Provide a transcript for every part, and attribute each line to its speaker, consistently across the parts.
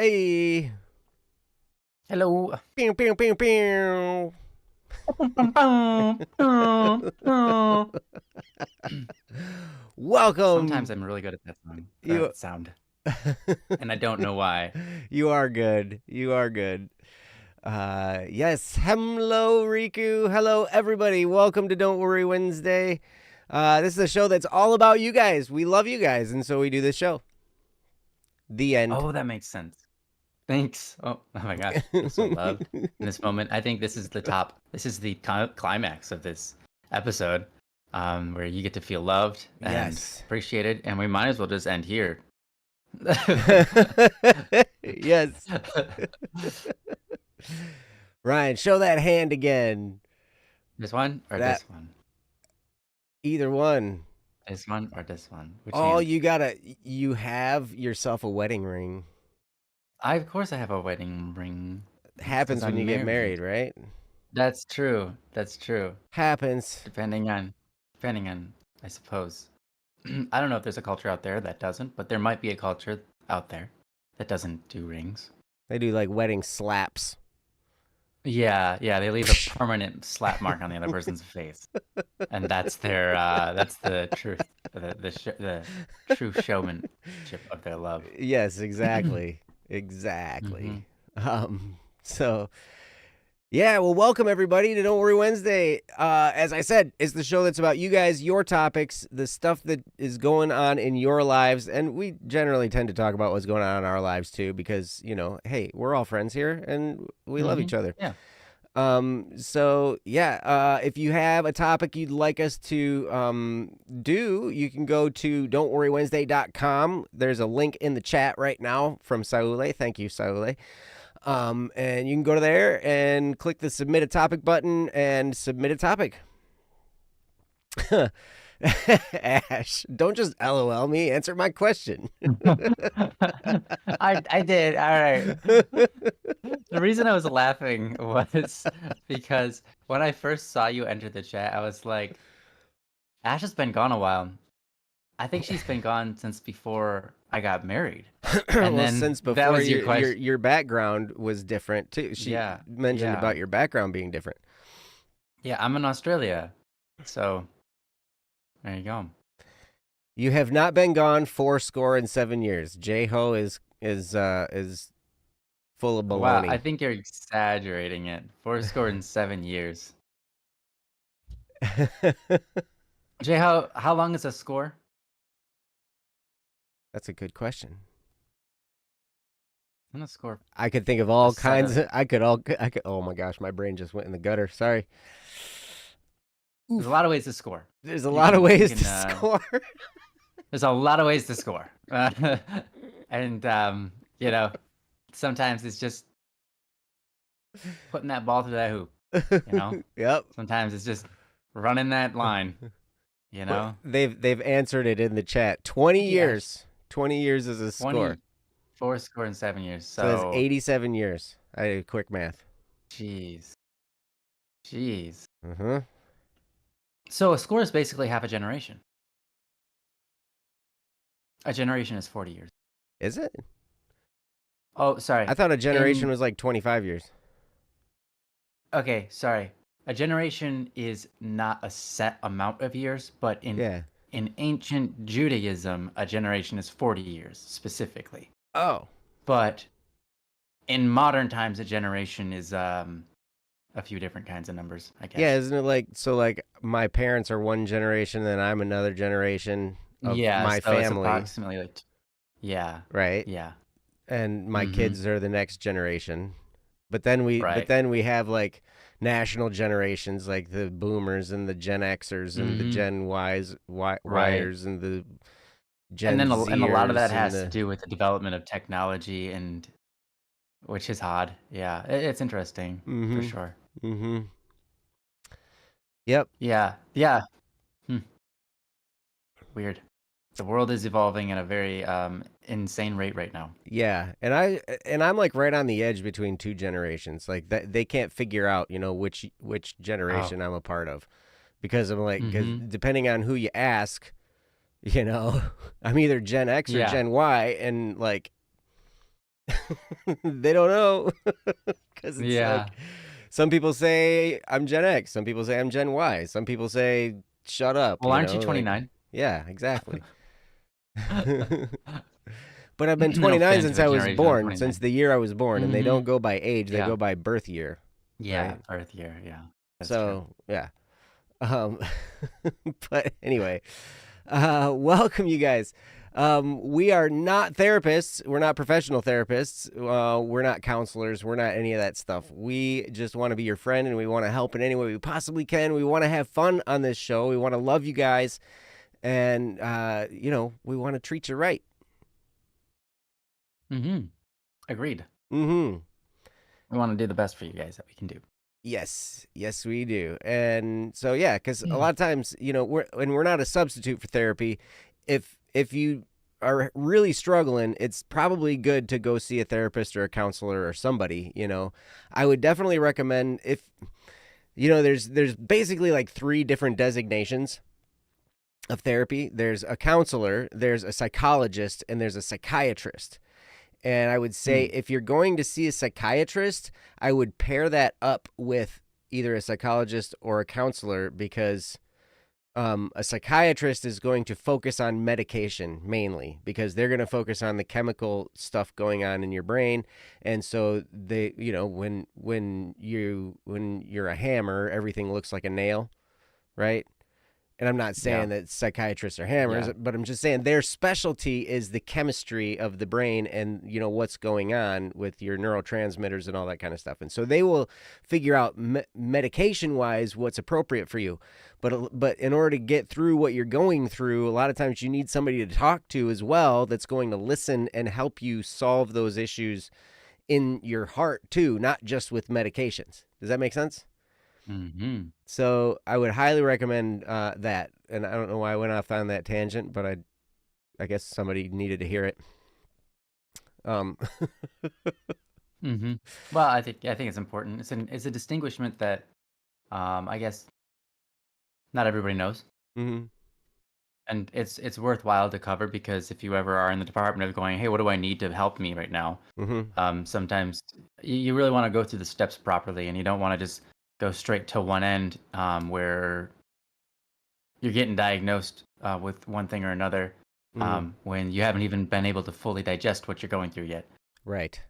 Speaker 1: Hey.
Speaker 2: Hello.
Speaker 1: Pew, pew, pew, pew.
Speaker 2: Sometimes
Speaker 1: Welcome.
Speaker 2: I'm really good at that song,
Speaker 1: You
Speaker 2: that sound, and I don't know why.
Speaker 1: You are good. You are good. Yes. Hello, Riku. Hello, everybody. Welcome to Don't Worry Wednesday. This is a show that's all about you guys. We love you guys, and so we do this show. The end.
Speaker 2: Oh, that makes sense. Thanks. Oh my gosh, I'm so loved in this moment. I think this is the climax of this episode, where you get to feel loved and
Speaker 1: Yes.
Speaker 2: appreciated, and we might as well just end here.
Speaker 1: Yes. Ryan, show that hand again.
Speaker 2: This one or
Speaker 1: That
Speaker 2: this one?
Speaker 1: Either one.
Speaker 2: This one or this one? Which
Speaker 1: Oh,
Speaker 2: hand?
Speaker 1: you have yourself a wedding ring.
Speaker 2: Of course I have a wedding ring.
Speaker 1: Happens when
Speaker 2: I'm
Speaker 1: you get married,
Speaker 2: married.
Speaker 1: right?
Speaker 2: That's true. That's true.
Speaker 1: Happens.
Speaker 2: Depending on, I suppose. I don't know if there's a culture out there that doesn't, but there might be a culture out there that doesn't do rings.
Speaker 1: They do like wedding slaps.
Speaker 2: Yeah, they leave a permanent slap mark on the other person's face, and that's the truth, the true showmanship of their love.
Speaker 1: Yes, exactly. Exactly. So yeah, well, welcome everybody to Don't Worry Wednesday. As I said, it's the show that's about you guys, your topics, the stuff that is going on in your lives, and we generally tend to talk about what's going on in our lives too, because hey, we're all friends here and we love each other.
Speaker 2: Yeah.
Speaker 1: So yeah, if you have a topic you'd like us to do, you can go to don'tworrywednesday.com. There's a link in the chat right now from Saule. Thank you, Saule. And you can go to there and click the submit a topic button and submit a topic. Ash, don't just LOL me. Answer my question.
Speaker 2: I did. All right. The reason I was laughing was because when I first saw you enter the chat, I was like, Ash has been gone a while. I think she's been gone since before I got married. And then
Speaker 1: since before
Speaker 2: that was your question.
Speaker 1: Your background was different too. She mentioned about your background being different.
Speaker 2: Yeah, I'm in Australia. So there you go.
Speaker 1: You have not been gone 77 years. J-Ho is full of baloney.
Speaker 2: Wow, I think you're exaggerating it. 77 years. J-Ho, how long is a score?
Speaker 1: That's a good question.
Speaker 2: I'm gonna score.
Speaker 1: I could think of all kinds of. I could. Oh my gosh, my brain just went in the gutter. Sorry.
Speaker 2: There's a lot of ways to score.
Speaker 1: There's a lot of ways to score.
Speaker 2: There's a lot of ways to score. And sometimes it's just putting that ball through that hoop.
Speaker 1: Yep.
Speaker 2: Sometimes it's just running that line.
Speaker 1: They've answered it in the chat. 20 years. 20 years is a score.
Speaker 2: 7 years. So
Speaker 1: that's 87 years. I did quick math.
Speaker 2: Jeez. So a score is basically half a generation. A generation is 40 years.
Speaker 1: Is it?
Speaker 2: Oh, sorry.
Speaker 1: I thought a generation was like 25 years.
Speaker 2: Okay, sorry. A generation is not a set amount of years, but in ancient Judaism, a generation is 40 years specifically.
Speaker 1: Oh.
Speaker 2: But in modern times, a generation is a few different kinds of numbers, I guess.
Speaker 1: Yeah, isn't it like my parents are one generation, then I'm another generation of my family.
Speaker 2: It's approximately like
Speaker 1: right?
Speaker 2: Yeah.
Speaker 1: And my kids are the next generation. But then we have like national generations like the boomers and the Gen Xers and the Gen Y's and the Gen Zers.
Speaker 2: And a lot of that has to do with the development of technology, and which is odd. Yeah, it's interesting for sure.
Speaker 1: Yep.
Speaker 2: Yeah. Weird. The world is evolving at a very insane rate right now.
Speaker 1: Yeah, and I'm like right on the edge between two generations. Like they can't figure out, which generation I'm a part of, because I'm like, cause depending on who you ask, I'm either Gen X or Gen Y, and like They don't know because it's
Speaker 2: Yeah.
Speaker 1: like some people say I'm Gen X, some people say I'm Gen Y, some people say shut up,
Speaker 2: Well, aren't you
Speaker 1: like
Speaker 2: 29?
Speaker 1: yeah, exactly. But I've been
Speaker 2: No
Speaker 1: 29
Speaker 2: offense
Speaker 1: since
Speaker 2: to the
Speaker 1: I was
Speaker 2: generation of
Speaker 1: born, since
Speaker 2: 29.
Speaker 1: the year I was born, and they don't
Speaker 2: Mm-hmm.
Speaker 1: go by age, they
Speaker 2: Yeah.
Speaker 1: go by birth year,
Speaker 2: Yeah.
Speaker 1: right?
Speaker 2: Birth year. Yeah. That's true.
Speaker 1: So, yeah. Um, but anyway, welcome you guys. We are not therapists. We're not professional therapists. We're not counselors. We're not any of that stuff. We just want to be your friend and we want to help in any way we possibly can. We want to have fun on this show. We want to love you guys. And, we want to treat you right.
Speaker 2: Mm-hmm. Agreed.
Speaker 1: Mm-hmm.
Speaker 2: We want to do the best for you guys that we can do.
Speaker 1: Yes, we do. And so yeah, because a lot of times, we're not a substitute for therapy. If you are really struggling, it's probably good to go see a therapist or a counselor or somebody. I would definitely recommend if there's basically like 3 different designations of therapy. There's a counselor, there's a psychologist, and there's a psychiatrist. And I would say if you're going to see a psychiatrist, I would pair that up with either a psychologist or a counselor because a psychiatrist is going to focus on medication mainly because they're going to focus on the chemical stuff going on in your brain. And so they, when you're a hammer, everything looks like a nail, right? And I'm not saying that psychiatrists are hammers, but I'm just saying their specialty is the chemistry of the brain and, what's going on with your neurotransmitters and all that kind of stuff. And so they will figure out medication-wise what's appropriate for you. But in order to get through what you're going through, a lot of times you need somebody to talk to as well that's going to listen and help you solve those issues in your heart too, not just with medications. Does that make sense?
Speaker 2: Mm-hmm.
Speaker 1: So I would highly recommend that. And I don't know why I went off on that tangent, but I guess somebody needed to hear it.
Speaker 2: Mm-hmm. Well, I think it's important. It's a distinguishment that I guess not everybody knows.
Speaker 1: Mm-hmm.
Speaker 2: And it's worthwhile to cover because if you ever are in the department of going, hey, what do I need to help me right now?
Speaker 1: Mm-hmm.
Speaker 2: Sometimes you really want to go through the steps properly, and you don't want to just go straight to one end where you're getting diagnosed with one thing or another when you haven't even been able to fully digest what you're going through yet.
Speaker 1: Right.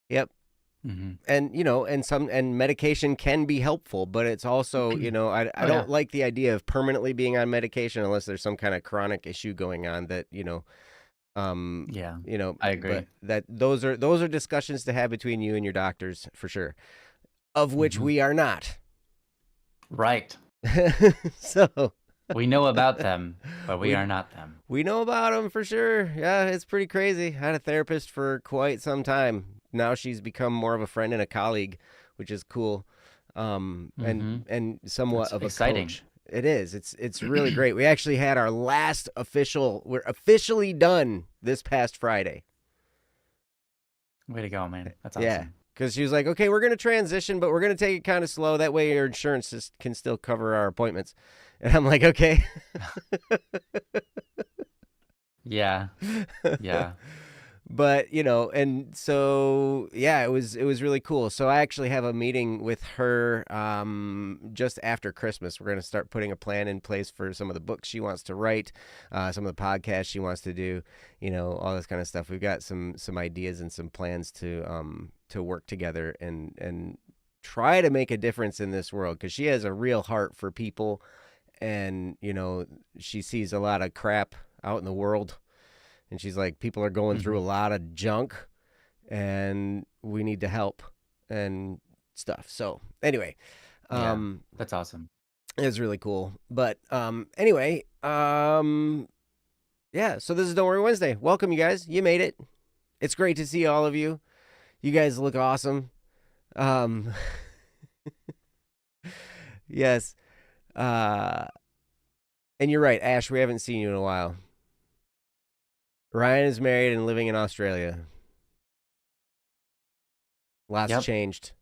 Speaker 1: Yep.
Speaker 2: Mm-hmm.
Speaker 1: And medication can be helpful, but it's also, I don't like the idea of permanently being on medication unless there's some kind of chronic issue going on that,
Speaker 2: I agree.
Speaker 1: But that those are discussions to have between you and your doctors for sure, of which we are not.
Speaker 2: Right.
Speaker 1: So
Speaker 2: we know about them, but we are not them.
Speaker 1: We know about them for sure. Yeah, it's pretty crazy. I had a therapist for quite some time. Now she's become more of a friend and a colleague, which is cool. And somewhat
Speaker 2: That's
Speaker 1: of a
Speaker 2: exciting.
Speaker 1: coach. It is. It's really great. We actually had our last we're officially done this past Friday.
Speaker 2: Way to go, man. That's awesome.
Speaker 1: Yeah. Because she was like, okay, we're going to transition, but we're going to take it kind of slow. That way your insurance can still cover our appointments. And I'm like, okay.
Speaker 2: Yeah.
Speaker 1: But, and so, yeah, it was really cool. So I actually have a meeting with her just after Christmas. We're going to start putting a plan in place for some of the books she wants to write, some of the podcasts she wants to do, all this kind of stuff. We've got some ideas and some plans to work together and try to make a difference in this world because she has a real heart for people. And, she sees a lot of crap out in the world. And she's like, people are going through a lot of junk and we need to help and stuff. So anyway,
Speaker 2: that's awesome.
Speaker 1: It's really cool. But anyway, yeah, so this is Don't Worry Wednesday. Welcome, you guys. You made it. It's great to see all of you. You guys look awesome. Yes. And you're right, Ash, we haven't seen you in a while. Ryan is married and living in Australia. Lots changed.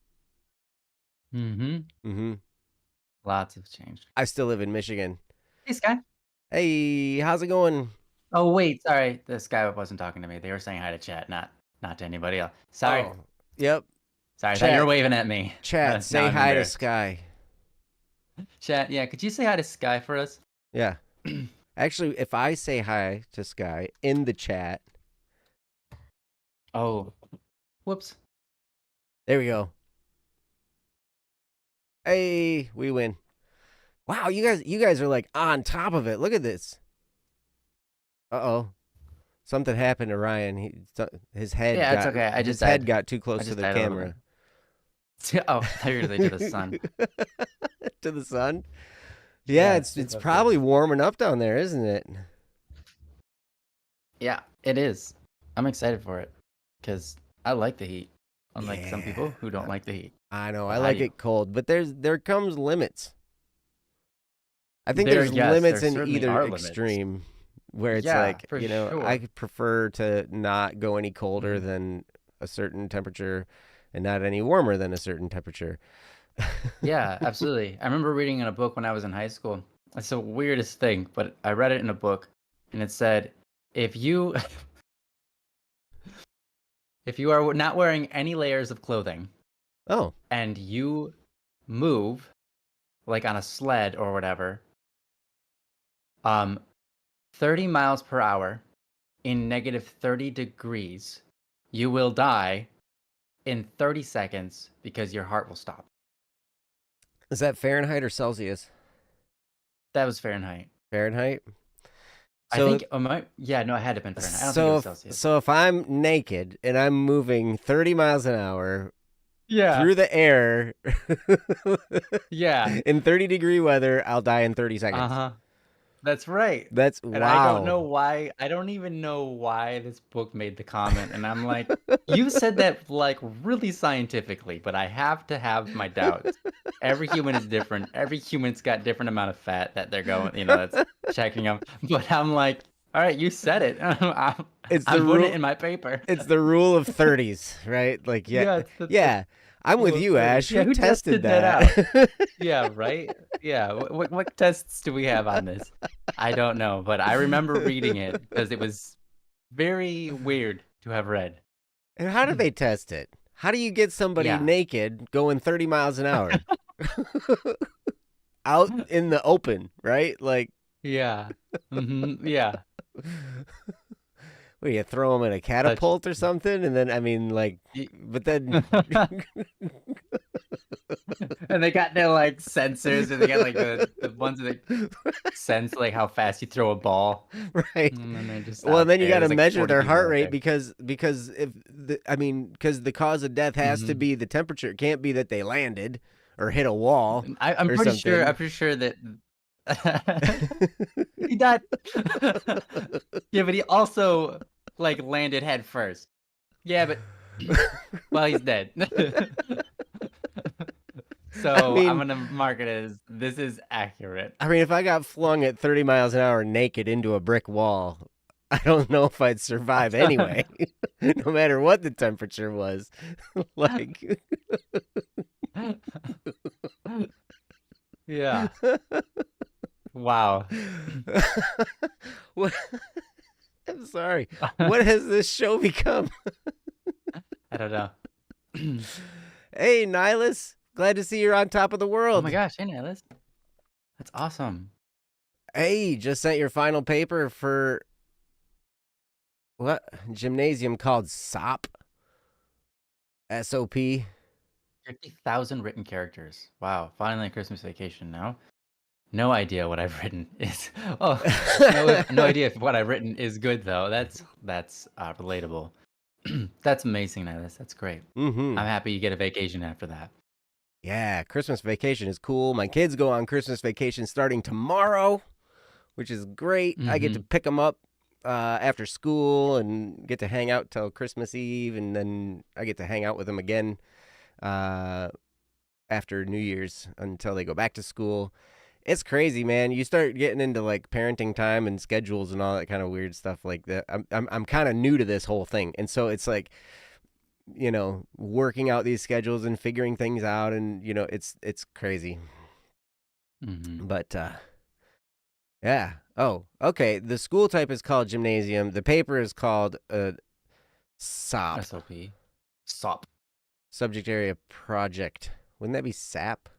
Speaker 2: Lots have changed.
Speaker 1: I still live in Michigan.
Speaker 2: Hey, Sky.
Speaker 1: Hey, how's it going?
Speaker 2: Oh wait, sorry. This guy wasn't talking to me. They were saying hi to chat, not to anybody else. Sorry.
Speaker 1: Oh, yep.
Speaker 2: Sorry, I thought you were
Speaker 1: Chat,
Speaker 2: waving at me.
Speaker 1: chat,
Speaker 2: Now
Speaker 1: say
Speaker 2: I'm
Speaker 1: hi to
Speaker 2: embarrassed.
Speaker 1: Sky.
Speaker 2: Chat, yeah, could you say hi to Sky for us?
Speaker 1: Yeah. Actually, if I say hi to Sky in the chat,
Speaker 2: Oh, whoops.
Speaker 1: there we go. Hey, we win. Wow, you guys are like on top of it. Look at this. Uh-oh. Something happened to Ryan. His head
Speaker 2: Yeah, it's
Speaker 1: got
Speaker 2: okay. I just
Speaker 1: his head
Speaker 2: died.
Speaker 1: got too
Speaker 2: I
Speaker 1: close to
Speaker 2: just
Speaker 1: the
Speaker 2: died a little
Speaker 1: camera.
Speaker 2: bit. Oh, I thought you were gonna say to the sun.
Speaker 1: To the sun? Yeah,
Speaker 2: Yeah,
Speaker 1: it's probably warming up down there, isn't it?
Speaker 2: Yeah, it is. I'm excited for it because I like the heat, unlike some people who don't like the heat.
Speaker 1: I know.
Speaker 2: But
Speaker 1: I
Speaker 2: how do
Speaker 1: like
Speaker 2: you?
Speaker 1: it cold, but there comes limits. I think
Speaker 2: There,
Speaker 1: there's
Speaker 2: yes,
Speaker 1: limits
Speaker 2: there
Speaker 1: in
Speaker 2: certainly
Speaker 1: either
Speaker 2: are limits.
Speaker 1: extreme where it's
Speaker 2: Yeah,
Speaker 1: like,
Speaker 2: for
Speaker 1: I
Speaker 2: sure.
Speaker 1: prefer to not go any colder
Speaker 2: Mhm.
Speaker 1: than a certain temperature and not any warmer than a certain temperature.
Speaker 2: Yeah, absolutely. I remember reading in a book when I was in high school. It's the weirdest thing, but I read it in a book, and it said, if you if you are not wearing any layers of clothing
Speaker 1: Oh,
Speaker 2: and you move like on a sled or whatever, um, 30 miles per hour in negative 30 degrees, you will die in 30 seconds because your heart will stop.
Speaker 1: is that Fahrenheit or Celsius?
Speaker 2: That was Fahrenheit.
Speaker 1: Fahrenheit.
Speaker 2: I
Speaker 1: So
Speaker 2: think, yeah, no, it had to have been Fahrenheit. I don't think it
Speaker 1: so
Speaker 2: was
Speaker 1: if,
Speaker 2: Celsius.
Speaker 1: so if I'm naked and I'm moving 30 miles an hour
Speaker 2: Yeah.
Speaker 1: through the air
Speaker 2: Yeah.
Speaker 1: in 30-degree weather, I'll die in 30 seconds.
Speaker 2: Uh-huh. That's right.
Speaker 1: That's
Speaker 2: And I don't know
Speaker 1: wow.
Speaker 2: why. I don't even know why this book made the comment. And I'm like, you said that like really scientifically, but I have to have my doubts. Every human is different. Every human's got different amount of fat that they're going, that's checking them. But I'm like, all right, you said it.
Speaker 1: It's the
Speaker 2: I'm putting it
Speaker 1: rule.
Speaker 2: in my paper.
Speaker 1: It's the rule of 30s, right? Like, yeah,
Speaker 2: Yeah, it's the
Speaker 1: yeah. I'm with
Speaker 2: rule of
Speaker 1: you,
Speaker 2: 30s.
Speaker 1: Ash.
Speaker 2: Yeah,
Speaker 1: Who
Speaker 2: who
Speaker 1: tested
Speaker 2: tested that out?
Speaker 1: that?
Speaker 2: Yeah, right? Yeah. What tests do we have on this? I don't know, but I remember reading it because it was very weird to have read.
Speaker 1: And how do they test it? How do you get somebody
Speaker 2: Yeah.
Speaker 1: naked going 30 miles an hour out in the open, right? Like,
Speaker 2: Yeah. Yeah.
Speaker 1: what, you throw them in a
Speaker 2: Such
Speaker 1: catapult or something? And then, I mean, like,
Speaker 2: y-
Speaker 1: but then,
Speaker 2: And they got their like sensors, and they got like the ones that sense like how fast you throw a ball.
Speaker 1: right.
Speaker 2: And then they're just
Speaker 1: Well, and
Speaker 2: out
Speaker 1: then you
Speaker 2: there.
Speaker 1: got to
Speaker 2: There's like
Speaker 1: measure
Speaker 2: 40
Speaker 1: their
Speaker 2: people
Speaker 1: heart
Speaker 2: out
Speaker 1: rate
Speaker 2: there.
Speaker 1: because if because the cause of death has to be the temperature. It can't be that they landed or hit a wall
Speaker 2: I'm
Speaker 1: or
Speaker 2: pretty sure.
Speaker 1: something.
Speaker 2: I'm pretty sure that he died. Yeah, but he also like landed head first. Yeah, but well, he's dead.
Speaker 1: I
Speaker 2: So I'm
Speaker 1: mean,
Speaker 2: gonna mark it as this is accurate.
Speaker 1: if I got flung at 30 miles an hour naked into a brick wall, I don't know if I'd survive anyway, no matter what the temperature was. Like,
Speaker 2: Yeah. Wow.
Speaker 1: what? I'm sorry. What has this show become?
Speaker 2: I don't know.
Speaker 1: Hey, Nihilus. Glad to see you're on top of the
Speaker 2: Oh
Speaker 1: world.
Speaker 2: my gosh, hey Nihilus. That's awesome.
Speaker 1: Hey, just sent your final paper for what? Gymnasium called SOP? SOP?
Speaker 2: 50,000 written characters. Wow. Finally a Christmas vacation now. No idea what I've written is. Oh, no idea if what I've written is good though. That's relatable. That's amazing, Nihilus. That's great.
Speaker 1: Mm-hmm.
Speaker 2: I'm happy you get a vacation after that.
Speaker 1: Yeah, Christmas vacation is cool. My kids go on Christmas vacation starting tomorrow, which is great. I get to pick them up after school and get to hang out till Christmas Eve, and then I get to hang out with them again after New Year's until they go back to school. It's crazy, man. You start getting into like parenting time and schedules and all that kind of weird stuff like that. I'm kind of new to this whole thing, and so it's like, working out these schedules and figuring things out, and it's crazy. But yeah, Oh, okay. The school type is called gymnasium. The paper is called SOP.
Speaker 2: SOP. SOP.
Speaker 1: Subject area project. Wouldn't that be SAP?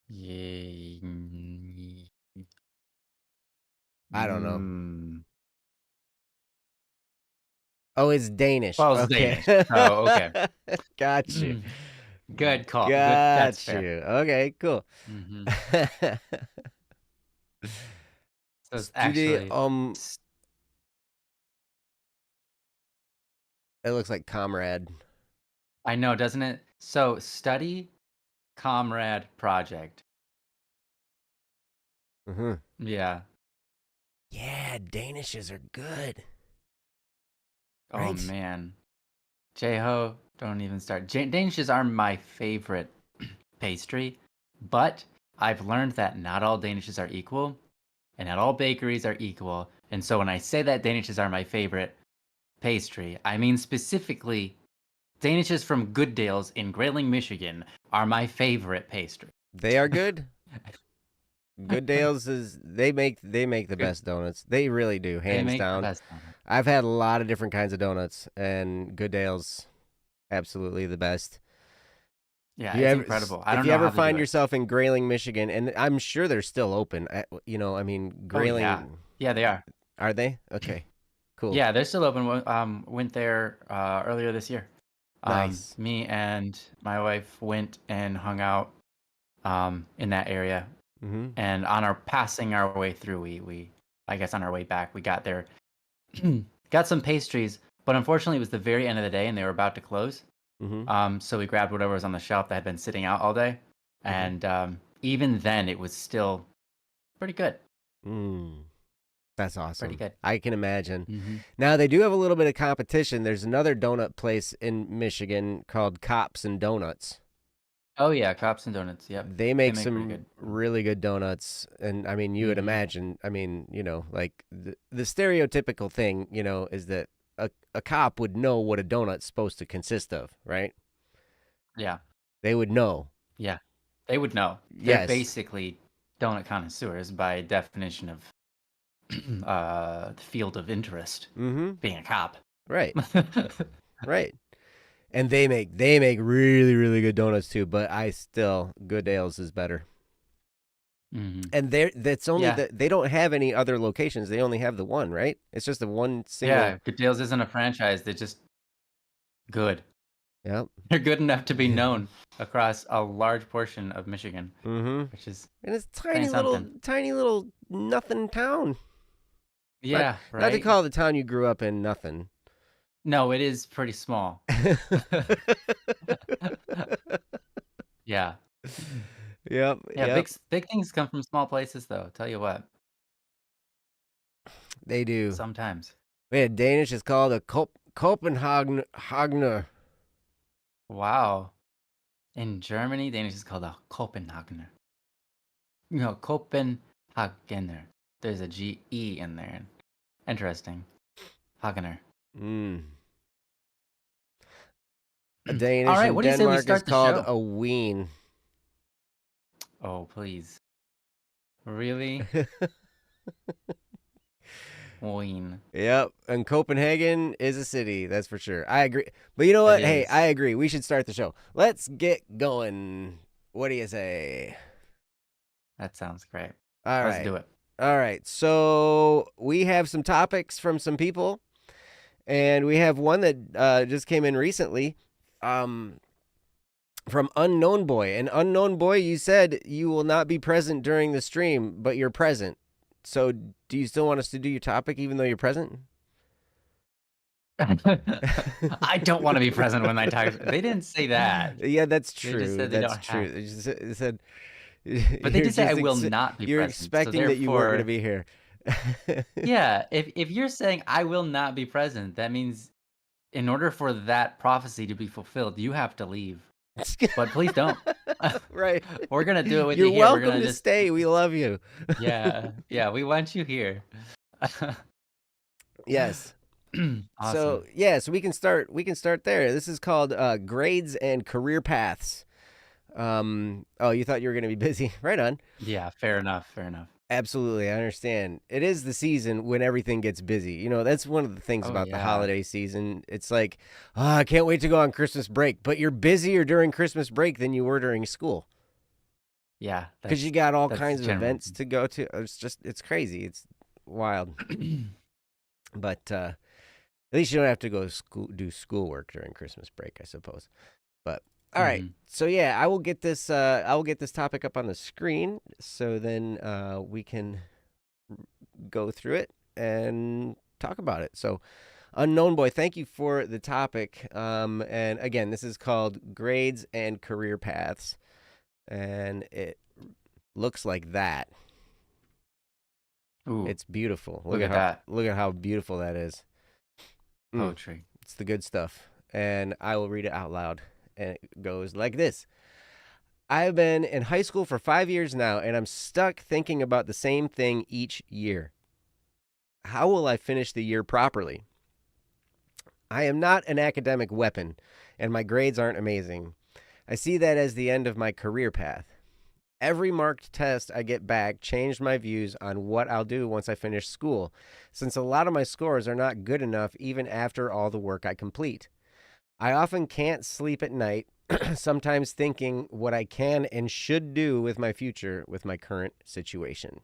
Speaker 2: Yeah.
Speaker 1: I don't know.
Speaker 2: Mm.
Speaker 1: Oh, it's Danish.
Speaker 2: Well, it's
Speaker 1: Okay.
Speaker 2: Danish. Oh, okay.
Speaker 1: Got you.
Speaker 2: Good call. Good. That's
Speaker 1: Got you.
Speaker 2: fair.
Speaker 1: Okay, cool.
Speaker 2: Mm-hmm. So it's
Speaker 1: Study
Speaker 2: actually.
Speaker 1: it looks like comrade.
Speaker 2: I know, doesn't it? So study comrade project.
Speaker 1: Mm-hmm.
Speaker 2: Yeah.
Speaker 1: Yeah, Danishes are good.
Speaker 2: Oh
Speaker 1: Right?
Speaker 2: man. J-Ho, don't even start. Danishes are my favorite pastry, but I've learned that not all Danishes are equal, and not all bakeries are equal. And so when I say that Danishes are my favorite pastry, I mean specifically Danishes from Good Dales in Grayling, Michigan are my favorite pastry.
Speaker 1: They are good. Good Dales they make the best donuts. They really do,
Speaker 2: They
Speaker 1: hands
Speaker 2: make the
Speaker 1: down.
Speaker 2: best donut.
Speaker 1: I've had a lot of different kinds of donuts, and Good Dales, absolutely the best.
Speaker 2: Yeah, it's incredible. I don't
Speaker 1: if you
Speaker 2: know
Speaker 1: ever
Speaker 2: how they do
Speaker 1: find
Speaker 2: it.
Speaker 1: yourself in Grayling, Michigan, and I'm sure they're still open. I mean, Grayling.
Speaker 2: Oh, yeah. Yeah, they are.
Speaker 1: Are they? Okay, cool.
Speaker 2: Yeah, they're still open. Went there earlier this year.
Speaker 1: Nice.
Speaker 2: Me and my wife went and hung out in that area.
Speaker 1: Mm-hmm.
Speaker 2: And on our passing our way through, we I guess on our way back, we got there, got some pastries, but unfortunately it was the very end of the day and they were about to close.
Speaker 1: Mm-hmm.
Speaker 2: So we grabbed whatever was on the shelf that had been sitting out all day,
Speaker 1: Mm-hmm.
Speaker 2: and even then it was still pretty good.
Speaker 1: That's awesome.
Speaker 2: Pretty good.
Speaker 1: I can imagine.
Speaker 2: Mm-hmm.
Speaker 1: Now they do have a little bit of competition. There's another donut place in Michigan called Cops and Donuts.
Speaker 2: Oh yeah, Cops and Donuts. Yep.
Speaker 1: They make
Speaker 2: pretty
Speaker 1: some
Speaker 2: good.
Speaker 1: really good donuts, and I mean, you would imagine. I mean, like the stereotypical thing, is that a cop would know what a donut's supposed to consist of, right?
Speaker 2: Yeah.
Speaker 1: They would know.
Speaker 2: Yeah. They would know. They're
Speaker 1: Yes.
Speaker 2: basically donut connoisseurs by definition of the field of interest.
Speaker 1: Mm-hmm.
Speaker 2: Being a cop.
Speaker 1: Right. Right. And they make really, really good donuts too, but Good Ales is better.
Speaker 2: Mm-hmm.
Speaker 1: And they don't have any other locations. They only have the one, right? It's just the one single.
Speaker 2: Yeah, Good Deals isn't a franchise. They're just good.
Speaker 1: Yep.
Speaker 2: They're good enough to be known across a large portion of Michigan, which is
Speaker 1: and it's tiny little nothing town.
Speaker 2: Yeah, right.
Speaker 1: Not to call the town you grew up in nothing.
Speaker 2: No, it is pretty small. Yeah.
Speaker 1: Yep.
Speaker 2: Yeah, big things come from small places, though. Tell you what.
Speaker 1: They do.
Speaker 2: Sometimes.
Speaker 1: Man, Danish is called a Copenhagener.
Speaker 2: Wow. In Germany, Danish is called a Copenhagener. No, Copenhagener. There's a G-E in there. Interesting. Hagener.
Speaker 1: A Danish
Speaker 2: All right,
Speaker 1: in
Speaker 2: what do you say we
Speaker 1: Denmark
Speaker 2: start
Speaker 1: is
Speaker 2: the
Speaker 1: called
Speaker 2: show?
Speaker 1: a ween.
Speaker 2: Oh, please. Really? Ween.
Speaker 1: Yep, and Copenhagen is a city, that's for sure. I agree. But you know what? Hey, I agree. We should start the show. Let's get going. What do you say?
Speaker 2: That sounds great.
Speaker 1: All right.
Speaker 2: Let's do it.
Speaker 1: All right. So we have some topics from some people, and we have one that just came in recently from Unknown Boy. And Unknown Boy, you said you will not be present during the stream, but you're present. So do you still want us to do your topic even though you're present?
Speaker 2: I don't want to be present when I talk. They didn't say that.
Speaker 1: Yeah, that's true.
Speaker 2: They just said they
Speaker 1: that's
Speaker 2: don't
Speaker 1: true.
Speaker 2: have.
Speaker 1: They said,
Speaker 2: but they did say I will not be
Speaker 1: you're
Speaker 2: present.
Speaker 1: expecting
Speaker 2: so
Speaker 1: that you weren't going to be here.
Speaker 2: Yeah, if you're saying I will not be present, that means in order for that prophecy to be fulfilled, you have to leave. But please don't.
Speaker 1: Right.
Speaker 2: We're going to do it with
Speaker 1: You're
Speaker 2: you here.
Speaker 1: welcome to stay. We love you.
Speaker 2: Yeah, we want you here.
Speaker 1: Yes.
Speaker 2: Awesome.
Speaker 1: So we can start there. This is called grades and career paths. Oh, you thought you were going to be busy. Right on.
Speaker 2: Yeah, fair enough. Fair enough.
Speaker 1: Absolutely, I understand. It is the season when everything gets busy. That's one of the things
Speaker 2: Oh
Speaker 1: about the
Speaker 2: yeah,
Speaker 1: holiday season. It's like, oh, I can't wait to go on Christmas break, but you're busier during Christmas break than you were during school
Speaker 2: yeah.
Speaker 1: because you got all
Speaker 2: That's
Speaker 1: kinds of
Speaker 2: generally.
Speaker 1: events to go to. It's crazy. It's wild. But at least you don't have to go do schoolwork during Christmas break, I suppose. But all right,
Speaker 2: Hmm.
Speaker 1: so yeah, I will get this. I will get this topic up on the screen, so then we can go through it and talk about it. So, Unknown Boy, thank you for the topic. And again, this is called Grades and Career Paths, and it looks like that.
Speaker 2: Ooh,
Speaker 1: It's beautiful.
Speaker 2: look at that
Speaker 1: Look at how beautiful that is.
Speaker 2: poetry.
Speaker 1: It's the good stuff, and I will read it out loud. And it goes like this. I've been in high school for 5 years now, and I'm stuck thinking about the same thing each year. How will I finish the year properly? I am not an academic weapon, and my grades aren't amazing. I see that as the end of my career path. Every marked test I get back changed my views on what I'll do once I finish school, since a lot of my scores are not good enough even after all the work I complete. I often can't sleep at night, sometimes thinking what I can and should do with my future with my current situation.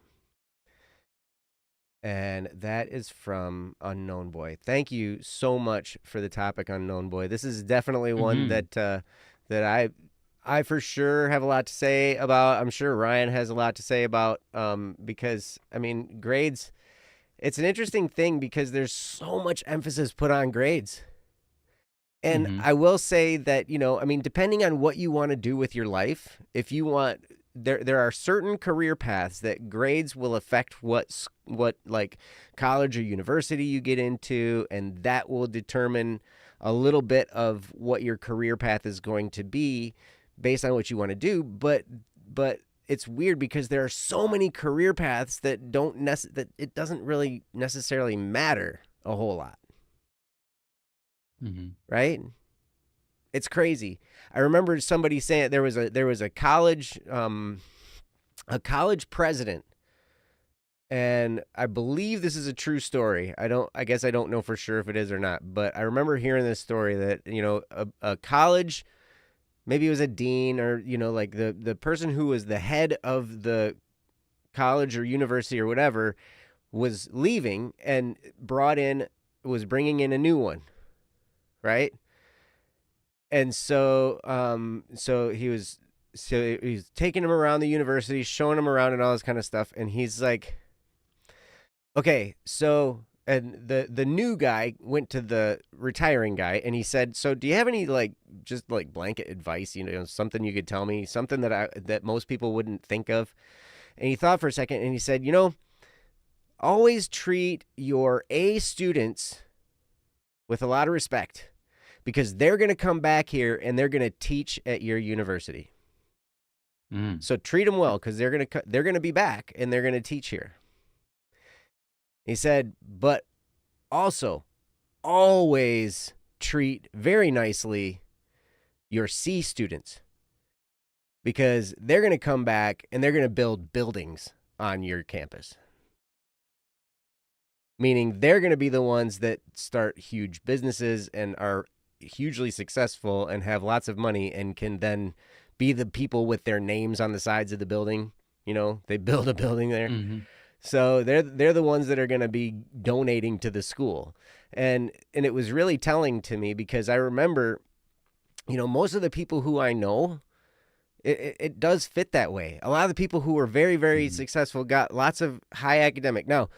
Speaker 1: And that is from Unknown Boy. Thank you so much for the topic, Unknown Boy. This is definitely one
Speaker 2: Hmm.
Speaker 1: that I for sure have a lot to say about. I'm sure Ryan has a lot to say about because I mean grades. It's an interesting thing because there's so much emphasis put on grades. And
Speaker 2: Hmm.
Speaker 1: I will say that, I mean, depending on what you want to do with your life, if you want there are certain career paths that grades will affect what like college or university you get into, and that will determine a little bit of what your career path is going to be based on what you want to do, but it's weird because there are so many career paths that that it doesn't really necessarily matter a whole lot,
Speaker 2: Hmm.
Speaker 1: right? It's crazy. I remember somebody saying there was a college president, and I believe this is a true story. I guess I don't know for sure if it is or not, but I remember hearing this story that a college, maybe it was a dean or like the person who was the head of the college or university or whatever was leaving and was bringing in a new one, right? And so he's taking him around the university, showing him around and all this kind of stuff, and he's like, okay, so and the new guy went to the retiring guy and he said, so do you have any like just like blanket advice, something you could tell me, something that most people wouldn't think of? And he thought for a second and he said, always treat your A students with a lot of respect because they're going to come back here and they're going to teach at your university.
Speaker 2: Mm.
Speaker 1: So treat them well because they're going to be back and they're going to teach here. He said, but also always treat very nicely your C students because they're going to come back and they're going to build buildings on your campus. Meaning they're going to be the ones that start huge businesses and are hugely successful and have lots of money and can then be the people with their names on the sides of the building. They build a building there.
Speaker 2: Hmm.
Speaker 1: So they're the ones that are going to be donating to the school. And it was really telling to me because I remember, most of the people who I know, it does fit that way. A lot of the people who were very, very
Speaker 2: Hmm.
Speaker 1: successful got lots of high academic. Now,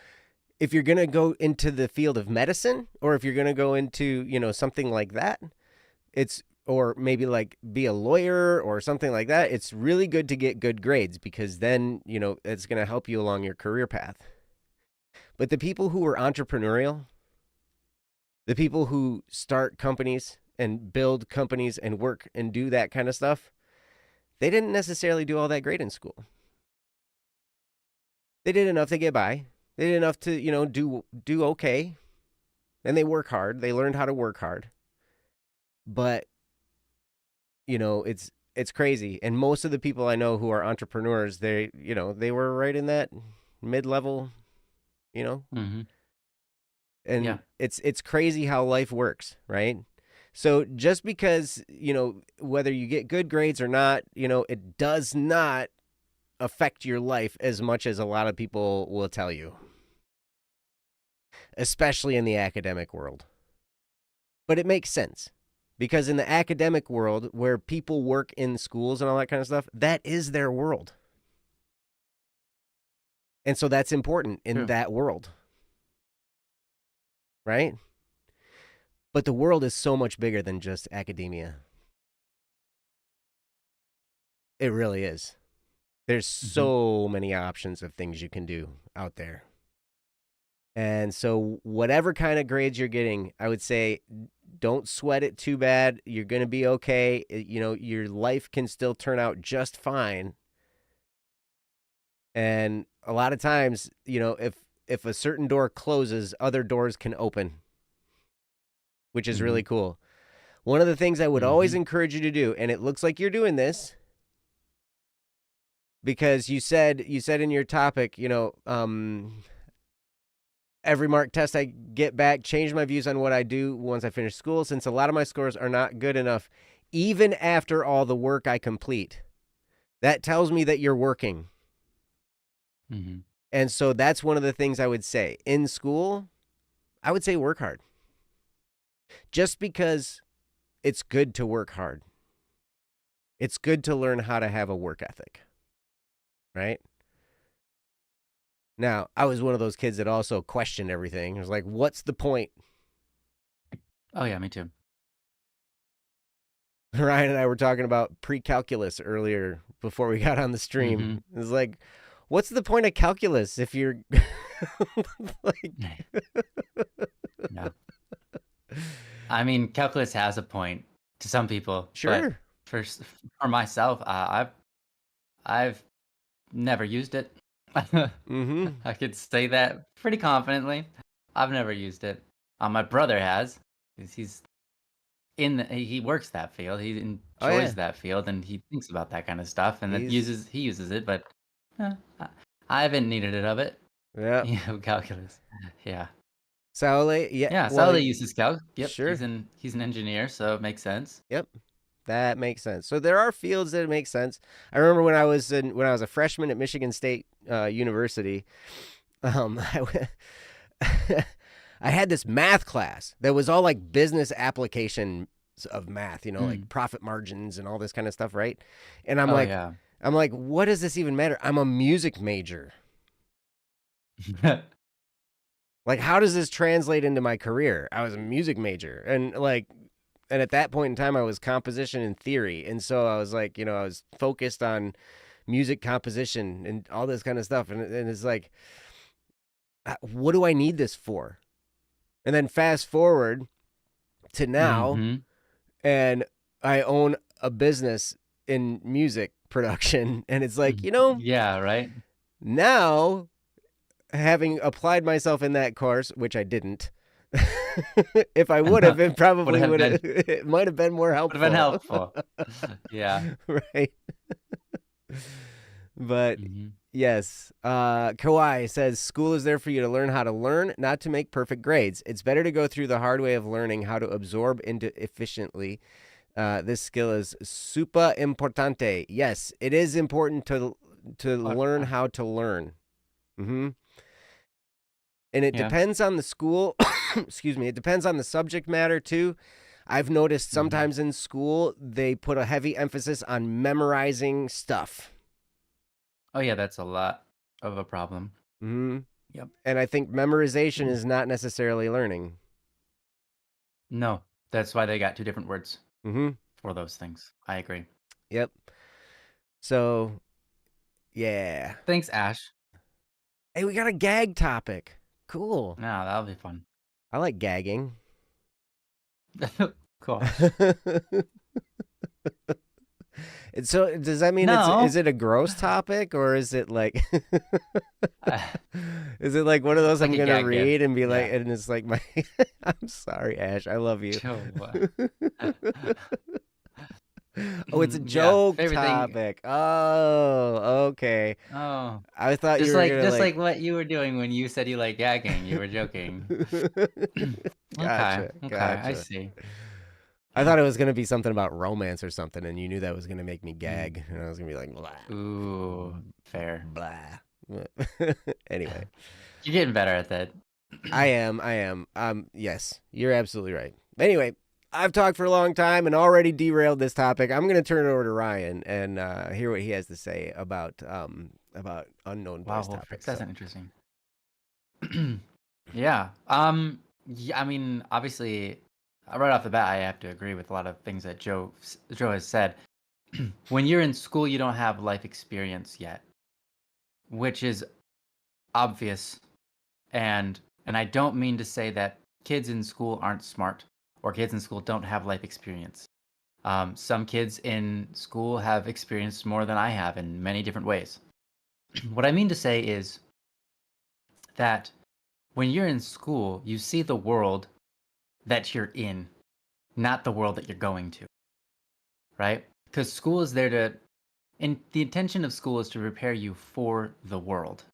Speaker 1: if you're going to go into the field of medicine or if you're going to go into, something like that, or maybe like be a lawyer or something like that, it's really good to get good grades because then, it's going to help you along your career path. But the people who are entrepreneurial, the people who start companies and build companies and work and do that kind of stuff, they didn't necessarily do all that great in school. They did enough to get by. They did enough to, do okay. And they work hard. They learned how to work hard. But, it's crazy. And most of the people I know who are entrepreneurs, they were right in that mid-level,
Speaker 2: Mm-hmm.
Speaker 1: and
Speaker 2: Yeah.
Speaker 1: it's crazy how life works, right? So just because, whether you get good grades or not, it does not affect your life as much as a lot of people will tell you, especially in the academic world. But it makes sense, because in the academic world where people work in schools and all that kind of stuff, that is their world. And so that's important in
Speaker 2: True.
Speaker 1: that world, right? But the world is so much bigger than just academia. It really is. There's
Speaker 2: Mm-hmm.
Speaker 1: so many options of things you can do out there. And so whatever kind of grades you're getting, I would say don't sweat it too bad. You're going to be okay. Your life can still turn out just fine. And a lot of times, if a certain door closes, other doors can open, which is really
Speaker 2: Mm-hmm.
Speaker 1: cool. One of the things I would always
Speaker 2: Mm-hmm.
Speaker 1: encourage you to do, and it looks like you're doing this, because you said in your topic, every mark test I get back, change my views on what I do once I finish school, since a lot of my scores are not good enough, even after all the work I complete. That tells me that you're working.
Speaker 2: Mm-hmm.
Speaker 1: And so that's one of the things I would say. In school, I would say work hard. Just because it's good to work hard. It's good to learn how to have a work ethic, right? Now, I was one of those kids that also questioned everything. It was like, what's the point?
Speaker 2: Oh yeah, me too.
Speaker 1: Ryan and I were talking about pre-calculus earlier before we got on the
Speaker 2: Mm-hmm.
Speaker 1: stream. It's like, what's the point of calculus if you're like,
Speaker 2: Yeah. I mean, calculus has a point to some people, but
Speaker 1: sure.
Speaker 2: for myself, I've never used it.
Speaker 1: Mm-hmm.
Speaker 2: I could say that pretty confidently. I've never used it. My brother has. 'Cause he works that field. He
Speaker 1: Oh yeah.
Speaker 2: enjoys that field, and he thinks about that kind of stuff, and
Speaker 1: He's
Speaker 2: he uses it. But eh, I haven't needed it of it.
Speaker 1: yeah.
Speaker 2: Calculus. Yeah.
Speaker 1: Saule, yeah.
Speaker 2: Yeah,
Speaker 1: Well,
Speaker 2: Sally uses calc. Yep,
Speaker 1: sure.
Speaker 2: he's an engineer, so it makes sense.
Speaker 1: Yep. That makes sense. So there are fields that make sense. I remember when I was a freshman at Michigan State University, I I had this math class that was all like business applications of math, like
Speaker 2: Mm.
Speaker 1: profit margins and all this kind of stuff, right? And
Speaker 2: Oh yeah.
Speaker 1: I'm like, what does this even matter? I'm a music major. Like, how does this translate into my career? I was a music major, and at that point in time, I was composition and theory, and so I was like, I was focused on music composition and all this kind of stuff, and it's like, what do I need this for? And then fast forward to now,
Speaker 2: Mm-hmm.
Speaker 1: and I own a business in music production, and it's like,
Speaker 2: Yeah, right.
Speaker 1: now, having applied myself in that course, which I didn't. If I would have, it probably
Speaker 2: have
Speaker 1: would
Speaker 2: been
Speaker 1: have. It might have been more
Speaker 2: would have been
Speaker 1: helpful.
Speaker 2: helpful. Yeah.
Speaker 1: Right. But
Speaker 2: Mm-hmm.
Speaker 1: yes, Kawhi says school is there for you to learn how to learn, not to make perfect grades. It's better to go through the hard way of learning how to absorb into efficiently. This skill is super importante. Yes, it is important to learn how to learn. Mm-hmm. And it
Speaker 2: Yeah.
Speaker 1: depends on the school. Excuse me. It depends on the subject matter too. I've noticed
Speaker 2: Mm-hmm.
Speaker 1: sometimes in school they put a heavy emphasis on memorizing stuff.
Speaker 2: Oh yeah, that's a lot of a problem.
Speaker 1: Mm-hmm.
Speaker 2: Yep.
Speaker 1: And I think memorization is not necessarily learning.
Speaker 2: No, that's why they got two different words
Speaker 1: Mm-hmm.
Speaker 2: for those things. I agree.
Speaker 1: Yep. So, yeah.
Speaker 2: Thanks, Ash.
Speaker 1: Hey, we got a gag topic. Cool.
Speaker 2: No, that'll be fun.
Speaker 1: I like gagging.
Speaker 2: Gosh.
Speaker 1: So does that mean
Speaker 2: No.
Speaker 1: is it a gross topic, or is it like is it like one of those
Speaker 2: Like
Speaker 1: I'm
Speaker 2: a
Speaker 1: gonna
Speaker 2: gag
Speaker 1: read
Speaker 2: gift.
Speaker 1: and be like,
Speaker 2: Yeah.
Speaker 1: and it's like my I'm sorry, Ash, I love you.
Speaker 2: Joe.
Speaker 1: Oh, it's a
Speaker 2: Yeah,
Speaker 1: joke
Speaker 2: favorite thing.
Speaker 1: topic. Oh, okay.
Speaker 2: Oh,
Speaker 1: I thought you
Speaker 2: just
Speaker 1: were
Speaker 2: like
Speaker 1: gonna
Speaker 2: just
Speaker 1: like.
Speaker 2: like what you were doing when you said you like gagging. You were joking. Okay,
Speaker 1: Gotcha,
Speaker 2: okay, I
Speaker 1: gotcha.
Speaker 2: see.
Speaker 1: I thought it was gonna be something about romance or something, and you knew that was gonna make me
Speaker 2: Mm.
Speaker 1: gag, and I was gonna be like, blah,
Speaker 2: Ooh, fair.
Speaker 1: blah. Anyway,
Speaker 2: You're getting better at that.
Speaker 1: I am, I am. Yes, you're absolutely right. Anyway, I've talked for a long time and already derailed this topic. I'm gonna turn it over to Ryan and hear what he has to say about unknown
Speaker 2: Wow,
Speaker 1: voice
Speaker 2: well,
Speaker 1: topics.
Speaker 2: that's
Speaker 1: So,
Speaker 2: an interesting. Yeah. Yeah, I mean, obviously, right off the bat, I have to agree with a lot of things that Joe has said. When you're in school, you don't have life experience yet, which is obvious. And I don't mean to say that kids in school aren't smart or kids in school don't have life experience. Some kids in school have experienced more than I have in many different ways. What I mean to say is that when you're in school, you see the world that you're in, not the world that you're going to, right? Because school is there to, and the intention of school is to prepare you for the world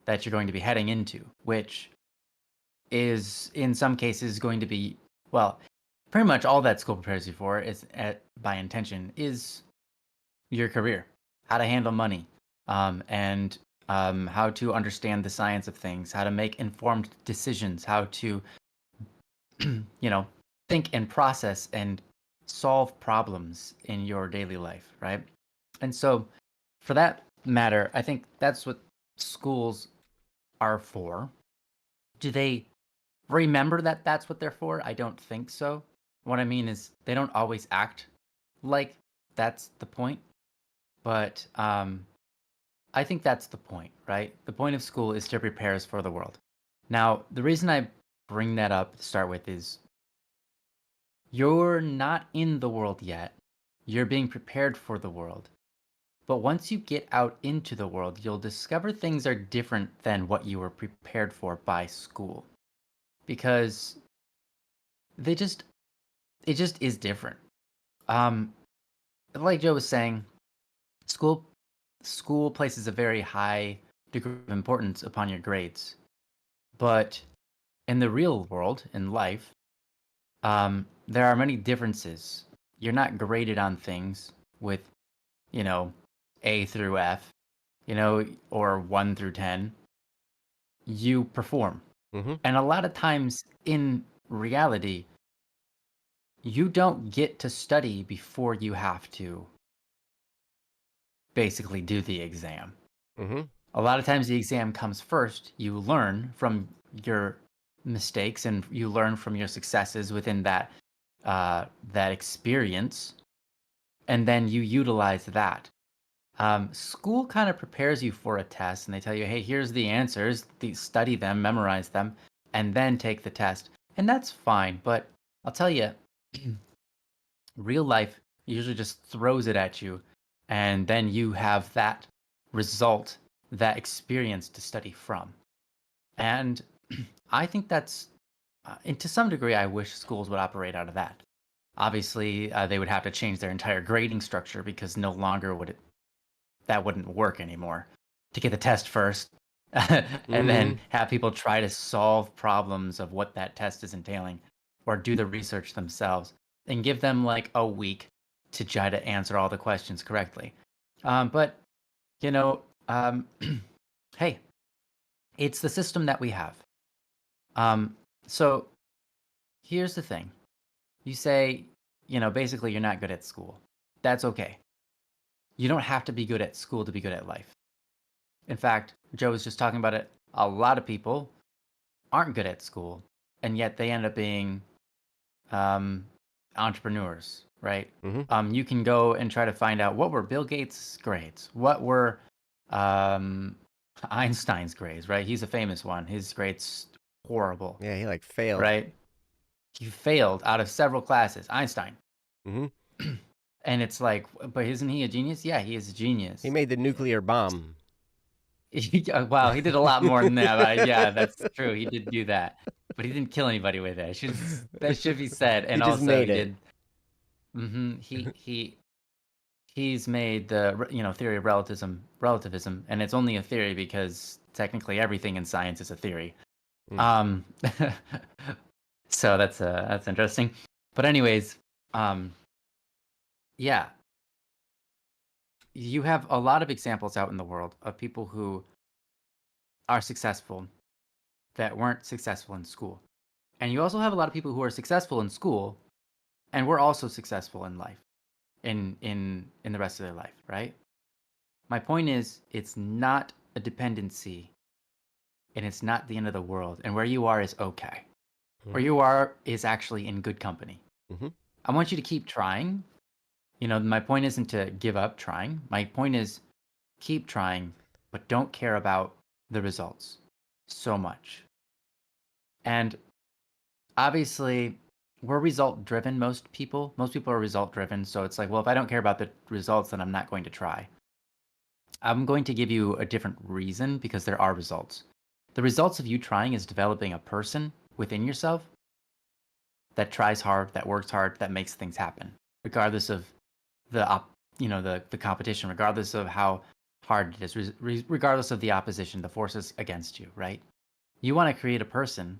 Speaker 2: that you're going to be heading into, which is in some cases going to be, well, pretty much all that school prepares you for is by intention is your career, how to handle money, and how to understand the science of things, how to make informed decisions, how to think and process and solve problems in your daily life, right? And so, for that matter, I think that's what schools are for. Do they remember that that's what they're for? I don't think so. What I mean is, they don't always act like that's the point, but I think that's the point, right? The point of school is to prepare us for the world. Now, the reason I bring that up to start with is you're not in the world yet. You're being prepared for the world. But once you get out into the world, you'll discover things are different than what you were prepared for by school. Because they just it just is different. Um like Joe was saying, school school places a very high degree of importance upon your grades. But in the real world, in life, there are many differences. You're not graded on things with, you know, A through F, or 1 through 10. You perform.
Speaker 1: mm-hmm.
Speaker 2: And a lot of times in reality, you don't get to study before you have to basically do the exam.
Speaker 1: Mm-hmm.
Speaker 2: A lot of times the exam comes first. You learn from your mistakes and you learn from your successes within that experience, and then you utilize that. School kind of prepares you for a test, and they tell you, "Hey, here's the answers. Study them, memorize them, and then take the test." And that's fine. But I'll tell you, real life usually just throws it at you, and then you have that result, that experience to study from. And I think that's, and to some degree, I wish schools would operate out of that. Obviously, they would have to change their entire grading structure because no longer would that wouldn't work anymore. To get the test first, and
Speaker 1: Mm-hmm.
Speaker 2: then have people try to solve problems of what that test is entailing, or do the research themselves, and give them like a week to try to answer all the questions correctly. But you know, um, hey, it's the system that we have. So here's the thing: you say, basically, you're not good at school. That's okay. You don't have to be good at school to be good at life. In fact, Joe was just talking about it. A lot of people aren't good at school, and yet they end up being um, entrepreneurs, right?
Speaker 1: Mm-hmm.
Speaker 2: You can go and try to find out what were Bill Gates' grades, what were um, Einstein's grades, right? He's a famous one. His grades horrible,
Speaker 1: Yeah, he like failed.
Speaker 2: right? He failed out of several classes. Einstein,
Speaker 1: Mm-hmm.
Speaker 2: and it's like, but isn't he a genius? Yeah, he is a
Speaker 1: He
Speaker 2: genius.
Speaker 1: made the nuclear bomb.
Speaker 2: Wow, he did a lot more than that. Yeah, that's true. He did do that, but he didn't kill anybody with it. That should be said.
Speaker 1: He
Speaker 2: And
Speaker 1: just
Speaker 2: also,
Speaker 1: made
Speaker 2: he
Speaker 1: it.
Speaker 2: did. He he's made the theory of relativism, and it's only a theory because technically everything in science is a theory.
Speaker 1: Mm.
Speaker 2: Um, so that's interesting. But anyways, yeah, you have a lot of examples out in the world of people who are successful that weren't successful in school. And you also have a lot of people who are successful in school and were also successful in life, in the rest of their life, right? My point is, it's not a dependency and it's not the end of the world. And where you are is okay. Where you are is actually in good company.
Speaker 1: Mm-hmm.
Speaker 2: I want you to keep trying. My point isn't to give up trying. My point is keep trying, but don't care about the results so much. And obviously, we're result driven, most people. Most people are result driven. So it's like, well, if I don't care about the results, then I'm not going to try. I'm going to give you a different reason because there are results. The results of you trying is developing a person within yourself that tries hard, that works hard, that makes things happen, regardless of the competition, regardless of how hard it is, regardless of the opposition, the forces against you, right? You want to create a person.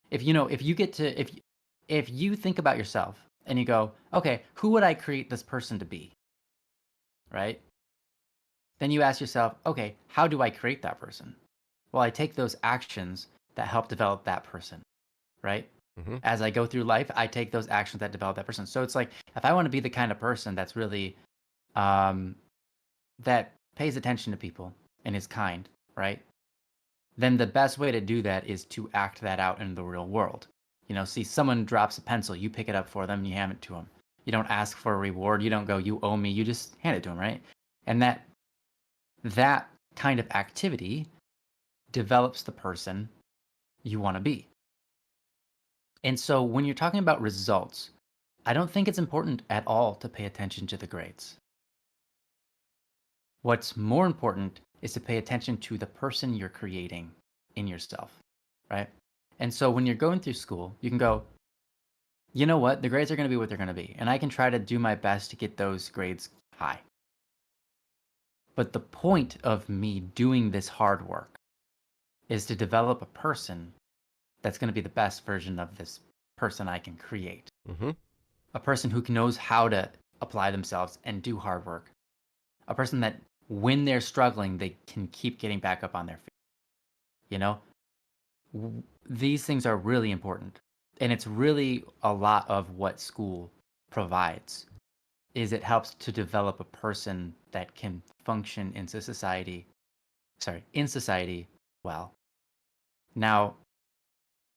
Speaker 2: If you think about yourself and you go, okay, who would I create this person to be, right? Then you ask yourself, okay, how do I create that person? Well, I take those actions that help develop that person, right?
Speaker 1: Mm-hmm.
Speaker 2: As I go through life, I take those actions that develop that person. So it's like, if I want to be the kind of person that's really that pays attention to people and is kind, right? Then the best way to do that is to act that out in the real world. See someone drops a pencil, you pick it up for them, you hand it to them. You don't ask for a reward. You don't go, you owe me. You just hand it to them, right? And that kind of activity develops the person you want to be. And so when you're talking about results, I don't think it's important at all to pay attention to the grades. What's more important is to pay attention to the person you're creating in yourself, right? And so when you're going through school, you can go, you know what? The grades are going to be what they're going to be. And I can try to do my best to get those grades high. But the point of me doing this hard work is to develop a person that's going to be the best version of this person I can create.
Speaker 1: Mm-hmm.
Speaker 2: A person who knows how to apply themselves and do hard work. A person that when they're struggling, they can keep getting back up on their feet. These things are really important. And it's really a lot of what school provides is it helps to develop a person that can function in society well. Now,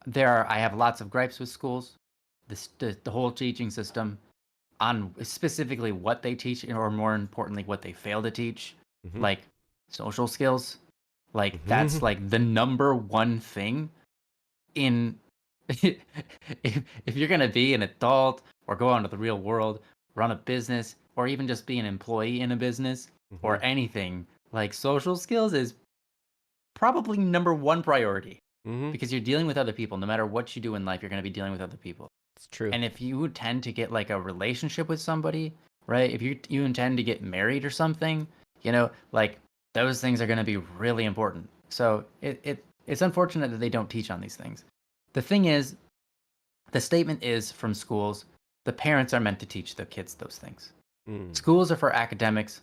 Speaker 2: I have lots of gripes with schools, the whole teaching system, on specifically what they teach, or more importantly, what they fail to teach,
Speaker 1: Mm-hmm.
Speaker 2: like social skills. Like
Speaker 1: Mm-hmm.
Speaker 2: that's like the number one thing in if you're gonna be an adult or go out into the real world, run a business, or even just be an employee in a business or anything, like social skills is probably number one priority
Speaker 1: Mm-hmm.
Speaker 2: because you're dealing with other people. No matter what you do in life, you're gonna be dealing with other people.
Speaker 1: It's true.
Speaker 2: And if you tend to get like a relationship with somebody, right? If you intend to get married or something, like those things are going to be really important. So it's unfortunate that they don't teach on these things. The thing is, the statement is from schools, the parents are meant to teach the kids those things.
Speaker 1: Mm.
Speaker 2: Schools are for academics,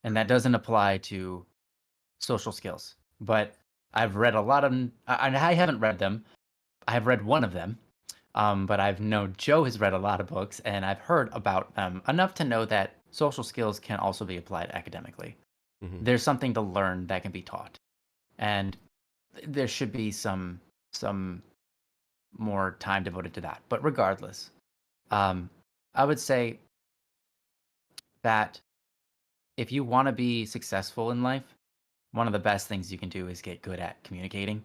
Speaker 2: and that doesn't apply to social skills. But I've read a lot of them. I haven't read them. I've read one of them. But I've known Joe has read a lot of books, and I've heard about them enough to know that social skills can also be applied academically.
Speaker 1: Mm-hmm.
Speaker 2: There's something to learn that can be taught, and there should be some more time devoted to that. But regardless, I would say that if you want to be successful in life, one of the best things you can do is get good at communicating,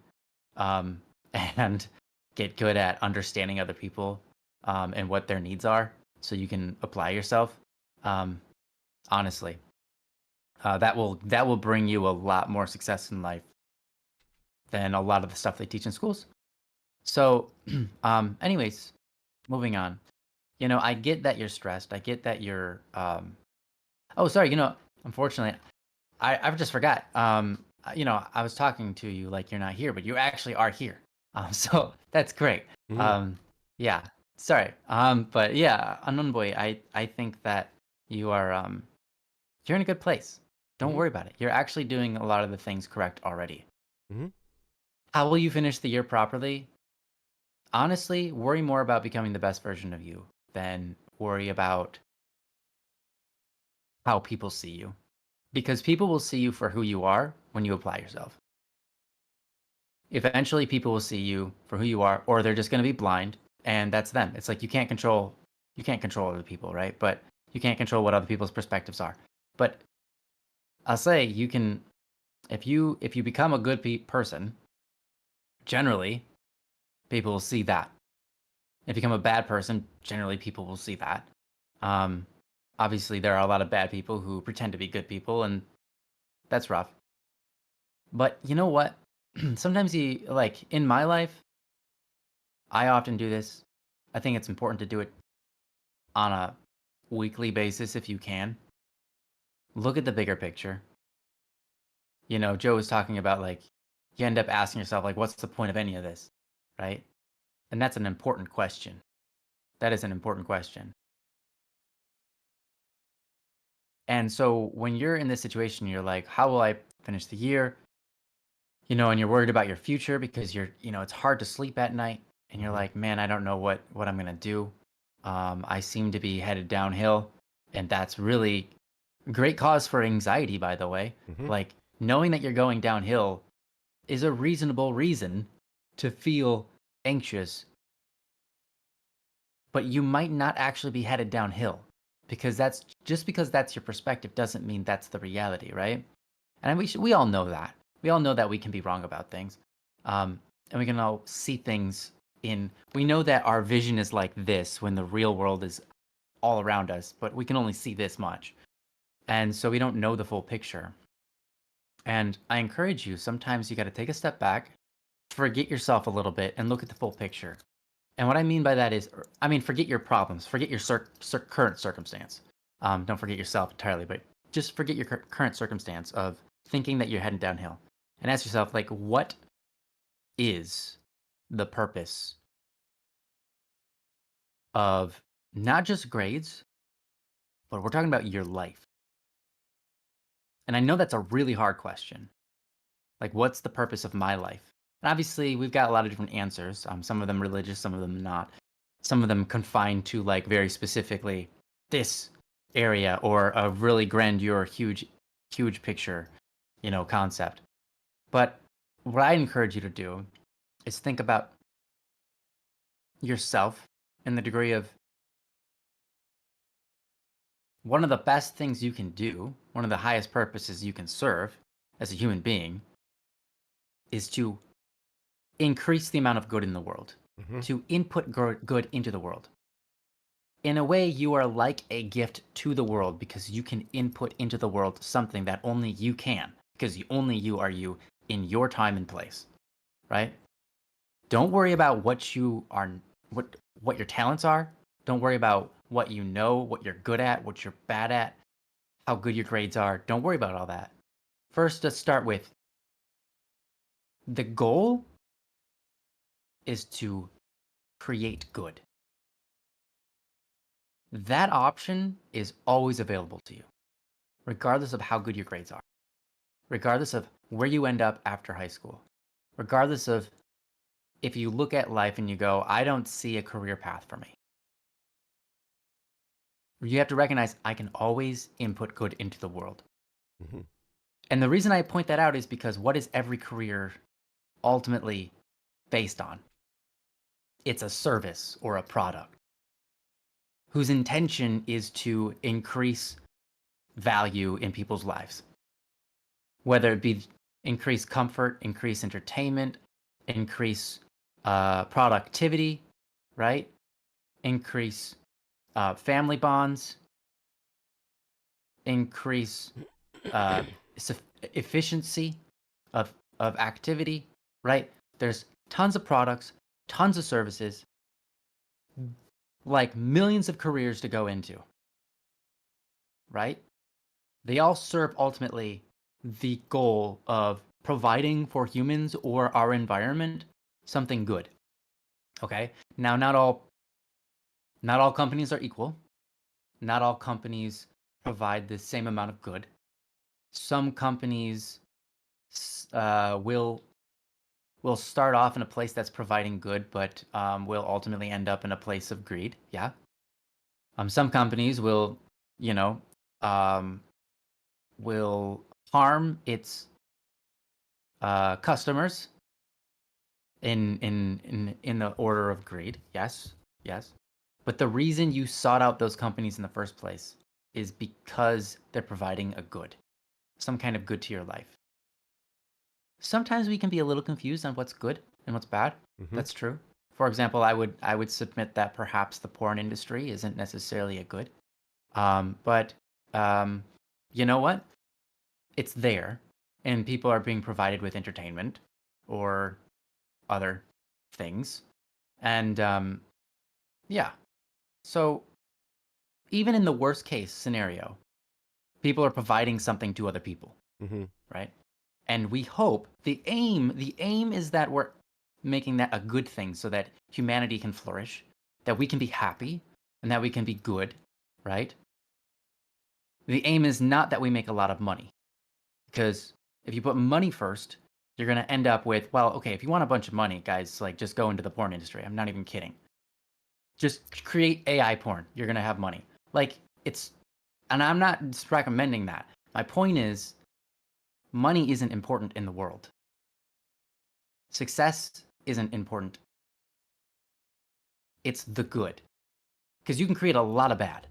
Speaker 2: um, and get good at understanding other people, and what their needs are, so you can apply yourself. Um, honestly, that will bring you a lot more success in life than a lot of the stuff they teach in schools. So, anyways, moving on. I get that you're stressed. I get that you're Oh, sorry. Unfortunately, I just forgot. I was talking to you like you're not here, but you actually are here. So that's great.
Speaker 1: Mhm.
Speaker 2: Yeah. Sorry. But yeah, unknown boy, I think that you are you're in a good place. Don't
Speaker 1: Mhm.
Speaker 2: worry about it. You're actually doing a lot of the things correct already.
Speaker 1: Mhm.
Speaker 2: How will you finish the year properly? Honestly, worry more about becoming the best version of you than worry about how people see you. Because people will see you for who you are when you apply yourself. Eventually, people will see you for who you are, or they're just going to be blind, and that's them. It's like you can't control other people, right? But you can't control what other people's perspectives are. But I'll say you can, if you become a good person, generally people will see that. If you become a bad person, generally people will see that. Um, Obviously, there are a lot of bad people who pretend to be good people, and that's rough. But you know what? Sometimes like in my life, I often do this. I think it's important to do it on a weekly basis if you can. Look at the bigger picture. Joe was talking about like you end up asking yourself like what's the point of any of this? Right? And that's an important question. That is an important question. And so when you're in this situation, you're like, how will I finish the year? And you're worried about your future because it's hard to sleep at night and you're
Speaker 1: Mhm.
Speaker 2: like, man, I don't know what I'm going to do. I seem to be headed downhill. And that's really great cause for anxiety, by the way.
Speaker 1: Mhm.
Speaker 2: Like knowing that you're going downhill is a reasonable reason to feel anxious, but you might not actually be headed downhill because that's your perspective doesn't mean that's the reality, right? And we all know that. We all know that we can be wrong about things. And we can all see things we know that our vision is like this when the real world is all around us, but we can only see this much. And so we don't know the full picture. And I encourage you, sometimes you got to take a step back, forget yourself a little bit, and look at the full picture. And what I mean by that is, forget your problems, forget your current circumstance. Don't forget yourself entirely, but just forget your current circumstance of thinking that you're heading downhill. And ask yourself, like, what is the purpose of not just grades, but we're talking about your life? And I know that's a really hard question. Like, what's the purpose of my life? And obviously, we've got a lot of different answers. Some of them religious, some of them not. Some of them confined to like very specifically this area or a really grandeur, huge picture, concept. But what I encourage you to do is think about yourself in the degree of one of the best things you can do, one of the highest purposes you can serve as a human being is to increase the amount of good in the world,
Speaker 1: Mhm.
Speaker 2: to input good into the world. In a way, you are like a gift to the world because you can input into the world something that only you can, because only you are you in your time and place, right? Don't worry about what your talents are. Don't worry about what you know, what you're good at, what you're bad at, how good your grades are. Don't worry about all that. First, let's start with the goal is to create good. That option is always available to you, regardless of how good your grades are, regardless of where you end up after high school, regardless of if you look at life and you go, I don't see a career path for me. You have to recognize I can always input good into the world.
Speaker 1: Mhm.
Speaker 2: And the reason I point that out is because what is every career ultimately based on? It's a service or a product whose intention is to increase value in people's lives, whether it be increase comfort, increase entertainment, increase productivity, right? Increase family bonds, increase uh, efficiency of activity, right? There's tons of products, tons of services, like millions of careers to go into, right? they all serve ultimately the goal of providing for humans or our environment something good. Okay? Now, not all companies are equal. Not all companies provide the same amount of good. Some companies will start off in a place that's providing good, but will ultimately end up in a place of greed. Yeah. Some companies will, you know, um, will harm its customers in the order of greed. Yes, yes. But the reason you sought out those companies in the first place is because they're providing a good, some kind of good to your life. Sometimes we can be a little confused on what's good and what's bad.
Speaker 1: Mm-hmm.
Speaker 2: That's true. For example, I would submit that perhaps the porn industry isn't necessarily a good. But you know what? It's there, and people are being provided with entertainment or other things, and yeah. So even in the worst case scenario, people are providing something to other people,
Speaker 1: Mm-hmm.
Speaker 2: right? And we hope the aim is that we're making that a good thing so that humanity can flourish, that we can be happy, and that we can be good, right? The aim is not that we make a lot of money, because if you put money first, you're going to end up with, well, okay, if you want a bunch of money, guys, like just go into the porn industry. I'm not even kidding. Just create AI porn. You're going to have money. Like and I'm not just recommending that. My point is, money isn't important in the world. Success isn't important. It's the good. Because you can create a lot of bad.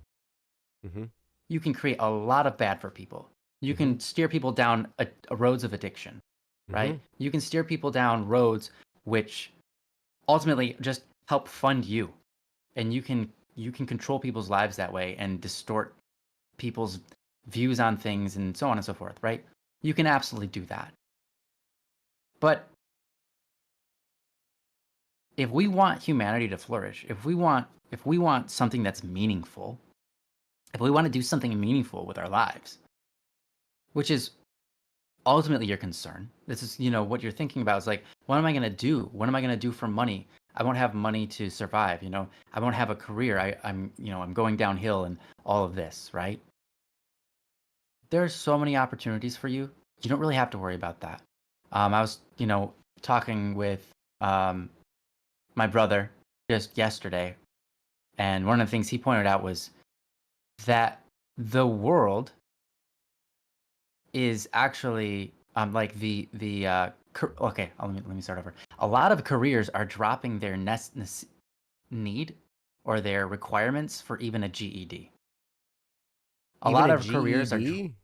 Speaker 1: Mm-hmm.
Speaker 2: You can create a lot of bad for people. You can steer people down roads of addiction, right? You can steer people down roads which ultimately just help fund you. And you can control people's lives that way and distort people's views on things and so on and so forth, right? You can absolutely do that. But if we want humanity to flourish, if we want something that's meaningful, if we want to do something meaningful with our lives, which is ultimately your concern. This is, what you're thinking about is like, what am I going to do? What am I going to do for money? I won't have money to survive, I won't have a career. I'm going downhill and all of this, right? There's so many opportunities for you. You don't really have to worry about that. I was, talking with my brother just yesterday, and one of the things he pointed out was that the world is actually like okay, let me start over. A lot of careers are dropping their need or their requirements for even a GED. A
Speaker 1: Even
Speaker 2: lot
Speaker 1: a
Speaker 2: of careers are
Speaker 1: GED?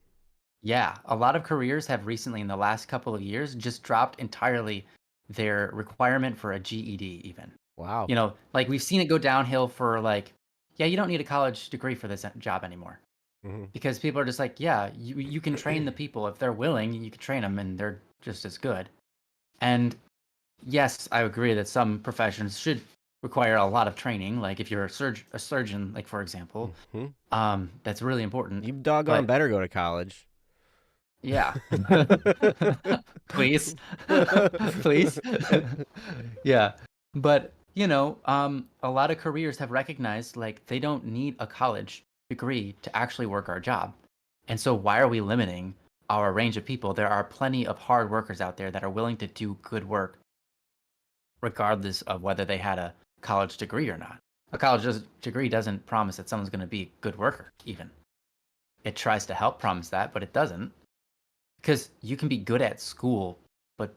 Speaker 2: Yeah, a lot of careers have recently in the last couple of years just dropped entirely their requirement for a GED even.
Speaker 1: Wow.
Speaker 2: Like we've seen it go downhill for like, yeah, you don't need a college degree for this job anymore.
Speaker 1: Mm-hmm.
Speaker 2: Because people are just like, yeah, you can train the people if they're willing, you can train them and they're just as good. And yes, I agree that some professions should require a lot of training. Like if you're a surgeon, like for example, that's really important.
Speaker 1: You doggone
Speaker 2: But
Speaker 1: better go to college.
Speaker 2: yeah, please, please, yeah. But a lot of careers have recognized like they don't need a college degree to actually work our job. And so why are we limiting our range of people? There are plenty of hard workers out there that are willing to do good work regardless of whether they had a college degree or not. A college degree doesn't promise that someone's going to be a good worker even. It tries to help promise that, but it doesn't. Because you can be good at school, but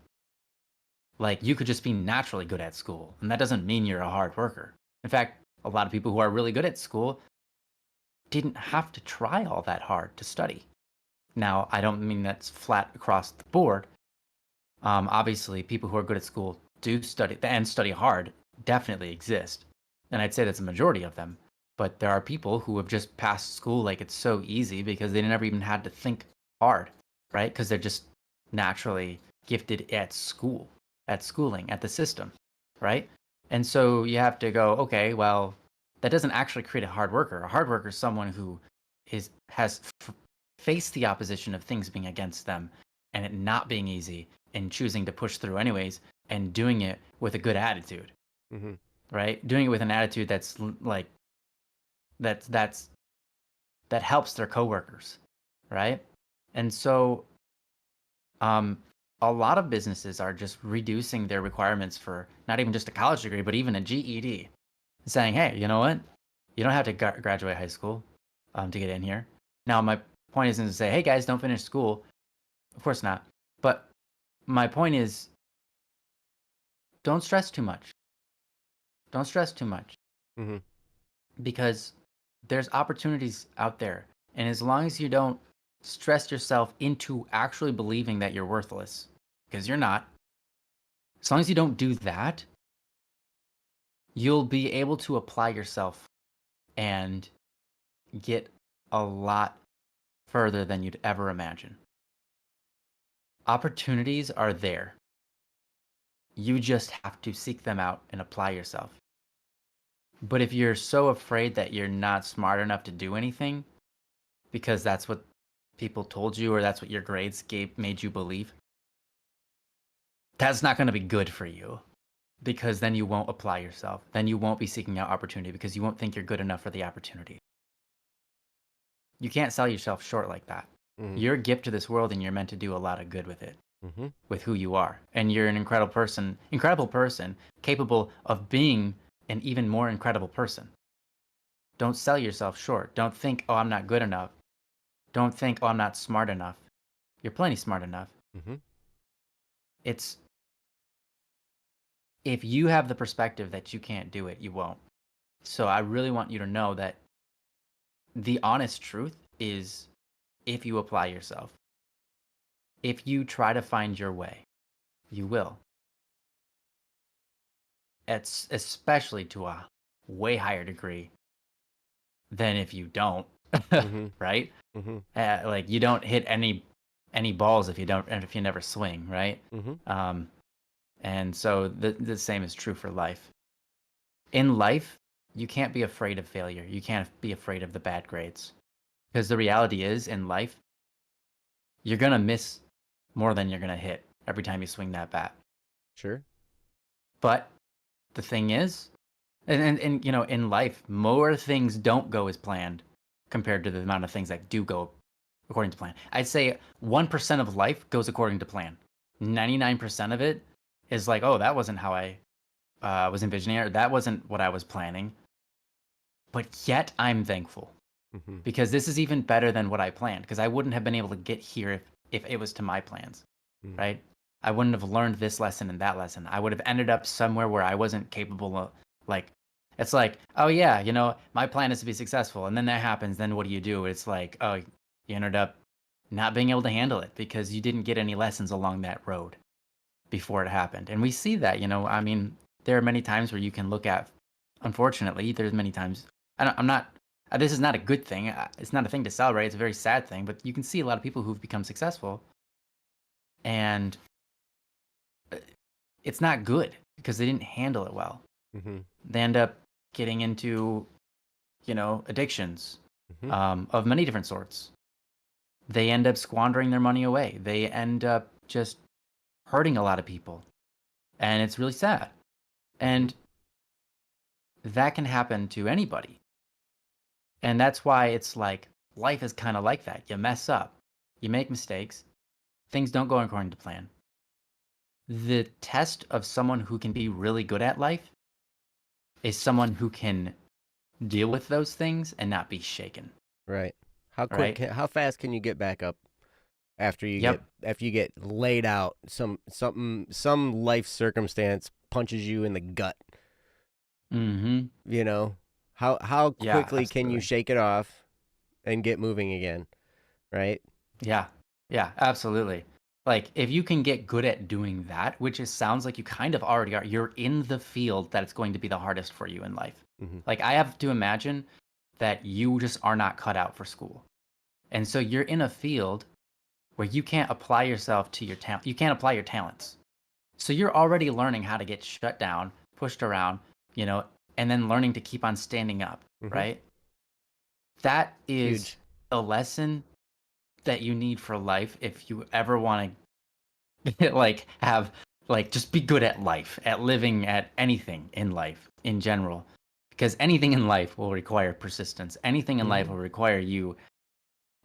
Speaker 2: like you could just be naturally good at school, and that doesn't mean you're a hard worker. In fact, a lot of people who are really good at school didn't have to try all that hard to study. Now, I don't mean that's flat across the board. Obviously, people who are good at school do study and study hard definitely exist. And I'd say that's a majority of them. But there are people who have just passed school like it's so easy because they never even had to think hard, right? Because they're just naturally gifted at schooling, at the system, right? And so you have to go, okay, well, that doesn't actually create a hard worker. A hard worker is someone who has face the opposition of things being against them and it not being easy and choosing to push through anyways and doing it with a good attitude,
Speaker 1: Mm-hmm.
Speaker 2: right? Doing it with an attitude that's like that's that helps their coworkers, right? And so a lot of businesses are just reducing their requirements for not even just a college degree, but even a GED, saying, hey, you know what? You don't have to graduate high school to get in here. Now, my point isn't to say, hey, guys, don't finish school. Of course not. But my point is, don't stress too much. Don't stress too much
Speaker 1: Mm-hmm.
Speaker 2: because there's opportunities out there. And as long as you don't stress yourself into actually believing that you're worthless, because you're not, as long as you don't do that, you'll be able to apply yourself and get a lot further than you'd ever imagine. Opportunities are there. You just have to seek them out and apply yourself. But if you're so afraid that you're not smart enough to do anything because that's what people told you or that's what your grades made you believe, that's not going to be good for you, because then you won't apply yourself. Then you won't be seeking out opportunity because you won't think you're good enough for the opportunity. You can't sell yourself short like that.
Speaker 1: Mm-hmm.
Speaker 2: You're a gift to this world and you're meant to do a lot of good with it,
Speaker 1: Mm-hmm.
Speaker 2: with who you are. And you're an incredible person, capable of being an even more incredible person. Don't sell yourself short. Don't think, oh, I'm not good enough. Don't think, oh, I'm not smart enough. You're plenty smart enough.
Speaker 1: Mm-hmm.
Speaker 2: It's, if you have the perspective that you can't do it, you won't. So I really want you to know that the honest truth is, if you apply yourself, if you try to find your way, you will. It's especially to a way higher degree than if you don't,
Speaker 1: Mm-hmm.
Speaker 2: right?
Speaker 1: Mm-hmm.
Speaker 2: Like you don't hit any balls if you never swing, right?
Speaker 1: Mm-hmm.
Speaker 2: And so the same is true for life. In life, you can't be afraid of failure. You can't be afraid of the bad grades, because the reality is, in life, you're gonna miss more than you're gonna hit every time you swing that bat.
Speaker 1: Sure.
Speaker 2: But the thing is, and you know, in life, more things don't go as planned compared to the amount of things that do go according to plan. I'd say 1% of life goes according to plan. 99% of it is like, oh, that wasn't how I was envisioning it, or that wasn't what I was planning. But yet I'm thankful,
Speaker 1: Mm-hmm.
Speaker 2: because this is even better than what I planned, because I wouldn't have been able to get here if it was to my plans,
Speaker 1: Mm-hmm.
Speaker 2: right? I wouldn't have learned this lesson and that lesson. I would have ended up somewhere where I wasn't capable of, like, it's like, oh yeah, you know, my plan is to be successful. And then that happens. Then what do? It's like, oh, you ended up not being able to handle it because you didn't get any lessons along that road before it happened. And we see that, you know, I mean, there are many times where you can look at, unfortunately, there's many times, I'm not, this is not a good thing. It's not a thing to celebrate. It's a very sad thing, but you can see a lot of people who've become successful and it's not good because they didn't handle it well.
Speaker 1: Mm-hmm.
Speaker 2: They end up getting into, you know, addictions
Speaker 1: Mm-hmm.
Speaker 2: of many different sorts. They end up squandering their money away. They end up just hurting a lot of people. And it's really sad. And that can happen to anybody. And that's why it's like, life is kind of like that. You mess up, you make mistakes, things don't go according to plan. The test of someone who can be really good at life is someone who can deal with those things and not be shaken.
Speaker 1: Right. How quick?
Speaker 2: Right?
Speaker 1: How fast can you get back up after you
Speaker 2: Yep.
Speaker 1: get laid out? Some life circumstance punches you in the gut.
Speaker 2: Mm-hmm.
Speaker 1: You know, how
Speaker 2: Yeah,
Speaker 1: quickly can you
Speaker 2: absolutely.
Speaker 1: shake it off and get moving again? Right.
Speaker 2: Yeah. Yeah, absolutely. Like, if you can get good at doing that, which it sounds like you kind of already are, you're in the field that it's going to be the hardest for you in life.
Speaker 1: Mm-hmm.
Speaker 2: Like, I have to imagine that you just are not cut out for school. And so you're in a field where you can't apply yourself to your talent. You can't apply your talents. So you're already learning how to get shut down, pushed around, you know, and then learning to keep on standing up,
Speaker 1: Mm-hmm.
Speaker 2: right? That is
Speaker 1: Huge.
Speaker 2: a lesson that you need for life if you ever want to like have like just be good at life, at living, at anything in life in general. Because anything in life will require persistence. Anything in life will require you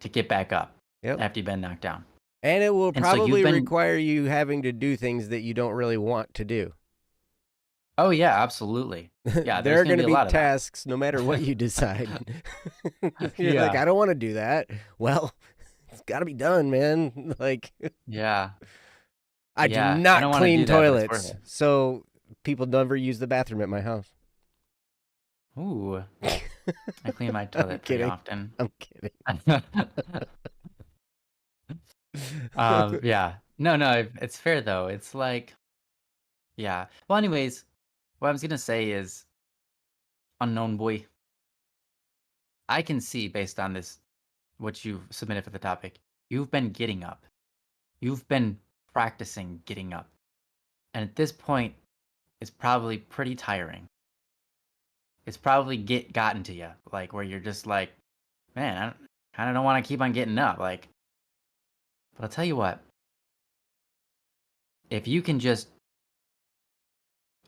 Speaker 2: to get back up
Speaker 1: Yep.
Speaker 2: after you've been knocked down.
Speaker 1: And it will
Speaker 2: And so
Speaker 1: probably
Speaker 2: you've been
Speaker 1: require you having to do things that you don't really want to do.
Speaker 2: Oh yeah, absolutely. Yeah,
Speaker 1: There
Speaker 2: there's
Speaker 1: are
Speaker 2: gonna
Speaker 1: going
Speaker 2: be
Speaker 1: to
Speaker 2: a
Speaker 1: be
Speaker 2: lot of that.
Speaker 1: tasks no matter what you decide. You're like,
Speaker 2: Yeah.
Speaker 1: I don't want to do that. Well, it's got to be done, man. Like,
Speaker 2: Yeah.
Speaker 1: I do
Speaker 2: Yeah. I
Speaker 1: not
Speaker 2: don't want to
Speaker 1: clean
Speaker 2: do that, but it's worth
Speaker 1: toilets,
Speaker 2: it.
Speaker 1: so people never use the bathroom at my house.
Speaker 2: Ooh. I clean my toilet pretty
Speaker 1: kidding.
Speaker 2: often.
Speaker 1: I'm kidding.
Speaker 2: Yeah. No, it's fair though. It's like, yeah. Well, anyways, what I was gonna say is, unknown boy, I can see based on this, what you've submitted for the topic, you've been getting up. You've been practicing getting up. And at this point, it's probably pretty tiring. It's probably gotten to you, like where you're just like, man, I kind of don't want to keep on getting up. Like, but I'll tell you what, if you can just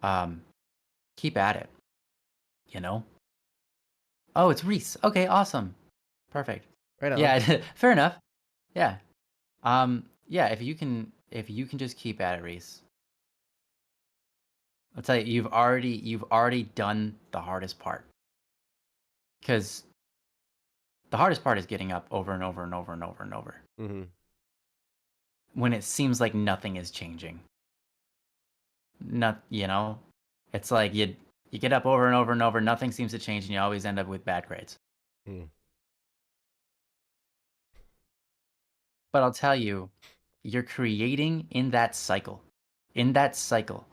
Speaker 2: um keep at it, you know. Oh, it's Reese. Okay, awesome, perfect.
Speaker 1: Right on.
Speaker 2: Yeah, fair enough. Yeah. Yeah. If you can just keep at it, Reese. I'll tell you, you've already done the hardest part. Because the hardest part is getting up over and over and over and over and over.
Speaker 1: Mm-hmm.
Speaker 2: When it seems like nothing is changing. It's like you get up over and over and over, nothing seems to change, and you always end up with bad grades.
Speaker 1: Mm.
Speaker 2: But I'll tell you, you're creating in that cycle. In that cycle,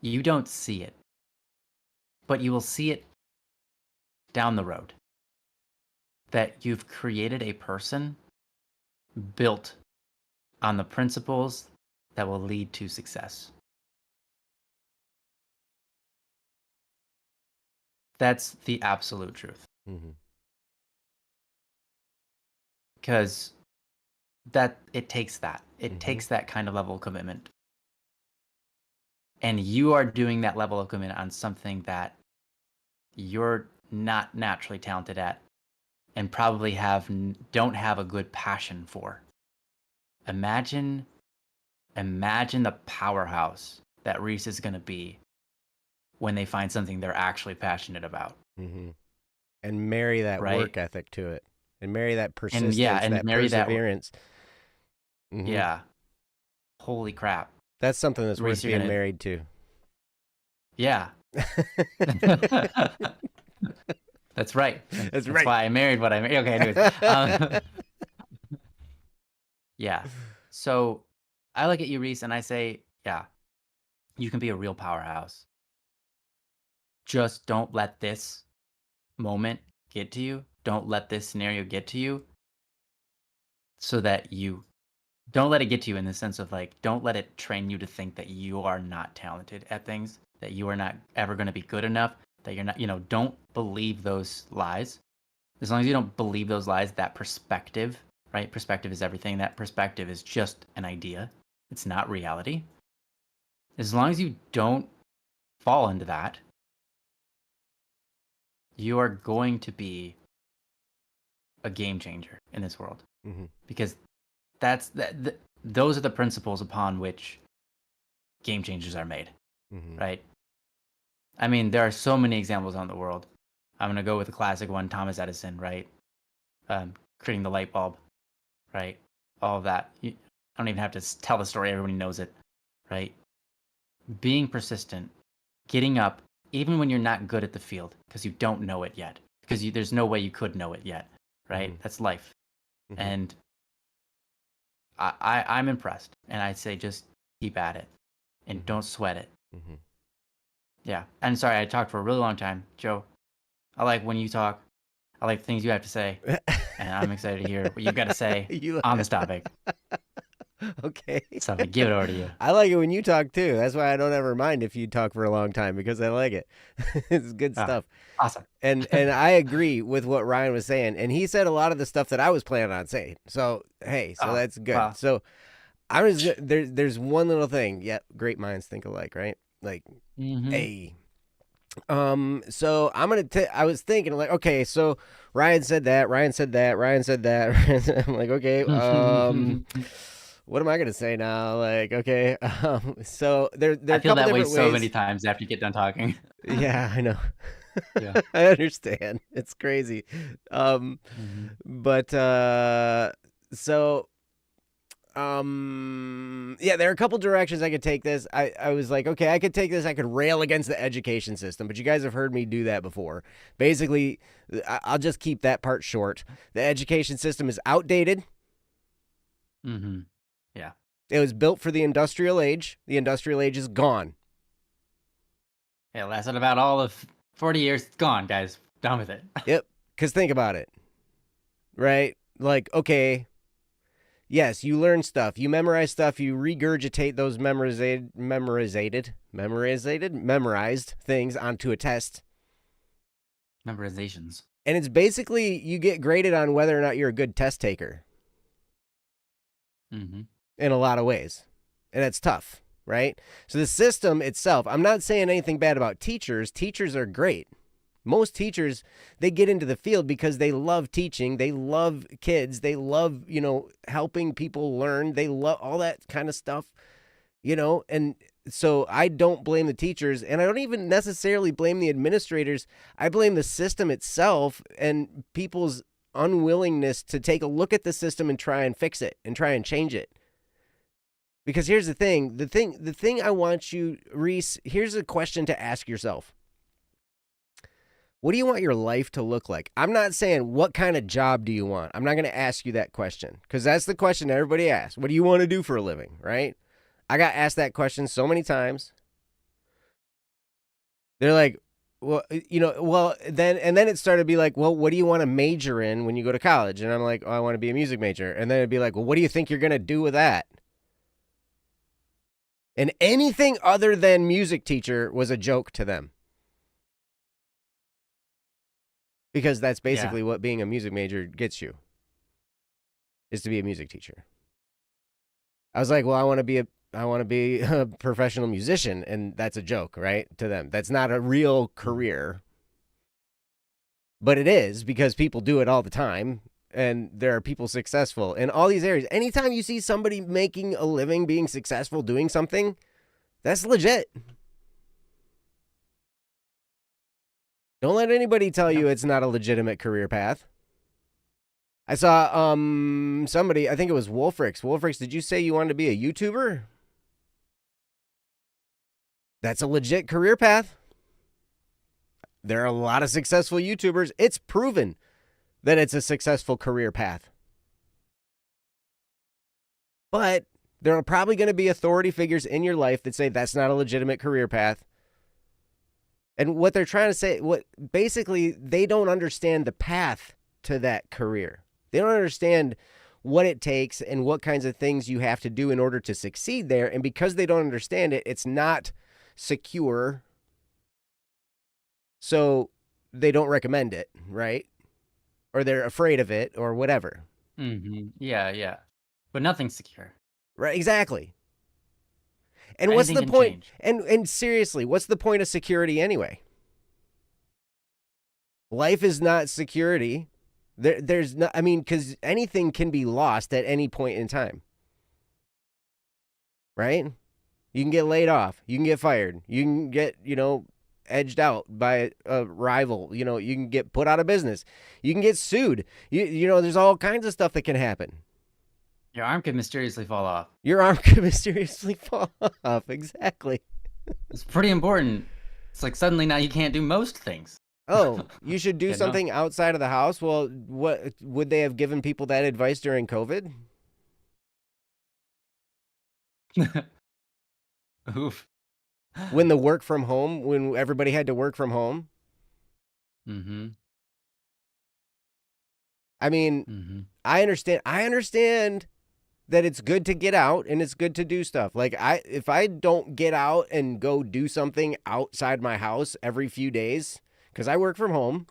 Speaker 2: you don't see it, but you will see it down the road. That you've created a person built on the principles that will lead to success. That's the absolute truth.
Speaker 1: Mm-hmm.
Speaker 2: Because it takes that. It takes that kind of level of commitment. And you are doing that level of commitment on something that you're not naturally talented at and probably don't have a good passion for. Imagine the powerhouse that Reese is going to be when they find something they're actually passionate about.
Speaker 1: Mm-hmm. And marry that work ethic to it. And marry that persistence,
Speaker 2: and
Speaker 1: that
Speaker 2: marry
Speaker 1: perseverance.
Speaker 2: Mm-hmm. Yeah. Holy crap.
Speaker 1: That's something that's
Speaker 2: Reese,
Speaker 1: worth being married to.
Speaker 2: Yeah. That's right.
Speaker 1: That's
Speaker 2: why I married what I married. Okay, anyways. Yeah. So I look at you, Reese, and I say, yeah, you can be a real powerhouse. Just don't let this moment get to you. Don't let this scenario get to you. So that you don't let it get to you in the sense of like, don't let it train you to think that you are not talented at things, that you are not ever going to be good enough, that you're not, don't believe those lies. As long as you don't believe those lies, that perspective, right? Perspective is everything. That perspective is just an idea. It's not reality. As long as you don't fall into that, you are going to be a game changer in this world. Mm-hmm. Because those are the principles upon which game changers are made, right? I mean, there are so many examples on the world. I'm going to go with the classic one, Thomas Edison, right? Creating the light bulb, right? All of that. I don't even have to tell the story. Everybody knows it, right? Being persistent, getting up, even when you're not good at the field, because you don't know it yet, because there's no way you could know it yet, right? Mm-hmm. That's life. Mm-hmm. And I'm impressed, and I say just keep at it, and don't sweat it. Mm-hmm. Yeah, and sorry, I talked for a really long time, Joe. I like when you talk. I like things you have to say, and I'm excited to hear what you've got to say on this topic.
Speaker 1: Okay.
Speaker 2: So I'm gonna give it over to you.
Speaker 1: I like it when you talk too. That's why I don't ever mind if you talk for a long time because I like it. It's good
Speaker 2: Ah,
Speaker 1: stuff.
Speaker 2: awesome.
Speaker 1: And I agree with what Ryan was saying. And he said a lot of the stuff that I was planning on saying. So, hey, so
Speaker 2: Oh,
Speaker 1: that's good.
Speaker 2: wow.
Speaker 1: So I was there's one little thing. Yep, great minds think alike, right? Like,
Speaker 2: Mm-hmm.
Speaker 1: so I was thinking like, okay, so Ryan said that, Ryan said that, Ryan said that. I'm like, okay, what am I gonna say now? Like, okay, so there
Speaker 2: I
Speaker 1: are a
Speaker 2: feel
Speaker 1: couple
Speaker 2: that way
Speaker 1: different
Speaker 2: so many
Speaker 1: ways.
Speaker 2: times after you get done talking.
Speaker 1: Yeah, I know.
Speaker 2: Yeah.
Speaker 1: I understand. It's crazy. Um,
Speaker 2: Mm-hmm.
Speaker 1: but so yeah, there are a couple directions I could take this. I was like, okay, I could take this. I could rail against the education system, but you guys have heard me do that before. Basically, I'll just keep that part short. The education system is outdated.
Speaker 2: Mm-hmm. Yeah.
Speaker 1: It was built for the industrial age. The industrial age is gone.
Speaker 2: It lasted about all of 40 years. It's gone, guys. Done with it.
Speaker 1: Yep. Because think about it, right? Like, okay, yes, you learn stuff, you memorize stuff, you regurgitate those memorized things onto a test.
Speaker 2: Memorizations.
Speaker 1: And it's basically you get graded on whether or not you're a good test taker
Speaker 2: Mm-hmm.
Speaker 1: in a lot of ways. And that's tough, right? So the system itself, I'm not saying anything bad about teachers. Teachers are great. Most teachers, they get into the field because they love teaching. They love kids. They love, helping people learn. They love all that kind of stuff, and so I don't blame the teachers, and I don't even necessarily blame the administrators. I blame the system itself and people's unwillingness to take a look at the system and try and fix it and try and change it. Because here's the thing I want you, Reese, here's a question to ask yourself. What do you want your life to look like? I'm not saying what kind of job do you want. I'm not going to ask you that question because that's the question everybody asks. What do you want to do for a living, right? I got asked that question so many times. They're like, well, then it started to be like, well, what do you want to major in when you go to college? And I'm like, oh, I want to be a music major. And then it'd be like, well, what do you think you're going to do with that? And anything other than music teacher was a joke to them. Because that's basically what being a music major gets you, is to be a music teacher. I was like, well, I want to be a professional musician, and that's a joke, right? To them. That's not a real career. But it is because people do it all the time, and there are people successful in all these areas. Anytime you see somebody making a living, being successful, doing something, that's legit. Don't let anybody tell you it's not a legitimate career path. I saw somebody, I think it was Wolfrix. Wolfrix, did you say you wanted to be a YouTuber? That's a legit career path. There are a lot of successful YouTubers. It's proven that it's a successful career path. But there are probably going to be authority figures in your life that say that's not a legitimate career path. And what they're trying to say, basically, they don't understand the path to that career. They don't understand what it takes and what kinds of things you have to do in order to succeed there. And because they don't understand it, it's not secure. So they don't recommend it, right? Or they're afraid of it or whatever.
Speaker 2: Mm-hmm. Yeah. But nothing's secure.
Speaker 1: Right, exactly. And
Speaker 2: Anything
Speaker 1: what's the point?
Speaker 2: Change.
Speaker 1: And seriously, what's the point of security anyway? Life is not security. There's no, I mean, because anything can be lost at any point in time. Right? You can get laid off. You can get fired. You can get, edged out by a rival. You can get put out of business. You can get sued. There's all kinds of stuff that can happen.
Speaker 2: Your arm could mysteriously fall off.
Speaker 1: Your arm could mysteriously fall off. Exactly.
Speaker 2: It's pretty important. It's like suddenly now you can't do most things.
Speaker 1: Oh, you should do something outside of the house? Well, what would they have given people that advice during COVID?
Speaker 2: Oof.
Speaker 1: When everybody had to work from home?
Speaker 2: Mm-hmm.
Speaker 1: I mean, I understand that it's good to get out and it's good to do stuff. Like if I don't get out and go do something outside my house every few days, because I work from home,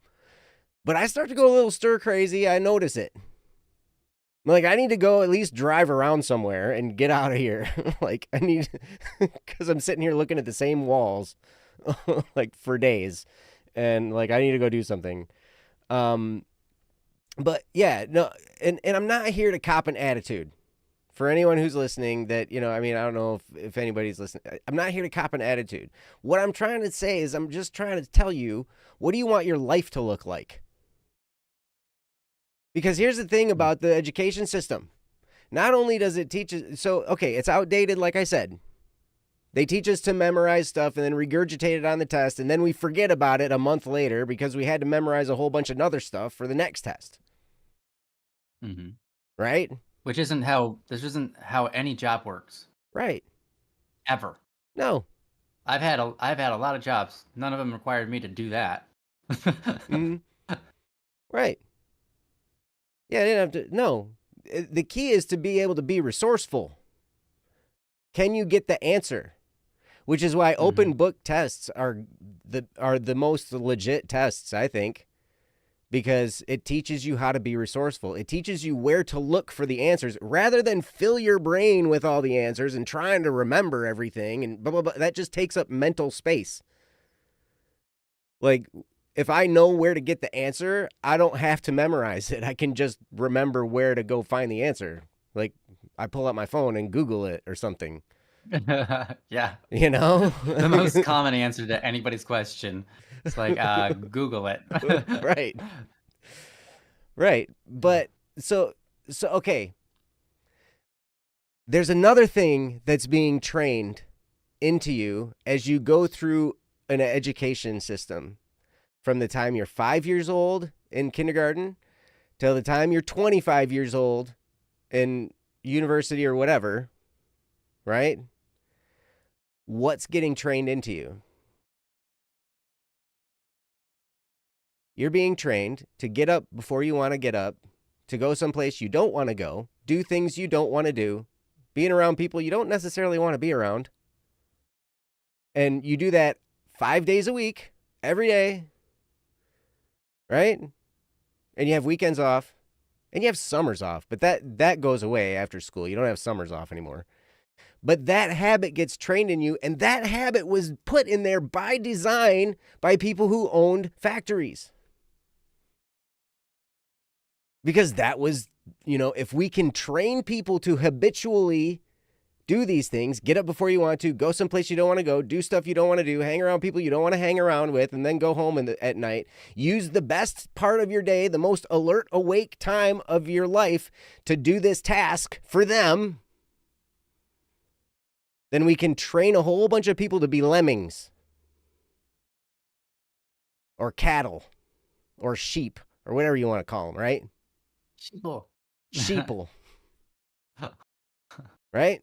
Speaker 1: but I start to go a little stir crazy, I notice it. Like, I need to go at least drive around somewhere and get out of here. Like, I need, because I'm sitting here looking at the same walls, like, for days. And, like, I need to go do something. But, yeah, no, and I'm not here to cop an attitude. For anyone who's listening that, I don't know if anybody's listening. I'm not here to cop an attitude. What I'm trying to say is I'm just trying to tell you, what do you want your life to look like? Because here's the thing about the education system. Not only does it teach us, it's outdated, like I said. They teach us to memorize stuff and then regurgitate it on the test, and then we forget about it a month later because we had to memorize a whole bunch of other stuff for the next test.
Speaker 2: Mm-hmm.
Speaker 1: Right?
Speaker 2: This isn't how any job works.
Speaker 1: Right.
Speaker 2: Ever.
Speaker 1: No.
Speaker 2: I've had a lot of jobs. None of them required me to do that.
Speaker 1: Mm-hmm. Right. Yeah, I didn't have to. No. The key is to be able to be resourceful. Can you get the answer? Which is why open book tests are the most legit tests, I think, because it teaches you how to be resourceful. It teaches you where to look for the answers rather than fill your brain with all the answers and trying to remember everything and blah, blah, blah. That just takes up mental space. Like, if I know where to get the answer, I don't have to memorize it. I can just remember where to go find the answer. Like, I pull out my phone and Google it or something.
Speaker 2: Yeah.
Speaker 1: The
Speaker 2: most common answer to anybody's question. It's like, Google it.
Speaker 1: Right. Right. But so okay. There's another thing that's being trained into you as you go through an education system. From the time you're 5 years old in kindergarten till the time you're 25 years old in university or whatever, right? What's getting trained into you? You're being trained to get up before you want to get up, to go someplace you don't want to go, do things you don't want to do, being around people you don't necessarily want to be around. And you do that 5 days a week, every day. Right? And you have weekends off and you have summers off, but that goes away after school. You don't have summers off anymore. But that habit gets trained in you, and that habit was put in there by design by people who owned factories. Because that was, if we can train people to habitually do these things, get up before you want to, go someplace you don't want to go, do stuff you don't want to do, hang around people you don't want to hang around with, and then go home at night. Use the best part of your day, the most alert, awake time of your life to do this task for them. Then we can train a whole bunch of people to be lemmings or cattle or sheep or whatever you want to call them, right? Sheeple. Right?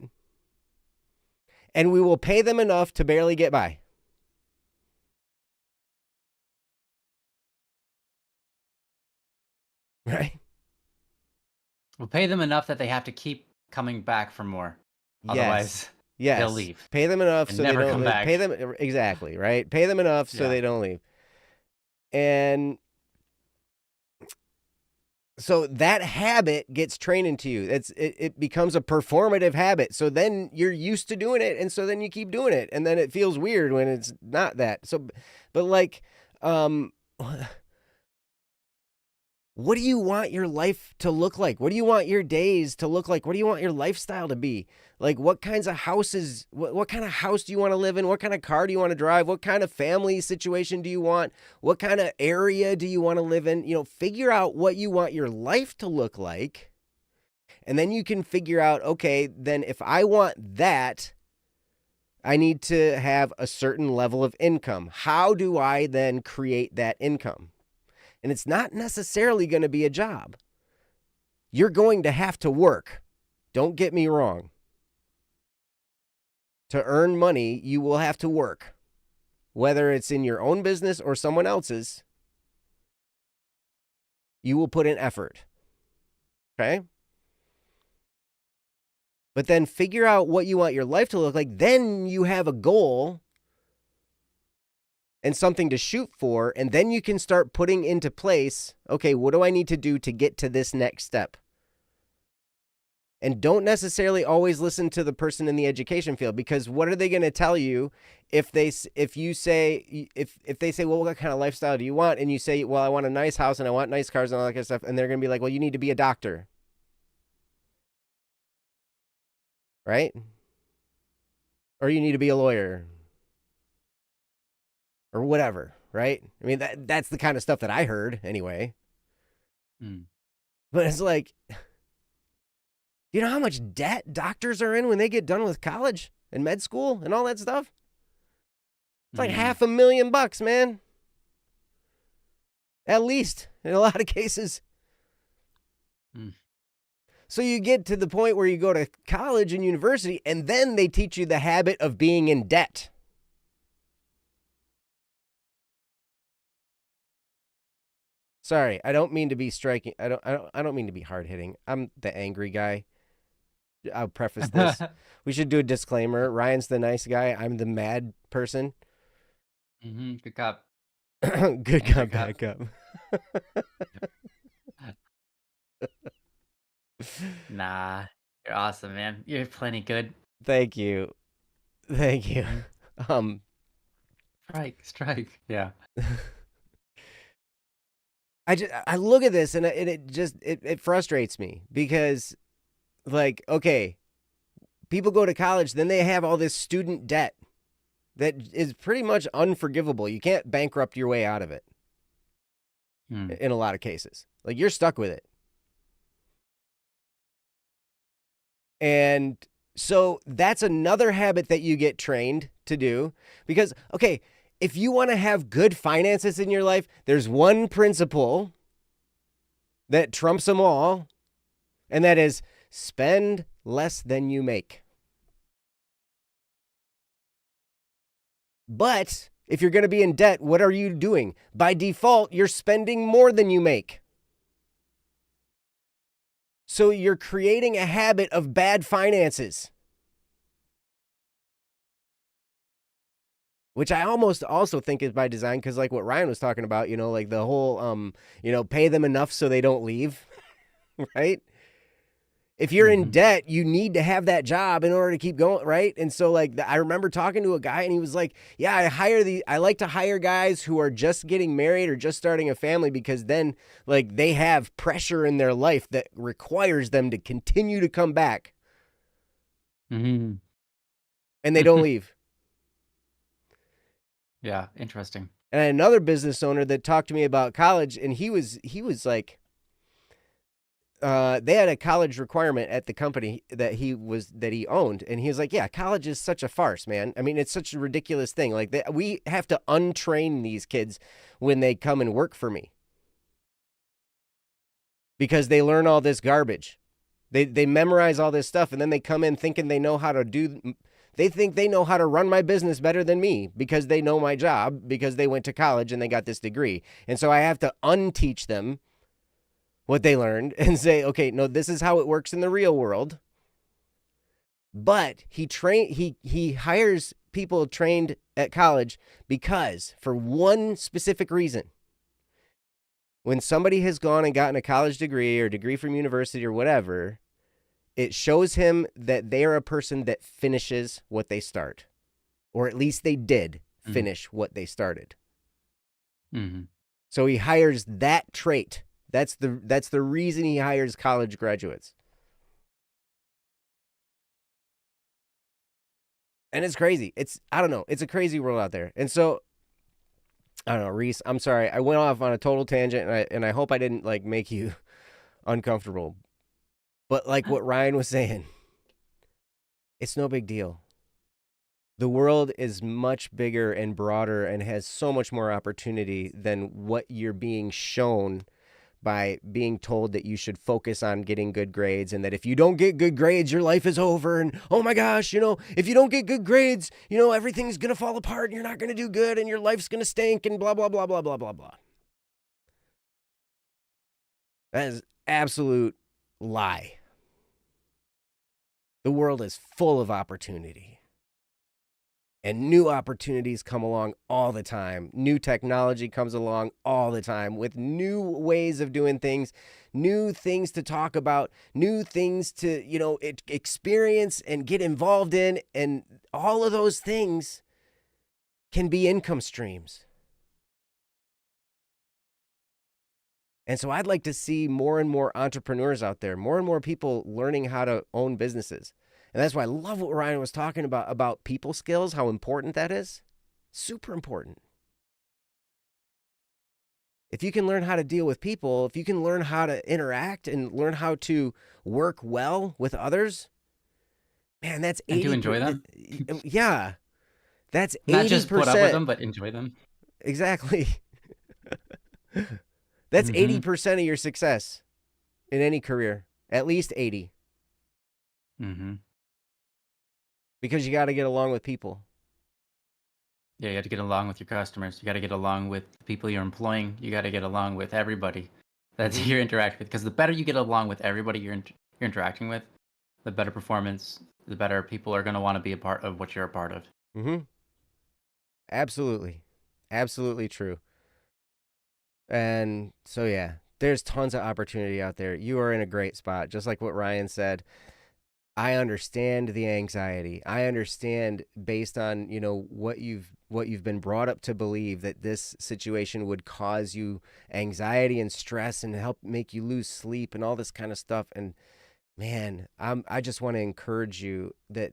Speaker 1: And we will pay them enough to barely get by. Right?
Speaker 2: We'll pay them enough that they have to keep coming back for more. Otherwise, they'll leave.
Speaker 1: Pay them enough so they don't
Speaker 2: come
Speaker 1: leave.
Speaker 2: back.
Speaker 1: Pay them exactly, right? Pay them enough so they don't leave. And so that habit gets trained into you. It becomes a performative habit. So then you're used to doing it, and so then you keep doing it, and then it feels weird when it's not that. So, but like, what do you want your life to look like? What do you want your days to look like? What do you want your lifestyle to be? Like, what kinds of houses, what kind of house do you want to live in? What kind of car do you want to drive? What kind of family situation do you want? What kind of area do you want to live in? Figure out what you want your life to look like. And then you can figure out, okay, then if I want that, I need to have a certain level of income. How do I then create that income? And it's not necessarily going to be a job. You're going to have to work. Don't get me wrong. To earn money, you will have to work. Whether it's in your own business or someone else's, you will put in effort. Okay? But then figure out what you want your life to look like. Then you have a goal and something to shoot for. And then you can start putting into place, okay, what do I need to do to get to this next step? And don't necessarily always listen to the person in the education field, because what are they going to tell you if they say, well, what kind of lifestyle do you want? And you say, well, I want a nice house and I want nice cars and all that kind of stuff. And they're going to be like, well, you need to be a doctor. Right? Or you need to be a lawyer. Or whatever, right? I mean, that's the kind of stuff that I heard anyway. But it's like, you know how much debt doctors are in when they get done with college and med school and all that stuff? It's like $500,000, man. At least, in a lot of cases. So you get to the point where you go to college and university, and then they teach you the habit of being in debt. Sorry, I don't mean to be striking. I don't mean to be hard hitting. I'm the angry guy. I'll preface this. We should do a disclaimer. Ryan's the nice guy. I'm the mad person.
Speaker 2: Good cop.
Speaker 1: Good cop, bad cop.
Speaker 2: Nah, you're awesome, man. You're plenty good.
Speaker 1: Thank you.
Speaker 2: Strike. Yeah.
Speaker 1: I look at this and it frustrates me, because, like, okay, people go to college, then they have all this student debt that is pretty much unforgivable. You can't bankrupt your way out of it in a lot of cases. Like, you're stuck with it. And so that's another habit that you get trained to do, because, okay, if you want to have good finances in your life, there's one principle that trumps them all, and that is spend less than you make. But if you're going to be in debt, what are you doing? By default, you're spending more than you make. So you're creating a habit of bad finances, which I almost also think is by design, because, like what Ryan was talking about, you know, like the whole, pay them enough so they don't leave, right? If you're in debt, you need to have that job in order to keep going, right? And so, like, I remember talking to a guy, and he was like, yeah, I like to hire guys who are just getting married or just starting a family, because then, like, they have pressure in their life that requires them to continue to come back. And they don't leave.
Speaker 2: Yeah, interesting.
Speaker 1: And another business owner that talked to me about college, and he was like, they had a college requirement at the company that he owned, and he was like, yeah, college is such a farce, man. I mean, it's such a ridiculous thing. Like, we have to untrain these kids when they come and work for me, because they learn all this garbage. They memorize all this stuff, and then they come in thinking they know how to they think they know how to run my business better than me, because they know my job, because they went to college and they got this degree. And so I have to unteach them what they learned and say, okay, no, this is how it works in the real world. But he hires people trained at college because, for one specific reason, when somebody has gone and gotten a college degree or degree from university or whatever, it shows him that they are a person that finishes what they start, or at least they did finish what they started. So he hires that trait. That's the reason he hires college graduates. And it's crazy. I don't know. It's a crazy world out there. And so, I don't know, Reese, I'm sorry. I went off on a total tangent, and I hope I didn't, like, make you uncomfortable. But like what Ryan was saying, it's no big deal. The world is much bigger and broader and has so much more opportunity than what you're being shown by being told that you should focus on getting good grades, and that if you don't get good grades, your life is over. And, oh my gosh, if you don't get good grades, everything's going to fall apart and you're not going to do good and your life's going to stink and blah, blah, blah, blah, blah, blah, blah. That is absolute lie. The world is full of opportunity. And new opportunities come along all the time. New technology comes along all the time with new ways of doing things, new things to talk about, new things to, experience and get involved in. And all of those things can be income streams. And so I'd like to see more and more entrepreneurs out there, more and more people learning how to own businesses. And that's why I love what Ryan was talking about people skills, how important that is. Super important. If you can learn how to deal with people, if you can learn how to interact and learn how to work well with others, man, that's 80%.
Speaker 2: And to enjoy them?
Speaker 1: Yeah. That's 80%.
Speaker 2: Not just put up with them, but enjoy them.
Speaker 1: Exactly. That's 80% of your success in any career. At least 80. Because you got to get along with people.
Speaker 2: Yeah, you got to get along with your customers. You got to get along with the people you're employing. You got to get along with everybody that you're interacting with. Because the better you get along with everybody you're interacting with, the better performance, the better people are going to want to be a part of what you're a part of.
Speaker 1: Absolutely. Absolutely true. And so, yeah, there's tons of opportunity out there. You are in a great spot. Just like what Ryan said, I understand the anxiety. I understand based on, what you've been brought up to believe that this situation would cause you anxiety and stress and help make you lose sleep and all this kind of stuff. And man, I just want to encourage you that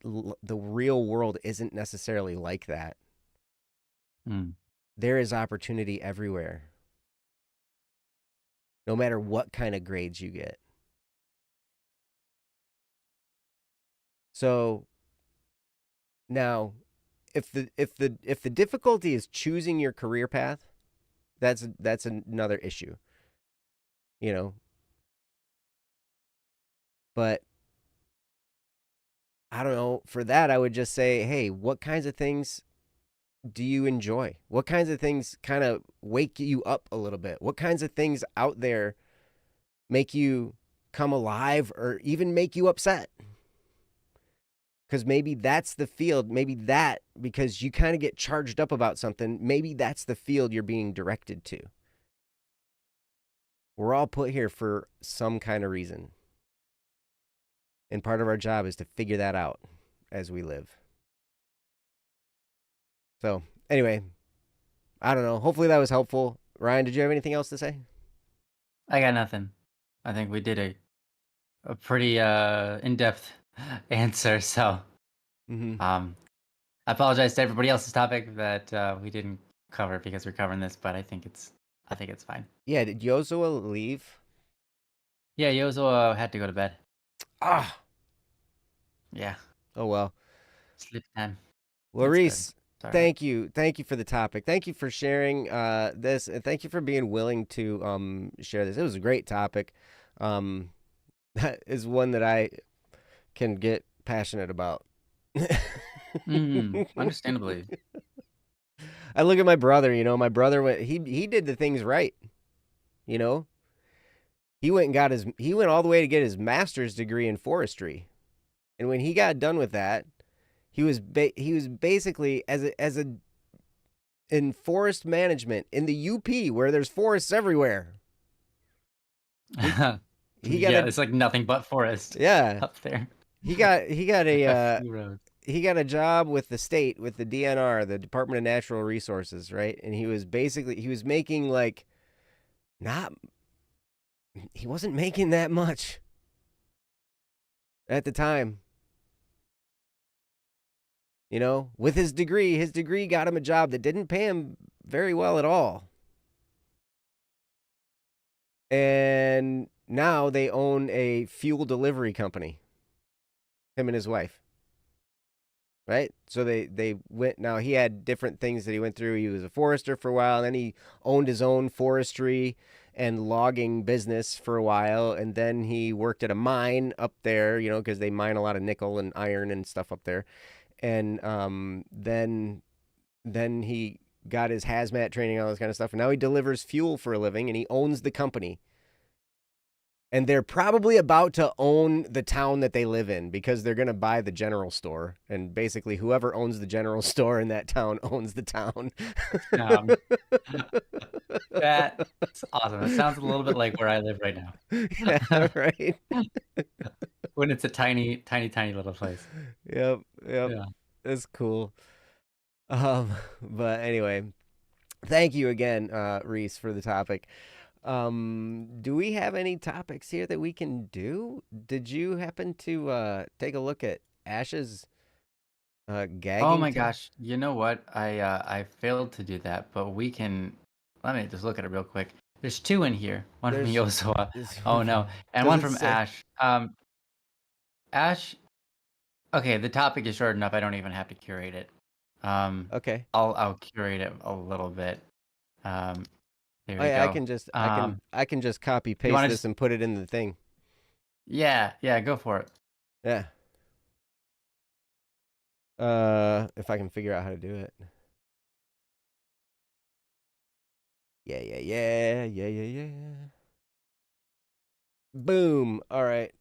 Speaker 1: the real world isn't necessarily like that. There is opportunity everywhere, no matter what kind of grades you get. So now, if the difficulty is choosing your career path, that's another issue. But I don't know, for that I would just say, hey, what kinds of things do you enjoy? What kinds of things kind of wake you up a little bit? What kinds of things out there make you come alive or even make you upset? Because maybe that's the field, because you kind of get charged up about something, maybe that's the field you're being directed to. We're all put here for some kind of reason. And part of our job is to figure that out as we live. So, anyway, I don't know. Hopefully that was helpful. Ryan, did you have anything else to say?
Speaker 2: I got nothing. I think we did a pretty in-depth answer. So, I apologize to everybody else's topic that we didn't cover because we're covering this, but I think it's fine.
Speaker 1: Yeah, did Yozua leave?
Speaker 2: Yeah, Yozo had to go to bed.
Speaker 1: Ah.
Speaker 2: Yeah.
Speaker 1: Oh well.
Speaker 2: Sleep time.
Speaker 1: Larice, thank you for the topic. Thank you for sharing this, and thank you for being willing to share this. It was a great topic. That is one that I can get passionate about.
Speaker 2: Understandably.
Speaker 1: I look at my brother. My brother went. He did the things right. He went and he went all the way to get his master's degree in forestry, and when he got done with that, he was basically in forest management in the UP where there's forests everywhere.
Speaker 2: It's like nothing but forest.
Speaker 1: Yeah,
Speaker 2: up there.
Speaker 1: He got a
Speaker 2: road.
Speaker 1: He got a job with the state, with the DNR, the Department of Natural Resources, right? And he was making he wasn't making that much at the time. With his degree got him a job that didn't pay him very well at all. And now they own a fuel delivery company, him and his wife. Right? So they went, now he had different things that he went through. He was a forester for a while, and then he owned his own forestry and logging business for a while, and then he worked at a mine up there, because they mine a lot of nickel and iron and stuff up there. And then he got his hazmat training, all this kind of stuff, and now he delivers fuel for a living, and he owns the company. And they're probably about to own the town that they live in because they're going to buy the general store. And basically, whoever owns the general store in that town owns the town.
Speaker 2: Um, that's awesome. It sounds a little bit like where I live right now.
Speaker 1: Yeah, right.
Speaker 2: When it's a tiny, tiny, tiny little place.
Speaker 1: Yep, yep.
Speaker 2: Yeah.
Speaker 1: That's cool. But anyway, thank you again, Reese, for the topic. Do we have any topics here that we can do? Did you happen to take a look at Ash's
Speaker 2: Oh
Speaker 1: gagging
Speaker 2: my
Speaker 1: test?
Speaker 2: gosh. You know what? I failed to do that, but we can let me just look at it real quick. There's two in here. One from
Speaker 1: There's
Speaker 2: Yosua.
Speaker 1: is
Speaker 2: Oh no. And
Speaker 1: does
Speaker 2: one
Speaker 1: it
Speaker 2: from
Speaker 1: say?
Speaker 2: Ash. Ash, okay, the topic is short enough. I don't even have to curate it. Um,
Speaker 1: Okay.
Speaker 2: I'll curate it a little bit. Um, there
Speaker 1: Oh
Speaker 2: we
Speaker 1: yeah, I
Speaker 2: go.
Speaker 1: can just
Speaker 2: Um,
Speaker 1: I can just copy
Speaker 2: you
Speaker 1: paste
Speaker 2: want to
Speaker 1: this
Speaker 2: just
Speaker 1: and put it in the thing.
Speaker 2: yeah, go for it.
Speaker 1: Yeah. If I can figure out how to do it. Yeah, yeah, yeah, yeah, yeah, yeah. Boom. All right.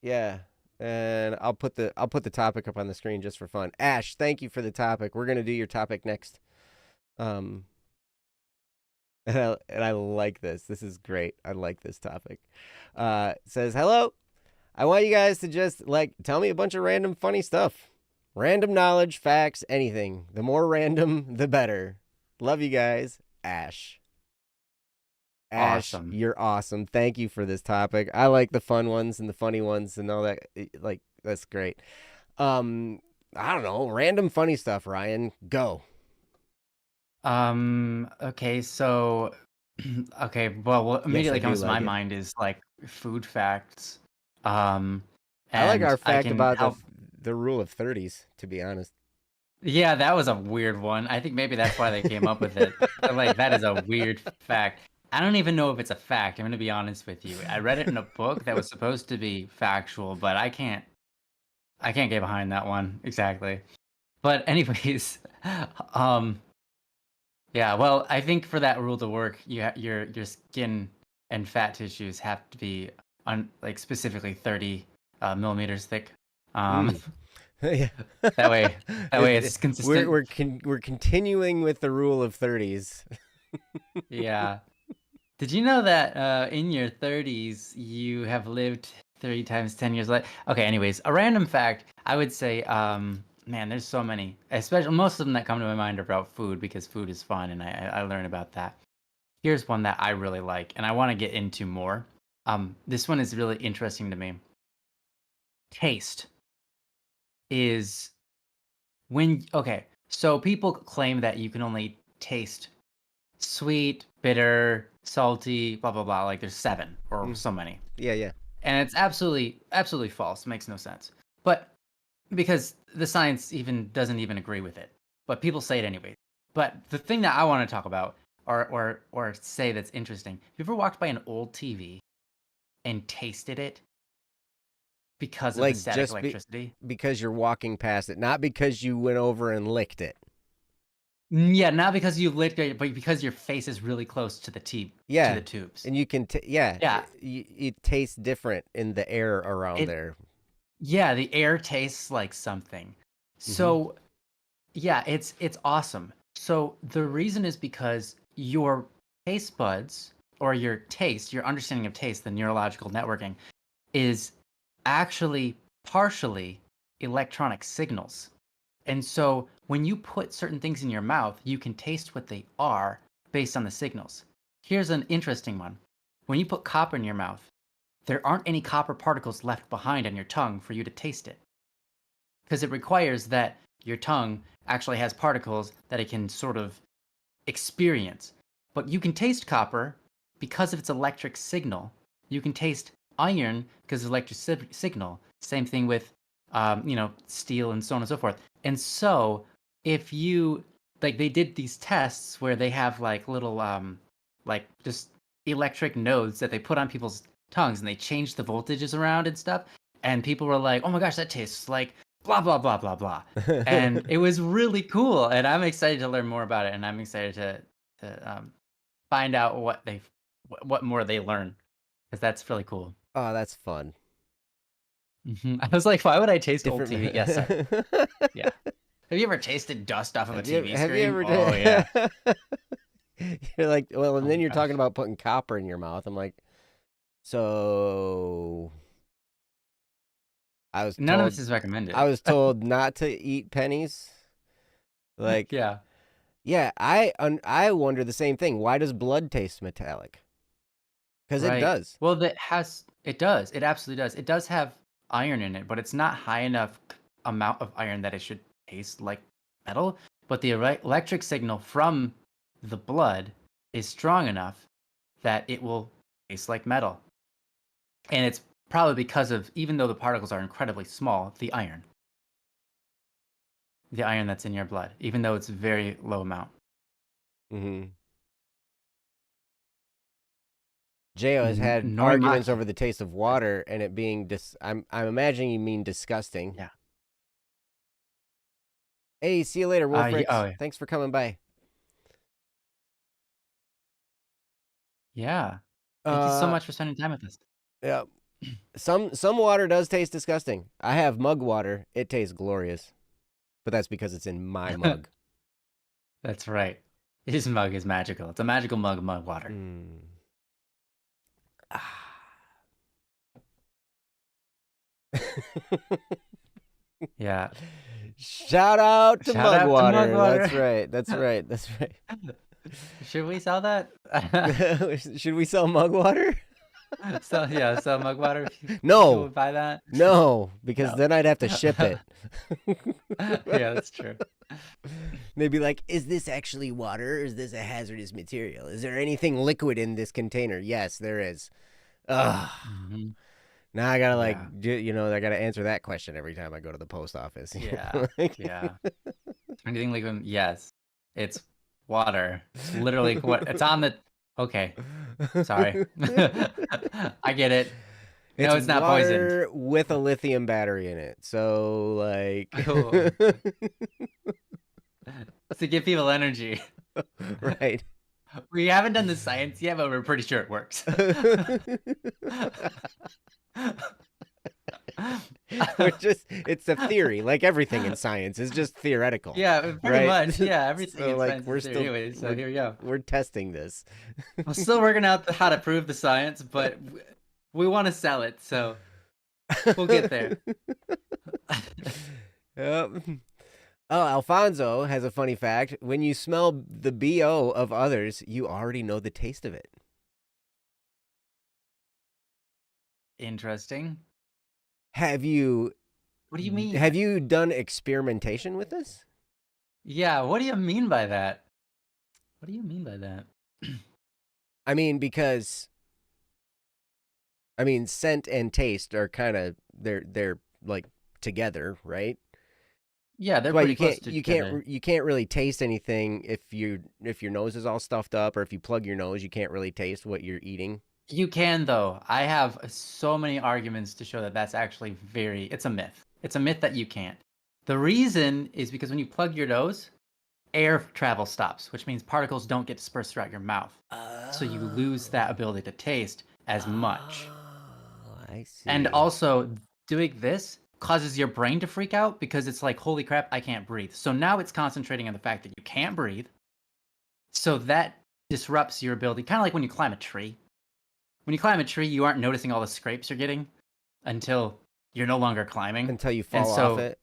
Speaker 1: Yeah. And I'll put the topic up on the screen just for fun. Ash, thank you for the topic. We're gonna do your topic next. Um, and I like this. This is great. I like this topic. It says, hello. I want you guys to just like tell me a bunch of random funny stuff. Random knowledge, facts, anything. The more random, the better. Love you guys. Ash. Ash,
Speaker 2: Awesome.
Speaker 1: you're awesome. Thank you for this topic. I like the fun ones and the funny ones and all that. Like, that's great. I don't know. Random funny stuff, Ryan. Go.
Speaker 2: Okay, so okay, well, what
Speaker 1: Yes, I
Speaker 2: immediately
Speaker 1: do
Speaker 2: comes to my
Speaker 1: like it.
Speaker 2: mind is like food facts. Um,
Speaker 1: I like our
Speaker 2: and I
Speaker 1: fact
Speaker 2: can
Speaker 1: about
Speaker 2: help.
Speaker 1: the rule of 30s, to be honest.
Speaker 2: Yeah, that was a weird one. I think maybe that's why they came up with it. Like, that is a weird fact. I don't even know if it's a fact. I'm gonna be honest with you. I read it in a book that was supposed to be factual, but I can't get behind that one exactly. But anyways, um, yeah, well, I think for that rule to work, your skin and fat tissues have to be like specifically 30 millimeters thick. Um,
Speaker 1: Mm. Yeah.
Speaker 2: that way it's
Speaker 1: we're
Speaker 2: consistent.
Speaker 1: we're continuing with the rule of 30s.
Speaker 2: Yeah. Did you know that in your 30s you have lived 30 times 10 years later? Okay, anyways, a random fact, I would say, man, there's so many. Especially most of them that come to my mind are about food because food is fun and I learn about that. Here's one that I really like and I want to get into more. This one is really interesting to me. Taste is okay, so people claim that you can only taste sweet, bitter, salty, blah blah blah. Like there's seven or so many,
Speaker 1: Yeah, yeah.
Speaker 2: and it's absolutely false. Makes no sense. But because the science even doesn't even agree with it, but people say it anyway. But the thing that I want to talk about, or say that's interesting, have you ever walked by an old TV and tasted it because of the
Speaker 1: Like
Speaker 2: static electricity?
Speaker 1: because you're walking past it, not because you went over and licked it.
Speaker 2: Yeah, not because you licked it, but because your face is really close to the to
Speaker 1: Yeah.
Speaker 2: the tubes.
Speaker 1: And you can yeah,
Speaker 2: Yeah,
Speaker 1: it tastes different in the air around
Speaker 2: it
Speaker 1: there.
Speaker 2: yeah, the air tastes like something.
Speaker 1: Mhm.
Speaker 2: So, yeah, it's awesome. So the reason is because your taste buds or your taste, your understanding of taste, the neurological networking is actually partially electronic signals. And so when you put certain things in your mouth, you can taste what they are based on the signals. Here's an interesting one. When you put copper in your mouth, there aren't any copper particles left behind on your tongue for you to taste it. Because it requires that your tongue actually has particles that it can sort of experience. But you can taste copper because of its electric signal. You can taste iron because of electric signal. Same thing with, steel and so on and so forth. And so, if you like, they did these tests where they have like little, like just electric nodes that they put on people's tongues, and they change the voltages around and stuff. And people were like, "Oh my gosh, that tastes like blah blah blah blah blah," and it was really cool. And I'm excited to learn more about it, and I'm excited to find out what more they learn because that's really cool.
Speaker 1: Oh, that's fun.
Speaker 2: I was like, why would I taste old
Speaker 1: Different.
Speaker 2: TV? Yes, sorry. Yeah. Have you ever tasted dust off of a TV
Speaker 1: Have you
Speaker 2: screen?
Speaker 1: ever?
Speaker 2: Oh yeah.
Speaker 1: You're like, well, and
Speaker 2: Oh
Speaker 1: then
Speaker 2: my
Speaker 1: you're talking
Speaker 2: gosh.
Speaker 1: about putting copper in your mouth. I'm like, so I was
Speaker 2: None of
Speaker 1: told
Speaker 2: this is recommended.
Speaker 1: not to eat pennies. Like,
Speaker 2: Yeah.
Speaker 1: yeah, I wonder the same thing. Why does blood taste metallic? Because it
Speaker 2: Right.
Speaker 1: does.
Speaker 2: Well, it does. It absolutely does. It does have iron in it, but it's not high enough amount of iron that it should taste like metal. But the electric signal from the blood is strong enough that it will taste like metal. And it's probably because of, even though the particles are incredibly small, the iron that's in your blood, even though it's a very low amount.
Speaker 1: Mm-hmm. Jo has had arguments
Speaker 2: Norimaki.
Speaker 1: over the taste of water and it being I'm imagining you mean disgusting.
Speaker 2: Yeah.
Speaker 1: Hey, see you later, Wolfrix.
Speaker 2: Oh, yeah.
Speaker 1: Thanks for coming by.
Speaker 2: Yeah. Thank you so much for spending time with us.
Speaker 1: Yeah. Some water does taste disgusting. I have mug water. It tastes glorious. But that's because it's in my mug.
Speaker 2: That's right. His mug is magical. It's a magical mug of mug water.
Speaker 1: Mm.
Speaker 2: Yeah.
Speaker 1: Shout out to
Speaker 2: Shout out to
Speaker 1: Mugwater.
Speaker 2: mug water.
Speaker 1: That's right. That's right. That's right.
Speaker 2: Should we sell that?
Speaker 1: Should we sell Mugwater?
Speaker 2: Sell mug water.
Speaker 1: No.
Speaker 2: People would buy that.
Speaker 1: No, because
Speaker 2: No.
Speaker 1: then I'd have to ship it.
Speaker 2: Yeah, that's true.
Speaker 1: They'd be like, is this actually water or is this a hazardous material? Is there anything liquid in this container? Yes, there is. Ugh.
Speaker 2: Mm-hmm.
Speaker 1: Now I gotta I gotta answer that question every time I go to the post office.
Speaker 2: Yeah. Yeah. Anything liquid? Yes. It's water. It's literally what it's on the. Okay. Sorry. I get it. No, it's not
Speaker 1: water
Speaker 2: poisoned.
Speaker 1: with a lithium battery in it. So like
Speaker 2: Oh. To give people energy.
Speaker 1: Right.
Speaker 2: We haven't done the science yet, but we're pretty sure it works.
Speaker 1: It's a theory, like everything in science is just theoretical.
Speaker 2: Yeah, pretty much. Yeah, everything
Speaker 1: So,
Speaker 2: in
Speaker 1: like,
Speaker 2: science
Speaker 1: we're
Speaker 2: is
Speaker 1: still
Speaker 2: theory anyway, so here we go.
Speaker 1: We're testing this.
Speaker 2: We're still working out how to prove the science, but we want to sell it, so we'll get there.
Speaker 1: Yep. Oh, Alfonso has a funny fact. When you smell the BO of others, you already know the taste of it.
Speaker 2: Interesting.
Speaker 1: Have you
Speaker 2: What do you mean?
Speaker 1: Have you done experimentation with this?
Speaker 2: Yeah, what do you mean by that? What do you mean by that?
Speaker 1: I mean, because scent and taste are kind of they're like together, right?
Speaker 2: Yeah, they're
Speaker 1: Well,
Speaker 2: pretty close together.
Speaker 1: you can't really taste anything if your nose is all stuffed up, or if you plug your nose, you can't really taste what you're eating.
Speaker 2: You can, though. I have so many arguments to show that that's actually it's a myth. It's a myth that you can't. The reason is because when you plug your nose, air travel stops, which means particles don't get dispersed throughout your mouth. So you lose that ability to taste as much.
Speaker 1: Oh, I see.
Speaker 2: And also, doing this causes your brain to freak out because it's like, holy crap, I can't breathe. So now it's concentrating on the fact that you can't breathe. So that disrupts your ability, kind of like when you climb a tree. When you climb a tree, you aren't noticing all the scrapes you're getting until you're no longer climbing.
Speaker 1: Until you fall off it.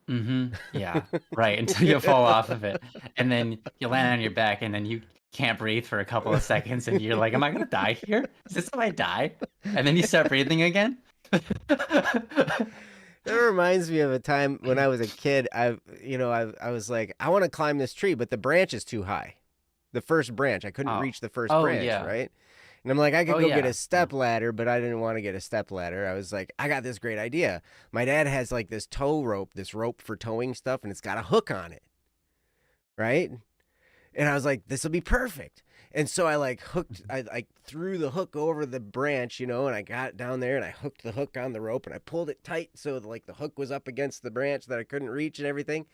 Speaker 2: Mm-hmm. Yeah, right. Until you fall off of it. And then you land on your back and then you can't breathe for a couple of seconds and you're like, am I going to die here? Is this how I die? And then you start breathing again.
Speaker 1: That reminds me of a time when I was a kid. I was like, I want to climb this tree, but the branch is too high. The first branch. I couldn't reach the first branch,
Speaker 2: yeah.
Speaker 1: Right? And I'm like, I could go get a step ladder, but I didn't want to get a step ladder. I was like, I got this great idea. My dad has like this tow rope, this rope for towing stuff, and it's got a hook on it. Right? And I was like, this will be perfect. And so I threw the hook over the branch, and I got down there and I hooked the hook on the rope and I pulled it tight so like the hook was up against the branch that I couldn't reach and everything.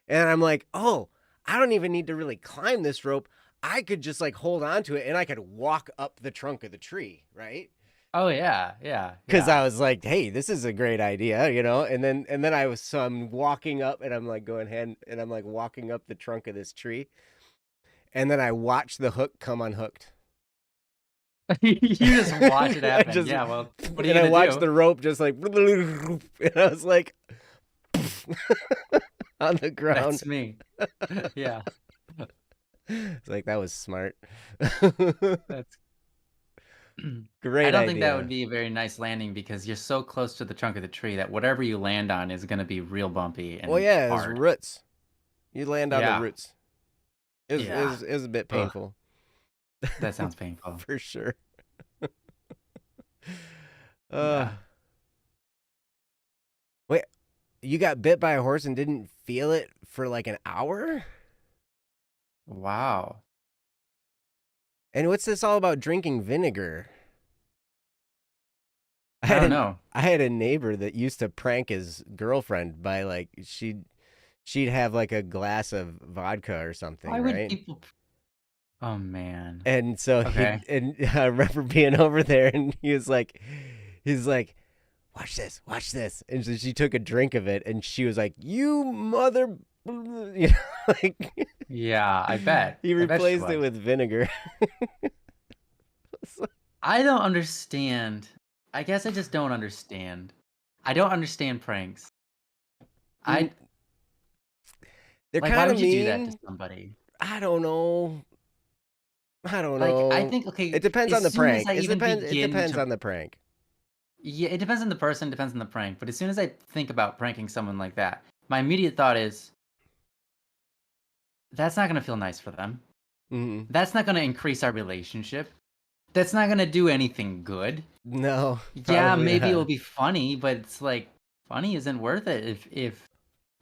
Speaker 1: And I'm like, oh, I don't even need to really climb this rope. I could just like hold on to it and I could walk up the trunk of the tree, right?
Speaker 2: Oh yeah,
Speaker 1: Because I
Speaker 2: yeah.
Speaker 1: was like, hey, this is a great idea, and then I'm walking up and I'm like going hand and I'm like walking up the trunk of this tree, and then I watch the hook come unhooked.
Speaker 2: You just watch it
Speaker 1: I
Speaker 2: happen.
Speaker 1: just
Speaker 2: Yeah, well, what are you
Speaker 1: and I
Speaker 2: gonna
Speaker 1: watched
Speaker 2: do?
Speaker 1: the rope just like and I was like on the ground.
Speaker 2: That's me. Yeah,
Speaker 1: It's like that was smart.
Speaker 2: that's I
Speaker 1: Great
Speaker 2: don't think that would
Speaker 1: idea.
Speaker 2: be a very nice landing because you're so close to the trunk of the tree that whatever you land on is gonna be real bumpy
Speaker 1: Well,
Speaker 2: and
Speaker 1: yeah, his
Speaker 2: hard.
Speaker 1: roots. You land on the
Speaker 2: Yeah.
Speaker 1: roots. It was, it
Speaker 2: Yeah.
Speaker 1: was, it was a bit
Speaker 2: Ugh,
Speaker 1: painful.
Speaker 2: that sounds painful.
Speaker 1: For sure. Uh,
Speaker 2: Yeah.
Speaker 1: wait, you got bit by a horse and didn't feel it for like an hour?
Speaker 2: Wow.
Speaker 1: And what's this all about drinking vinegar? I
Speaker 2: I
Speaker 1: had
Speaker 2: don't
Speaker 1: a,
Speaker 2: know.
Speaker 1: I had a neighbor that used to prank his girlfriend by like she'd have like a glass of vodka or something,
Speaker 2: Why would
Speaker 1: right?
Speaker 2: people Oh man.
Speaker 1: And so
Speaker 2: Okay.
Speaker 1: I remember being over there and he's like, watch this. And so she took a drink of it and she was like, you mother, like
Speaker 2: Yeah, I bet.
Speaker 1: he
Speaker 2: I bet she
Speaker 1: replaced it
Speaker 2: was.
Speaker 1: with vinegar.
Speaker 2: I don't understand. I guess I just don't understand. I don't understand pranks.
Speaker 1: Mm,
Speaker 2: I
Speaker 1: they're
Speaker 2: like why
Speaker 1: kind of
Speaker 2: would you do that to
Speaker 1: mean.
Speaker 2: somebody?
Speaker 1: I don't know. I don't
Speaker 2: Like I
Speaker 1: know.
Speaker 2: think okay,
Speaker 1: It depends
Speaker 2: as
Speaker 1: on the
Speaker 2: soon as
Speaker 1: prank.
Speaker 2: I even
Speaker 1: It
Speaker 2: begin
Speaker 1: depends
Speaker 2: to
Speaker 1: on the prank.
Speaker 2: yeah, it depends on the person, depends on the prank. But as soon as I think about pranking someone like that, my immediate thought is that's not gonna feel nice for them.
Speaker 1: Mm,
Speaker 2: That's not gonna increase our relationship. That's not gonna do anything good.
Speaker 1: no,
Speaker 2: Yeah,
Speaker 1: probably
Speaker 2: maybe it'll
Speaker 1: not.
Speaker 2: be funny, but it's like funny isn't worth it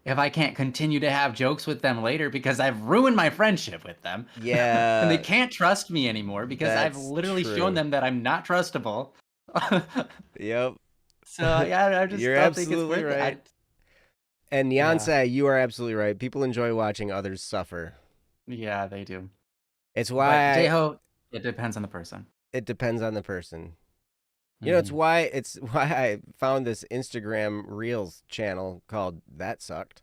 Speaker 2: if I can't continue to have jokes with them later because I've ruined my friendship with them. And they
Speaker 1: Yeah,
Speaker 2: can't trust me anymore because I've
Speaker 1: that's
Speaker 2: literally shown
Speaker 1: true.
Speaker 2: them that I'm not trustable.
Speaker 1: Yep.
Speaker 2: So yeah, I just
Speaker 1: You're
Speaker 2: don't think it's
Speaker 1: absolutely
Speaker 2: worth it.
Speaker 1: right. And
Speaker 2: Yeah,
Speaker 1: Yancey, you are absolutely right. People enjoy watching others suffer.
Speaker 2: yeah, they do.
Speaker 1: It's
Speaker 2: But
Speaker 1: why
Speaker 2: J-Ho, it depends on the person.
Speaker 1: it depends on the person.
Speaker 2: Hmm.
Speaker 1: It's why I found this Instagram Reels channel called That Sucked.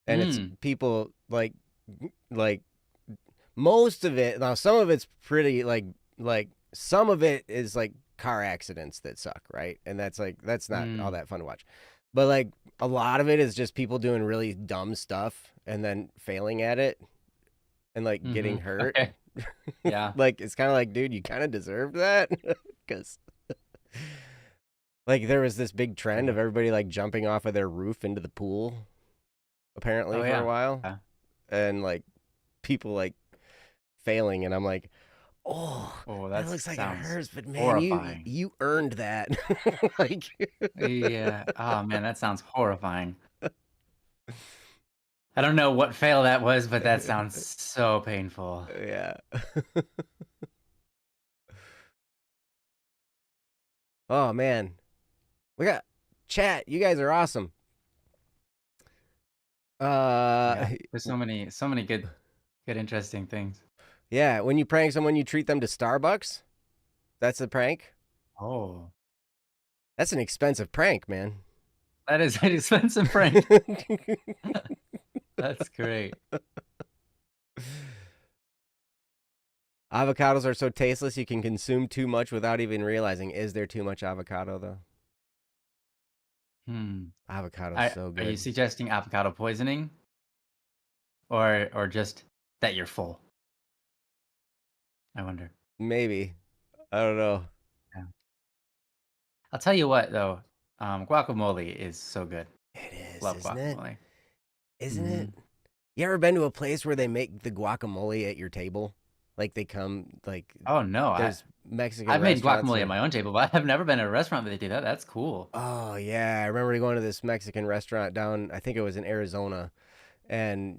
Speaker 1: And it's
Speaker 2: Mm.
Speaker 1: people like most of it. Now some of it's pretty like some of it is like car accidents that suck, right? And that's not all
Speaker 2: Mm.
Speaker 1: that fun to watch. But like a lot of it is just people doing really dumb stuff and then failing at it and like
Speaker 2: Mm-hmm.
Speaker 1: getting hurt.
Speaker 2: Okay. Yeah.
Speaker 1: Like it's kind of like, dude, you kind of deserve that because like there was this big trend
Speaker 2: Yeah.
Speaker 1: of everybody like jumping off of their roof into the pool apparently
Speaker 2: Oh
Speaker 1: for a
Speaker 2: yeah.
Speaker 1: while,
Speaker 2: Yeah.
Speaker 1: and like people like failing, and I'm like, oh,
Speaker 2: Oh,
Speaker 1: that
Speaker 2: that
Speaker 1: looks like it
Speaker 2: sounds
Speaker 1: hurts, but man, you
Speaker 2: horrifying.
Speaker 1: you earned that. Like,
Speaker 2: Yeah. Oh man, that sounds horrifying. I don't know what fail that was, but that sounds so painful.
Speaker 1: yeah. Oh man, we got chat. You guys are awesome. Uh,
Speaker 2: Yeah. There's so many good interesting things.
Speaker 1: yeah. When you prank someone, you treat them to Starbucks. That's a prank.
Speaker 2: Oh.
Speaker 1: That's an expensive prank, man.
Speaker 2: That is an expensive prank. That's great.
Speaker 1: Avocados are so tasteless you can consume too much without even realizing. Is there too much avocado though?
Speaker 2: Hmm.
Speaker 1: Avocado's so
Speaker 2: Are you
Speaker 1: good.
Speaker 2: suggesting avocado poisoning or just that you're full? I wonder.
Speaker 1: Maybe. I don't know.
Speaker 2: Yeah. I'll tell you what though, guacamole is so good.
Speaker 1: It is,
Speaker 2: Love
Speaker 1: isn't it?
Speaker 2: guacamole.
Speaker 1: Isn't
Speaker 2: Hmm.
Speaker 1: it? You ever been to a place where they make the guacamole at your table? Like they come like
Speaker 2: Oh no,
Speaker 1: there's Mexican
Speaker 2: I've made
Speaker 1: restaurants
Speaker 2: guacamole at
Speaker 1: where
Speaker 2: my own table, but I've never been to a restaurant where they do that. That's cool.
Speaker 1: oh yeah, I remember going to this Mexican restaurant down I think it was in Arizona, and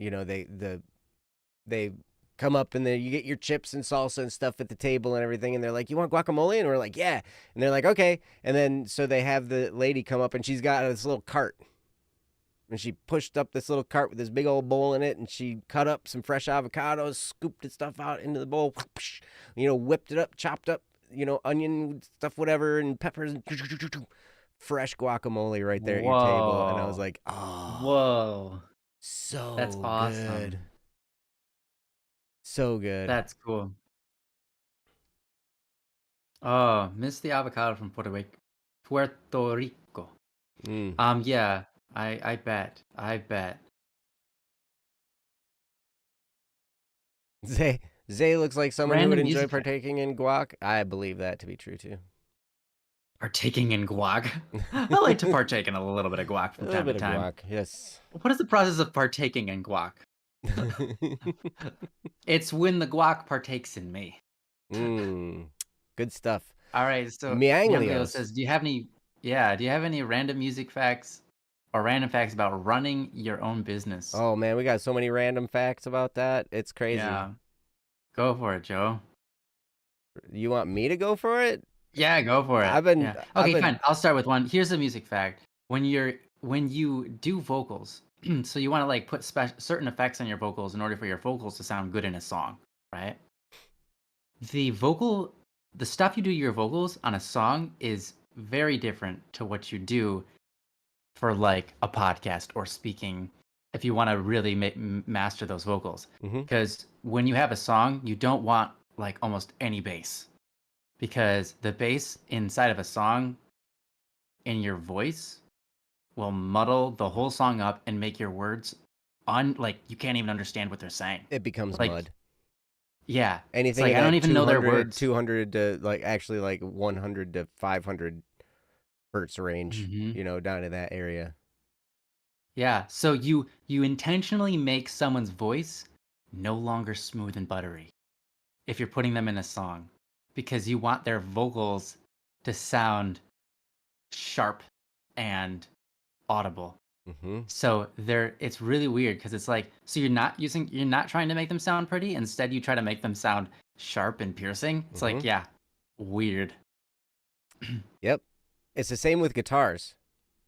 Speaker 1: they come up and you get your chips and salsa and stuff at the table and everything, and they're like, you want guacamole? And we're like, yeah. And they're like, okay. And then so they have the lady come up and she's got this little cart, and she pushed up this little cart with this big old bowl in it, and she cut up some fresh avocados, scooped the stuff out into the bowl, whipped it up, chopped up onion stuff, whatever, and peppers, and fresh guacamole right there at your table. And I was
Speaker 2: Whoa.
Speaker 1: like, oh,
Speaker 2: Whoa. That's
Speaker 1: so good.
Speaker 2: awesome.
Speaker 1: So good.
Speaker 2: That's cool. Oh, miss the avocado from Puerto Rico.
Speaker 1: Mm.
Speaker 2: Yeah, I bet. I bet.
Speaker 1: Zay looks like someone who would
Speaker 2: Random
Speaker 1: enjoy
Speaker 2: music fact.
Speaker 1: partaking in guac. I believe that to be true, too.
Speaker 2: Partaking in guac. I like to partake in a little bit of guac
Speaker 1: A
Speaker 2: from
Speaker 1: little
Speaker 2: time to
Speaker 1: bit of
Speaker 2: time.
Speaker 1: guac, yes.
Speaker 2: What is the process of partaking in guac? It's when the guac partakes in me.
Speaker 1: Good stuff.
Speaker 2: All right, so Young Leo
Speaker 1: Mianglios.
Speaker 2: says, do you have any random music facts or random facts about running your own business?
Speaker 1: Oh, man, we got so many random facts about that. It's crazy.
Speaker 2: Yeah. Go for it, Joe.
Speaker 1: You want me to go for it?
Speaker 2: Yeah, go for it. Okay, fine. I'll start with one. Here's a music fact. When you do vocals, so you want to like put certain effects on your vocals in order for your vocals to sound good in a song, right? The stuff you do to your vocals on a song is very different to what you do for like a podcast or speaking if you want to really master those vocals. Because when you have a song, you don't want like almost any bass. Because the bass inside of a song in your voice will muddle the whole song up and make your words like you can't even understand what they're saying.
Speaker 1: It becomes
Speaker 2: like,
Speaker 1: mud.
Speaker 2: Yeah.
Speaker 1: Anything
Speaker 2: like, I don't even know their words.
Speaker 1: 200 to like 100 to 500 hertz range, down to that area.
Speaker 2: Yeah. So you intentionally make someone's voice no longer smooth and buttery if you're putting them in a song, because you want their vocals to sound sharp and audible. So it's really weird because it's like, so you're not trying to make them sound pretty. Instead, you try to make them sound sharp and piercing. It's like, yeah, weird.
Speaker 1: Yep. It's the same with guitars.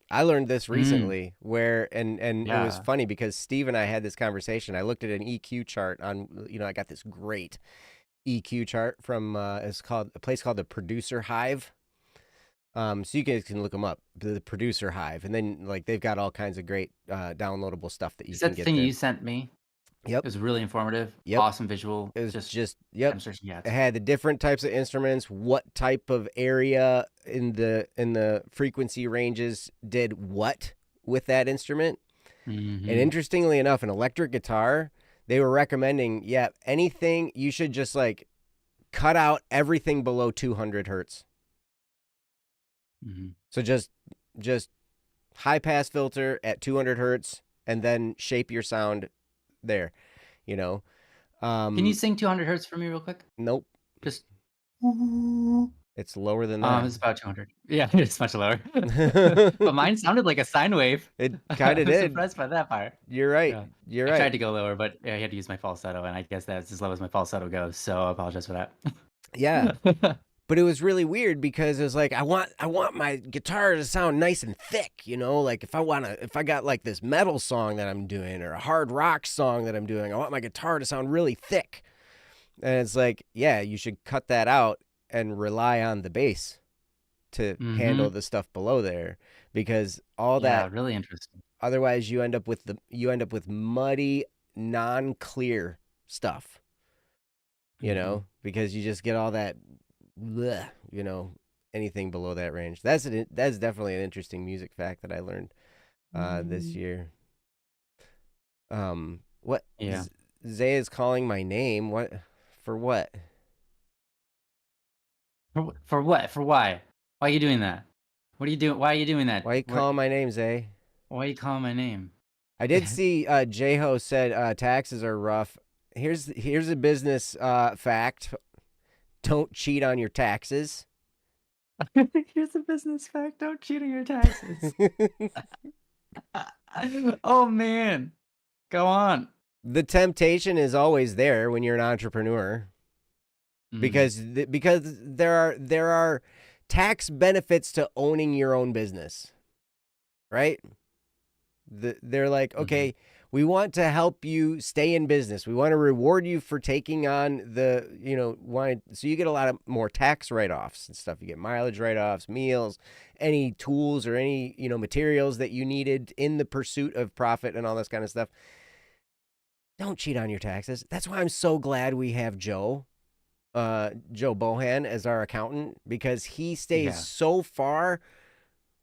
Speaker 1: I learned this recently and it was funny because Steve and I had this conversation. I looked at an EQ chart on, I got this great EQ chart from it's called a place called the Producer Hive. So you guys can look them up, the Producer Hive, and then like they've got all kinds of great downloadable stuff that you can get.
Speaker 2: Is that the thing you sent me?
Speaker 1: Yep.
Speaker 2: It was really informative.
Speaker 1: Yep.
Speaker 2: Awesome visual.
Speaker 1: It was just It had the different types of instruments, what type of area in the frequency ranges did what with that instrument. And interestingly enough, an electric guitar, they were recommending, anything, you should just like cut out everything below 200 hertz. So just high pass filter at 200 hertz and then shape your sound there, Can
Speaker 2: you sing 200 hertz for me real quick?
Speaker 1: Nope.
Speaker 2: Just.
Speaker 1: It's lower than that.
Speaker 2: It's about 200. Yeah, it's much lower. But mine sounded like a sine wave.
Speaker 1: It kind of did.
Speaker 2: I was impressed by that part.
Speaker 1: You're right.
Speaker 2: Yeah.
Speaker 1: You're right.
Speaker 2: I tried to go lower, but I had to use my falsetto, and I guess that's as low as my falsetto goes. So I apologize for that.
Speaker 1: Yeah. But it was really weird because it was like, I want my guitar to sound nice and thick, like if I got like this metal song that I'm doing or a hard rock song that I'm doing, I want my guitar to sound really thick. And it's like, yeah, you should cut that out and rely on the bass to handle the stuff below there, because all that
Speaker 2: really interesting.
Speaker 1: Otherwise you end up with muddy, non-clear stuff. Because you just get all that bleh, anything below that range. That's definitely an interesting music fact that I learned this year. What?
Speaker 2: Yeah.
Speaker 1: Zay is calling my name. What? For what?
Speaker 2: For what? For why? Why are you doing that? What are you doing? Why are you doing that?
Speaker 1: Why are you calling my name, Zay?
Speaker 2: Why are you calling my name?
Speaker 1: I did see J-Ho said taxes are rough. Here's a business fact. Don't cheat on your taxes.
Speaker 2: Here's a business fact. Don't cheat on your taxes. Oh, man. Go on.
Speaker 1: The temptation is always there when you're an entrepreneur. Because there are tax benefits to owning your own business. Right? They're like, okay, We want to help you stay in business. We want to reward you for taking on so you get a lot of more tax write-offs and stuff. You get mileage write-offs, meals, any tools or any, materials that you needed in the pursuit of profit and all this kind of stuff. Don't cheat on your taxes. That's why I'm so glad we have Joe Bohan as our accountant, because he stays so far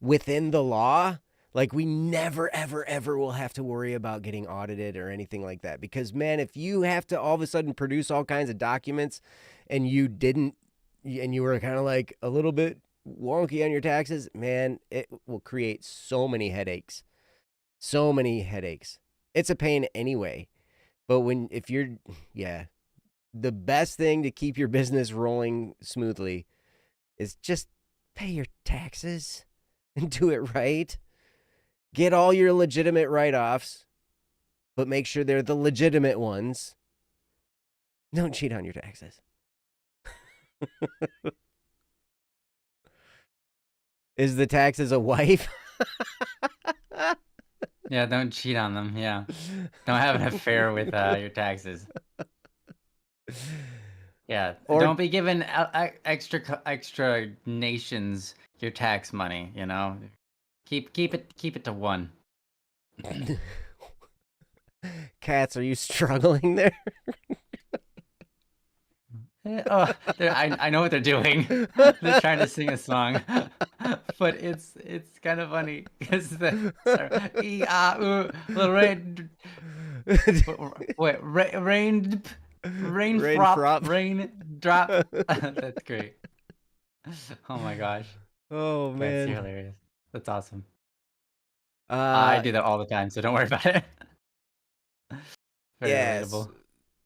Speaker 1: within the law. Like, we never, ever, ever will have to worry about getting audited or anything like that. Because, man, if you have to all of a sudden produce all kinds of documents and you were kind of like a little bit wonky on your taxes, man, it will create so many headaches. So many headaches. It's a pain anyway. But the best thing to keep your business rolling smoothly is just pay your taxes and do it right. Get all your legitimate write-offs, but make sure they're the legitimate ones. Don't cheat on your taxes. Is the taxes a wife?
Speaker 2: Yeah, don't cheat on them. Yeah. Don't have an affair with your taxes. Yeah. Don't be giving extra nations your tax money, Keep it to one.
Speaker 1: Cats, are you struggling there?
Speaker 2: I know what they're doing. They're trying to sing a song, but it's kind of funny because rain drop. That's great. Oh my gosh.
Speaker 1: Oh man,
Speaker 2: that's hilarious. That's awesome. I do that all the time, so don't worry about it. Very relatable.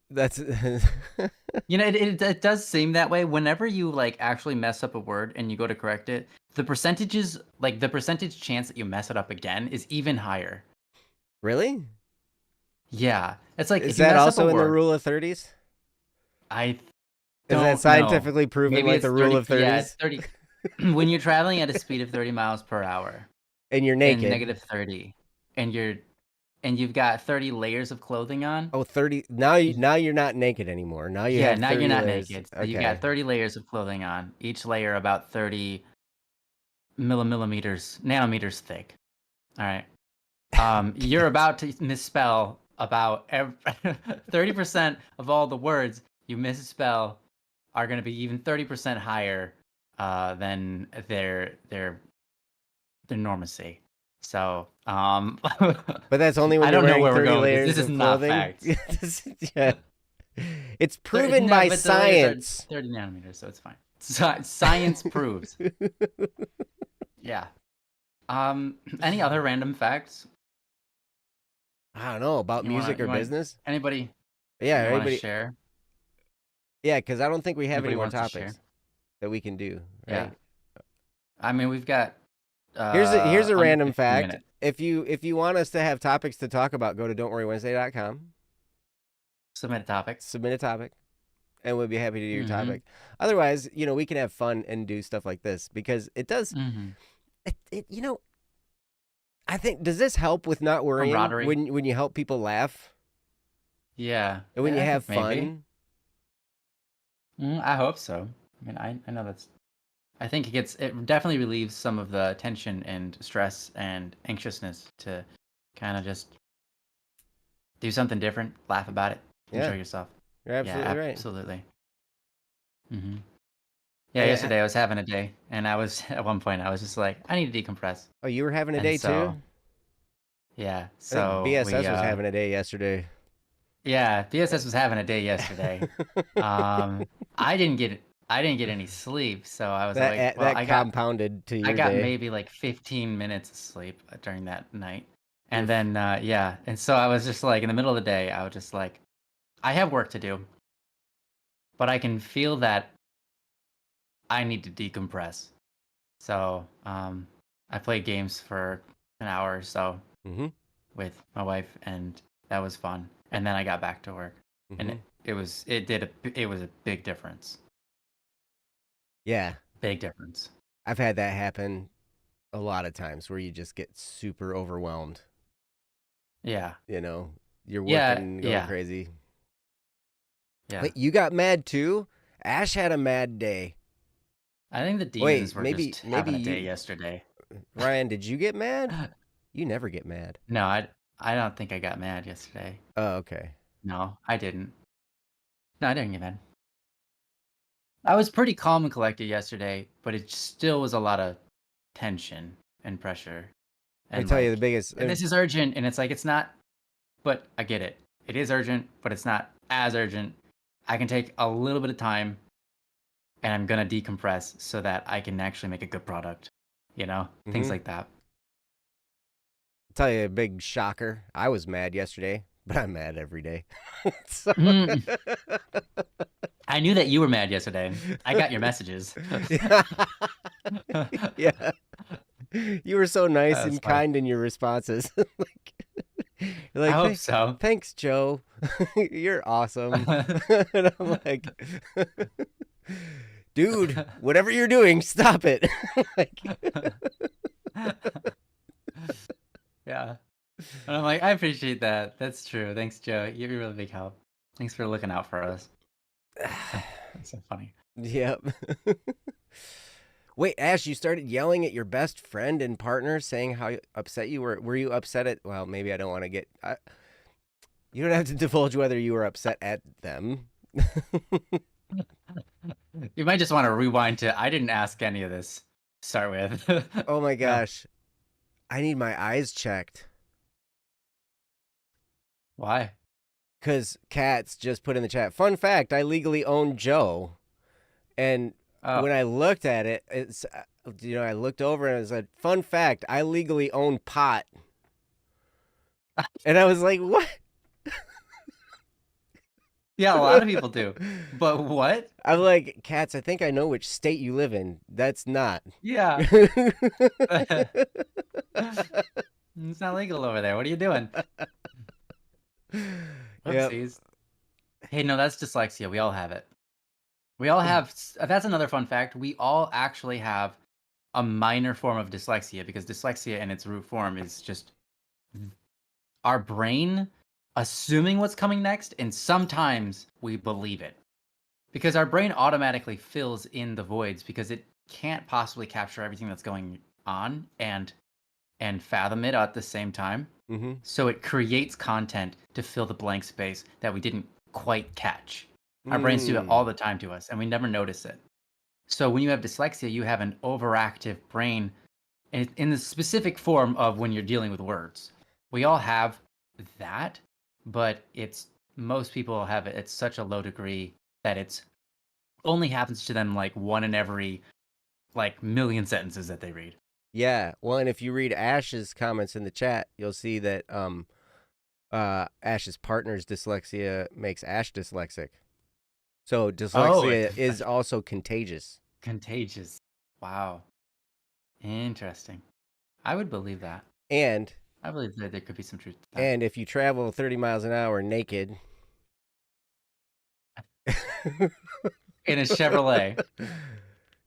Speaker 1: That's
Speaker 2: it does seem that way whenever you like actually mess up a word and you go to correct it. The percentage chance that you mess it up again is even higher.
Speaker 1: Really?
Speaker 2: Yeah, it's like,
Speaker 1: is that also in the rule of 30s?
Speaker 2: Is
Speaker 1: that scientifically proven?
Speaker 2: Maybe
Speaker 1: like
Speaker 2: it's
Speaker 1: the rule of 30s?
Speaker 2: Yeah, it's 30. When you're traveling at a speed of 30 miles per hour
Speaker 1: and you're naked,
Speaker 2: and -30, and you've got 30 layers of clothing on.
Speaker 1: Oh, 30. Now you're not naked anymore. Now you have 30
Speaker 2: now you're not
Speaker 1: layers.
Speaker 2: naked. So
Speaker 1: okay.
Speaker 2: you got 30 layers of clothing on. Each layer about 30 nanometers thick. All right. You're about to misspell about 30% of all the words you misspell are going to be even 30% higher than their normacy. So,
Speaker 1: but that's only when you're wearing 30 layers of clothing.
Speaker 2: This is not
Speaker 1: yeah. It's proven by science.
Speaker 2: 30 nanometers, so it's fine. Science proves. Yeah. Any other random facts?
Speaker 1: I don't know about music or business.
Speaker 2: Anybody?
Speaker 1: Yeah, everybody
Speaker 2: share.
Speaker 1: Yeah, because I don't think we have any more topics that we can do. Right?
Speaker 2: Yeah. I mean, we've got.
Speaker 1: Here's a random fact. If you want us to have topics to talk about, go to don'tworrywednesday.com.
Speaker 2: Submit a topic.
Speaker 1: And we'll be happy to do your topic. Otherwise, we can have fun and do stuff like this because it does. I think, does this help with not worrying when you help people laugh?
Speaker 2: Yeah.
Speaker 1: And when you have fun?
Speaker 2: I hope so. I mean, I know that's. I think it definitely relieves some of the tension and stress and anxiousness to kind of just do something different, laugh about it, enjoy yourself.
Speaker 1: You're absolutely right.
Speaker 2: Absolutely. Mm-hmm. Yeah, yesterday I was having a day, and at one point I was just like, I need to decompress.
Speaker 1: Oh, you were having a day too?
Speaker 2: Yeah. So
Speaker 1: BSS was having a day yesterday.
Speaker 2: Yeah, BSS was having a day yesterday. I didn't get any sleep, so I was I
Speaker 1: compounded to your
Speaker 2: I got
Speaker 1: day.
Speaker 2: maybe like 15 minutes of sleep during that night. And then and so I was just like in the middle of the day, I was just like, I have work to do, but I can feel that I need to decompress. So I played games for an hour or so with my wife, and that was fun. And then I got back to work, and it was a big difference.
Speaker 1: Yeah,
Speaker 2: big difference.
Speaker 1: I've had that happen a lot of times where you just get super overwhelmed.
Speaker 2: Yeah.
Speaker 1: You know, you're
Speaker 2: Yeah.
Speaker 1: working, going
Speaker 2: Yeah.
Speaker 1: crazy.
Speaker 2: Yeah.
Speaker 1: Wait, you got mad too? Ash had a mad day.
Speaker 2: I think the demons
Speaker 1: Wait,
Speaker 2: were
Speaker 1: maybe
Speaker 2: just
Speaker 1: maybe
Speaker 2: having a day
Speaker 1: you,
Speaker 2: yesterday.
Speaker 1: Ryan, did you get mad? You never get mad.
Speaker 2: No, I don't think I got mad yesterday.
Speaker 1: Oh, okay.
Speaker 2: No, I didn't. No, I didn't get mad. I was pretty calm and collected yesterday, but it still was a lot of tension and pressure.
Speaker 1: Let me
Speaker 2: And
Speaker 1: tell you the
Speaker 2: like,
Speaker 1: biggest.
Speaker 2: this is urgent, and it's like it's not. But I get it. It is urgent, but it's not as urgent. I can take a little bit of time, and I'm gonna decompress so that I can actually make a good product. You know, things like that.
Speaker 1: Tell you a big shocker. I was mad yesterday, but I'm mad every day. So...
Speaker 2: I knew that you were mad yesterday. I got your messages.
Speaker 1: Yeah. You were so nice and
Speaker 2: funny.
Speaker 1: kind in your responses. You're
Speaker 2: I
Speaker 1: like,
Speaker 2: hope so.
Speaker 1: Thanks, Joe. You're awesome. And I'm like, dude, whatever you're doing, stop it. Like...
Speaker 2: Yeah. And I'm like, I appreciate that. That's true. Thanks, Joe. You're a really big help. Thanks for looking out for us. That's so funny.
Speaker 1: Yep. Wait, Ash, you started yelling at your best friend and partner, saying how upset you were. Were you upset at? Well, maybe I don't want to get. You don't have to divulge whether you were upset at them.
Speaker 2: You might just want to rewind to. I didn't ask any of this. To start with.
Speaker 1: Oh my gosh, I need my eyes checked.
Speaker 2: Why?
Speaker 1: Because Katz just put in the chat. Fun fact: I legally own Joe, and when I looked at it, it's I looked over and it said, "Fun fact: I legally own pot," and I was like, "What?"
Speaker 2: Yeah, a lot of people do. But what?
Speaker 1: I'm like, Katz, I think I know which state you live in. That's not.
Speaker 2: Yeah. It's not legal over there. What are you doing? Oopsies. Yep. Hey, no, that's dyslexia. We all have it. We all have. That's another fun fact. We all actually have a minor form of dyslexia because dyslexia in its root form is just our brain assuming what's coming next, and sometimes we believe it because our brain automatically fills in the voids because it can't possibly capture everything that's going on and fathom it at the same time.
Speaker 1: Mm-hmm.
Speaker 2: So it creates content to fill the blank space that we didn't quite catch. Our brains do it all the time to us, and we never notice it. So when you have dyslexia, you have an overactive brain in the specific form of when you're dealing with words. We all have that, but most people have it at such a low degree that it's only happens to them like one in every like million sentences that they read.
Speaker 1: Yeah, well, and if you read Ash's comments in the chat, you'll see that Ash's partner's dyslexia makes Ash dyslexic. So dyslexia is also contagious.
Speaker 2: Contagious. Wow. Interesting. I would believe that.
Speaker 1: And
Speaker 2: I believe that there could be some truth to that.
Speaker 1: And if you travel 30 miles an hour naked
Speaker 2: in a Chevrolet,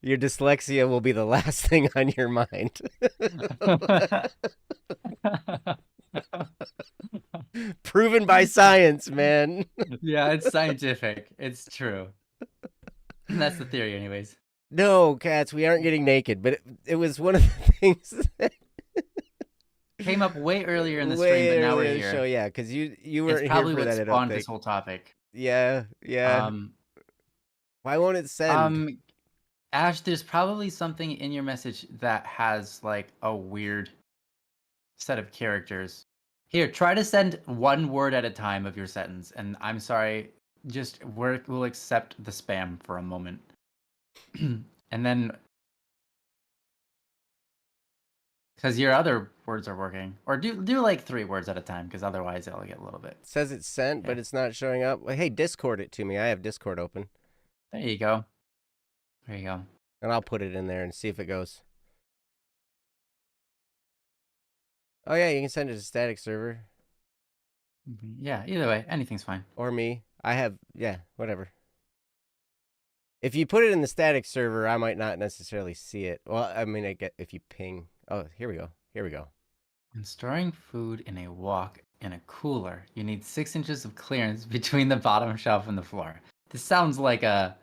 Speaker 1: your dyslexia will be the last thing on your mind. Proven by science, man.
Speaker 2: Yeah, it's scientific. It's true. And that's the theory, anyways.
Speaker 1: No, Katz, we aren't getting naked, but it was one of the things that
Speaker 2: came up way earlier in the stream, but now we're here.
Speaker 1: Show, yeah, because you weren't here for that.
Speaker 2: Probably what spawned this whole topic.
Speaker 1: Yeah. Why won't it send?
Speaker 2: Ash, there's probably something in your message that has like a weird set of characters. Here, try to send one word at a time of your sentence, and I'm sorry, just we'll accept the spam for a moment, and then because your other words are working, or do like 3 words at a time, because otherwise it'll get a little bit.
Speaker 1: It says it's sent, but it's not showing up. Hey, Discord it to me. I have Discord open.
Speaker 2: There you go. There you go.
Speaker 1: And I'll put it in there and see if it goes. Oh, yeah, you can send it to static server.
Speaker 2: Yeah, either way, anything's fine.
Speaker 1: Or me. I have, yeah, whatever. If you put it in the static server, I might not necessarily see it. Well, I mean, I get if you ping. Oh, here we go.
Speaker 2: When storing food in a wok, in a cooler. You need 6 inches of clearance between the bottom shelf and the floor. This sounds like a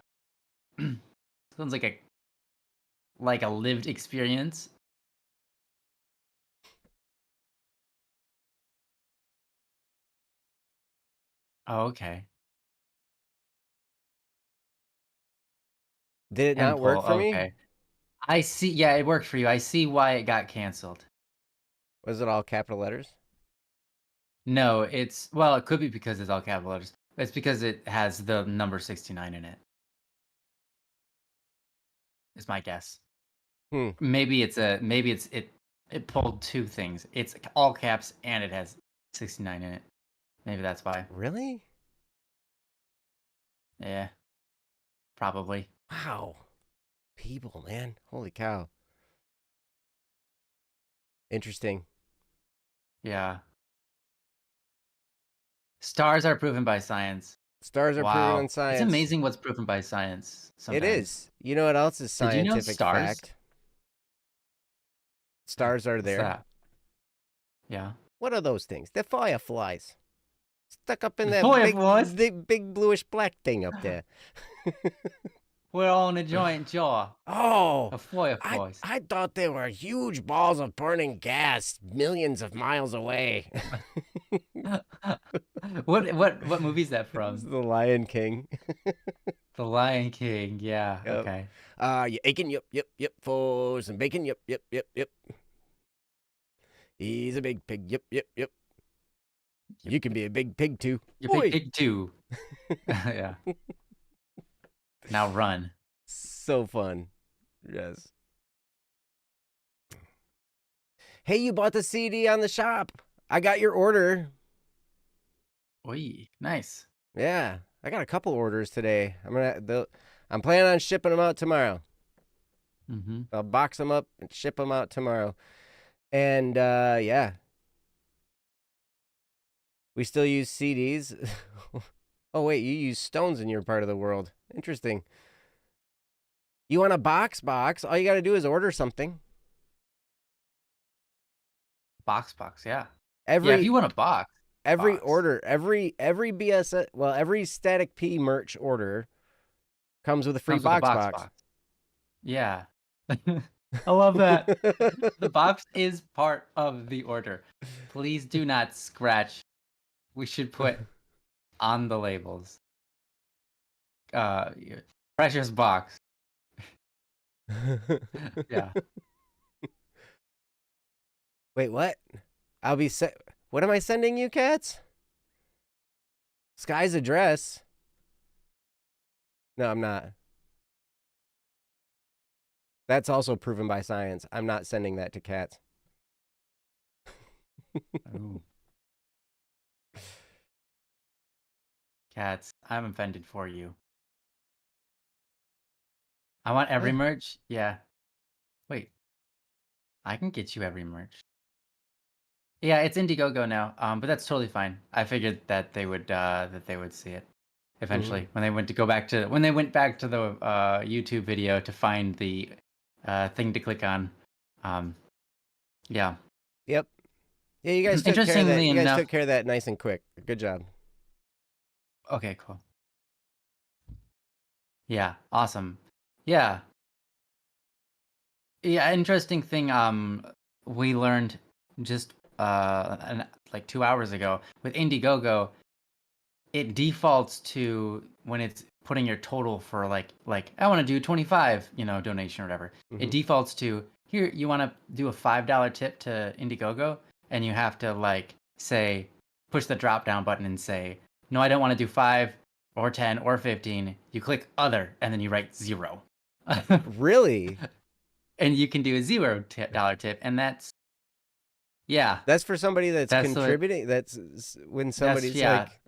Speaker 2: sounds like a lived experience. Oh, okay.
Speaker 1: Did it not
Speaker 2: And pull.
Speaker 1: work for me?
Speaker 2: Okay. I see. Yeah, it worked for you. I see why it got canceled.
Speaker 1: Was it all capital letters?
Speaker 2: No, well, it could be because it's all capital letters. It's because it has the number 69 in it. Is my guess.
Speaker 1: Hmm.
Speaker 2: Maybe it pulled two things. It's all caps and it has 69 in it. Maybe that's why.
Speaker 1: Really?
Speaker 2: Yeah. Probably.
Speaker 1: Wow. People, man. Holy cow. Interesting.
Speaker 2: Yeah. Stars are proven by science.
Speaker 1: Stars are proven in science.
Speaker 2: It's amazing what's proven by science sometimes.
Speaker 1: It is. You know what else is
Speaker 2: Did you know
Speaker 1: scientific
Speaker 2: stars?
Speaker 1: fact? Stars are
Speaker 2: What's
Speaker 1: there.
Speaker 2: that? Yeah.
Speaker 1: What are those things? They're fireflies. Stuck up in that
Speaker 2: Fireflies?
Speaker 1: big bluish black thing up there.
Speaker 2: We're all in a giant jar
Speaker 1: Oh,
Speaker 2: of fireflies.
Speaker 1: I thought they were huge balls of burning gas millions of miles away.
Speaker 2: What movie is that
Speaker 1: It's
Speaker 2: from?
Speaker 1: The Lion King.
Speaker 2: The Lion King. Yeah.
Speaker 1: Yep.
Speaker 2: Okay.
Speaker 1: You aching, yep, for some bacon, yep. He's a big pig, yep. You can be a big pig too.
Speaker 2: You're big pig too. Yeah. Now run.
Speaker 1: So fun. Yes. Hey, you bought the CD on the shop. I got your order.
Speaker 2: Oi, nice.
Speaker 1: Yeah, I got a couple orders today. I'm planning on shipping them out tomorrow.
Speaker 2: Mm-hmm.
Speaker 1: I'll box them up and ship them out tomorrow. And yeah, we still use CDs. Oh wait, you use stones in your part of the world. Interesting. You want a box? All you got to do is order something.
Speaker 2: Box, yeah.
Speaker 1: Yeah,
Speaker 2: if you want a box.
Speaker 1: Every order, every BS, well, every Static P merch order comes with a free box.
Speaker 2: Yeah. I love that. The box is part of the order. Please do not scratch. We should put on the labels. Precious box. Yeah.
Speaker 1: Wait, what? What am I sending you, cats? Sky's address. No, I'm not. That's also proven by science. I'm not sending that to cats.
Speaker 2: Ooh. Cats, I'm offended for you. I want every merch. Yeah. Wait. I can get you every merch. Yeah, it's Indiegogo now. But that's totally fine. I figured that they would see it eventually when they went back to the YouTube video to find the thing to click on. Yeah.
Speaker 1: Yep. Yeah, you guys took care of that. You guys
Speaker 2: enough,
Speaker 1: took care of that nice and quick. Good job.
Speaker 2: Okay, cool. Yeah, awesome. Yeah. Yeah, interesting thing we learned just like 2 hours ago with Indiegogo, it defaults to when it's putting your total for like I want to do 25, donation or whatever. It defaults to here you want to do a $5 tip to Indiegogo, and you have to push the drop down button and say, no, I don't want to do 5 or 10 or 15. You click other and then you write 0.
Speaker 1: Really?
Speaker 2: And you can do a $0 tip, and that's
Speaker 1: for somebody that's contributing. That's when somebody's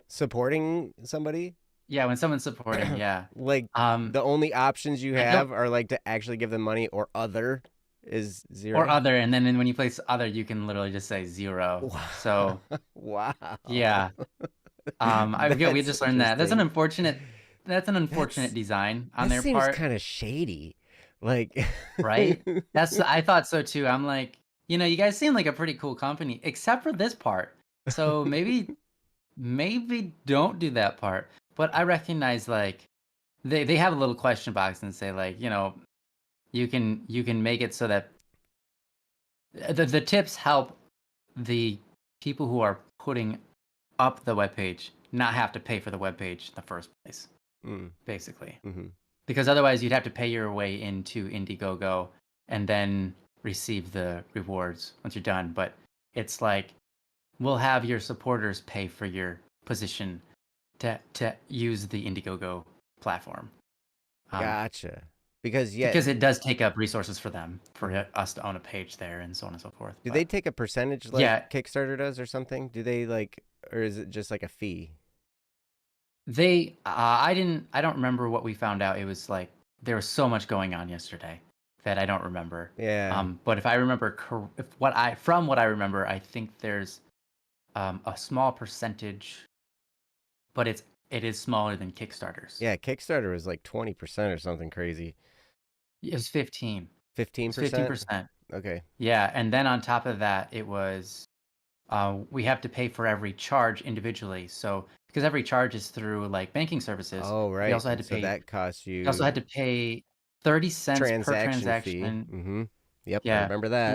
Speaker 1: supporting somebody.
Speaker 2: Yeah, when someone's supporting, yeah.
Speaker 1: The only options you have are to actually give them money, or other is 0.
Speaker 2: Or other, and then when you place other, you can literally just say 0.
Speaker 1: Wow.
Speaker 2: So
Speaker 1: wow.
Speaker 2: Yeah. I forget we just learned that. That's an unfortunate design on their part.
Speaker 1: Seems kind of shady.
Speaker 2: Right? I thought so too. I'm like, you guys seem like a pretty cool company, except for this part. So maybe don't do that part. But I recognize like they have a little question box and say like, you can make it so that the tips help the people who are putting up the webpage not have to pay for the webpage in the first place, basically.
Speaker 1: Mm-hmm.
Speaker 2: Because otherwise you'd have to pay your way into Indiegogo and then receive the rewards once you're done. But it's like, we'll have your supporters pay for your position to use the Indiegogo platform.
Speaker 1: Gotcha. Because
Speaker 2: it does take up resources for them, for us to own a page there and so on and so forth.
Speaker 1: Do they take a percentage like Kickstarter does or something? Do they or is it just like a fee?
Speaker 2: They, I don't remember what we found out. It was like, there was so much going on yesterday that I don't remember.
Speaker 1: Yeah.
Speaker 2: But if I remember, from what I remember, I think there's a small percentage, but it is smaller than Kickstarter's.
Speaker 1: Yeah, Kickstarter was like 20% or something crazy.
Speaker 2: It was 15.
Speaker 1: 15%?
Speaker 2: 15%.
Speaker 1: Okay.
Speaker 2: Yeah, and then on top of that, it was we have to pay for every charge individually. So because every charge is through like banking services.
Speaker 1: Oh, right.
Speaker 2: We also had to pay.
Speaker 1: So that costs you.
Speaker 2: We also had to pay 30 cents per transaction.
Speaker 1: Fee. Mm-hmm. Yep.
Speaker 2: Yeah.
Speaker 1: I remember that.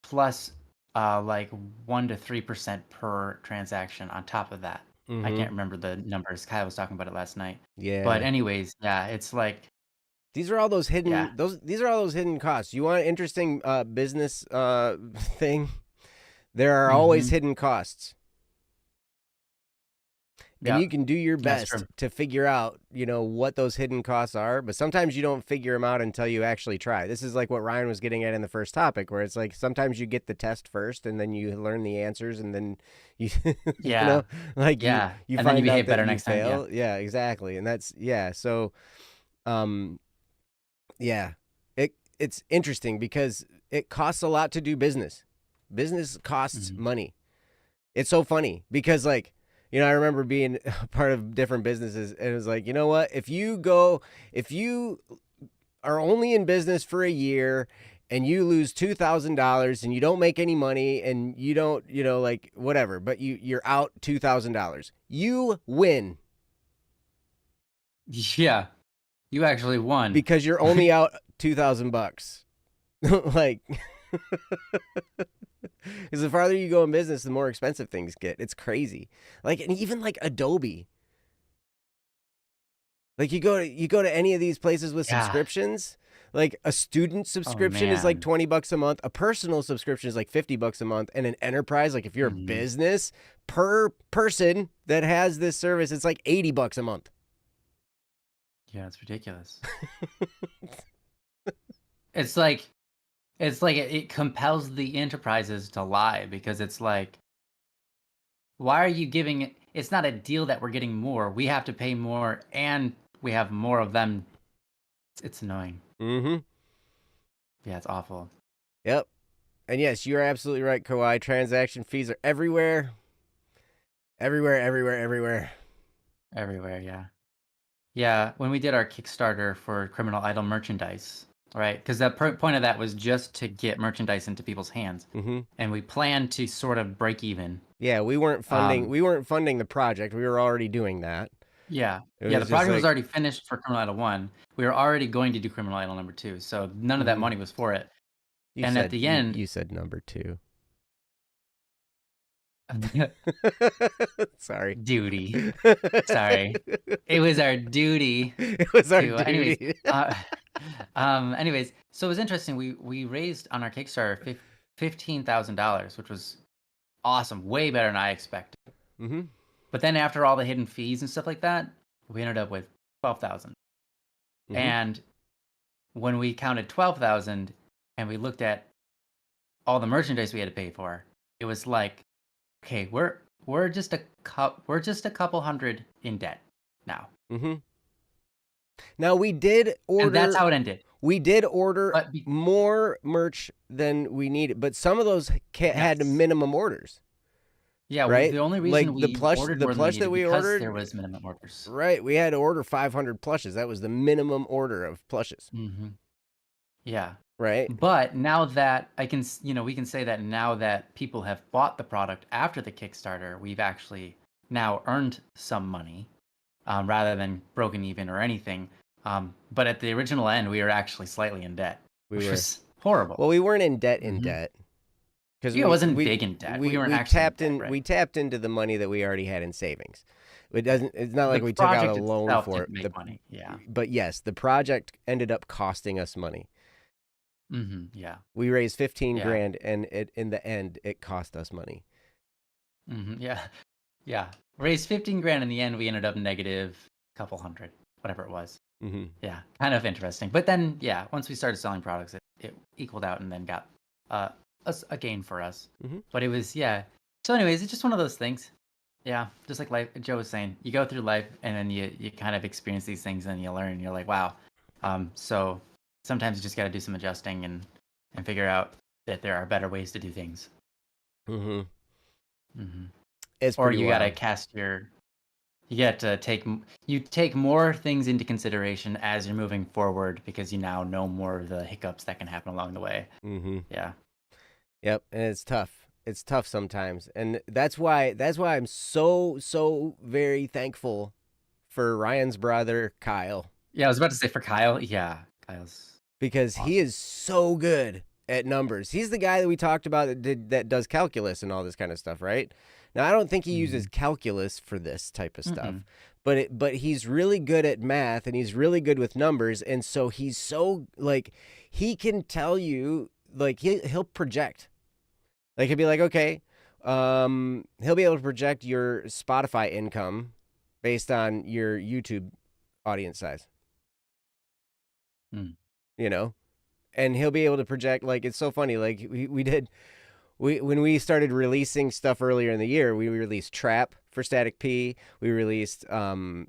Speaker 2: Plus like 1 to 3% per transaction on top of that.
Speaker 1: Mm-hmm.
Speaker 2: I can't remember the numbers. Kyle was talking about it last night.
Speaker 1: Yeah.
Speaker 2: But anyways, yeah, it's like,
Speaker 1: these are all those hidden these are all those hidden costs. You want an interesting business thing? There are always hidden costs. And you can do your best to figure out, what those hidden costs are, but sometimes you don't figure them out until you actually try. This is like what Ryan was getting at in the first topic, where it's like sometimes you get the test first and then you learn the answers and then you you
Speaker 2: and
Speaker 1: find
Speaker 2: then you behave better next time.
Speaker 1: Yeah, exactly. And that's so it's interesting because it costs a lot to do business. Business costs money. It's so funny because I remember being a part of different businesses and it was like, you know what? If you are only in business for a year and you lose $2,000 and you don't make any money and you don't, whatever, but you're out $2,000, you win.
Speaker 2: Yeah. You actually won.
Speaker 1: Because you're only out $2,000. Because the farther you go in business, the more expensive things get. It's crazy. And even Adobe. You go to any of these places with subscriptions, a student subscription is like $20 a month. A personal subscription is like $50 a month. And an enterprise, if you're a business, per person that has this service, it's like $80 a month.
Speaker 2: Yeah, it's ridiculous. It's like it compels the enterprises to lie because it's like, why are you giving it? It's not a deal that we're getting more. We have to pay more and we have more of them. It's annoying.
Speaker 1: Mm-hmm.
Speaker 2: Yeah, it's awful.
Speaker 1: Yep. And yes, you're absolutely right, Kawhi. Transaction fees are everywhere. Everywhere,
Speaker 2: yeah. Yeah, when we did our Kickstarter for Criminal Idol merchandise, right? Because the point of that was just to get merchandise into people's hands, and we planned to sort of break even.
Speaker 1: Yeah, we weren't funding the project. We were already doing that.
Speaker 2: Yeah, the project was already finished for Criminal Idol 1. We were already going to do Criminal Idol number 2, so none of that money was for it. At the end,
Speaker 1: you said number 2. Sorry.
Speaker 2: Duty. Sorry. It was our duty.
Speaker 1: It was our duty.
Speaker 2: Anyways, so it was interesting. We raised on our Kickstarter $15,000, which was awesome. Way better than I expected.
Speaker 1: Mm-hmm.
Speaker 2: But then after all the hidden fees and stuff like that, we ended up with $12,000. And when we counted 12,000 and we looked at all the merchandise we had to pay for, it was like, okay, we're just a couple hundred in debt now.
Speaker 1: Now we did order.
Speaker 2: And that's how it ended.
Speaker 1: We did order more merch than we needed, but some of those had minimum orders.
Speaker 2: Yeah,
Speaker 1: right.
Speaker 2: The only reason we ordered
Speaker 1: the plush that we ordered,
Speaker 2: there was minimum orders.
Speaker 1: Right, we had to order 500 plushes. That was the minimum order of plushes.
Speaker 2: Yeah.
Speaker 1: Right.
Speaker 2: But now that we can say that now that people have bought the product after the Kickstarter, we've actually now earned some money, rather than broken even or anything. But at the original end, we were actually slightly in debt,
Speaker 1: We
Speaker 2: which
Speaker 1: were.
Speaker 2: was horrible.
Speaker 1: Well, we weren't in debt
Speaker 2: Hmm.
Speaker 1: because
Speaker 2: Yeah, it wasn't big in debt. We weren't actually in debt, right?
Speaker 1: we tapped into the money that we already had in savings. It's not
Speaker 2: The
Speaker 1: like we took out a
Speaker 2: project
Speaker 1: loan
Speaker 2: itself
Speaker 1: for
Speaker 2: didn't
Speaker 1: it.
Speaker 2: make money. Yeah.
Speaker 1: But yes, the project ended up costing us money.
Speaker 2: Yeah.
Speaker 1: We raised 15
Speaker 2: Yeah.
Speaker 1: grand, and in the end it cost us money.
Speaker 2: Yeah. Yeah. Raised 15 grand in the end. We ended up negative a couple hundred, whatever it was.
Speaker 1: Mm-hmm.
Speaker 2: Yeah, kind of interesting. But then, yeah, once we started selling products, it equaled out and then got a gain for us.
Speaker 1: Mm-hmm.
Speaker 2: But it was, yeah. So, anyways, it's just one of those things. Yeah, just like life. Joe was saying, you go through life and then you kind of experience these things and you learn. And you're like, wow. So sometimes you just got to do some adjusting and figure out that there are better ways to do things.
Speaker 1: Mm-hmm.
Speaker 2: Mm-hmm.
Speaker 1: It's
Speaker 2: Or
Speaker 1: pretty
Speaker 2: you got to
Speaker 1: wild.
Speaker 2: you get to take more things into consideration as you're moving forward because you now know more of the hiccups that can happen along the way.
Speaker 1: Mm-hmm.
Speaker 2: Yeah.
Speaker 1: Yep, and it's tough. It's tough sometimes, and that's why I'm so very thankful for Ryan's brother Kyle,
Speaker 2: Yeah, I was about to say for Kyle. Yeah, Kyle's
Speaker 1: because he
Speaker 2: awesome.
Speaker 1: is so good at numbers. He's the guy that we talked about that does calculus and all this kind of stuff, right? Now, I don't think he uses calculus for this type of stuff,
Speaker 2: Mm-mm.
Speaker 1: but he's really good at math and he's really good with numbers, and so he's so like he can tell you like he'll project. Like he'll be like, okay, he'll be able to project your Spotify income based on your YouTube audience size.
Speaker 2: Mm.
Speaker 1: You know, and he'll be able to project like it's so funny. Like we when we started releasing stuff earlier in the year, we released Trap for Static P. We released the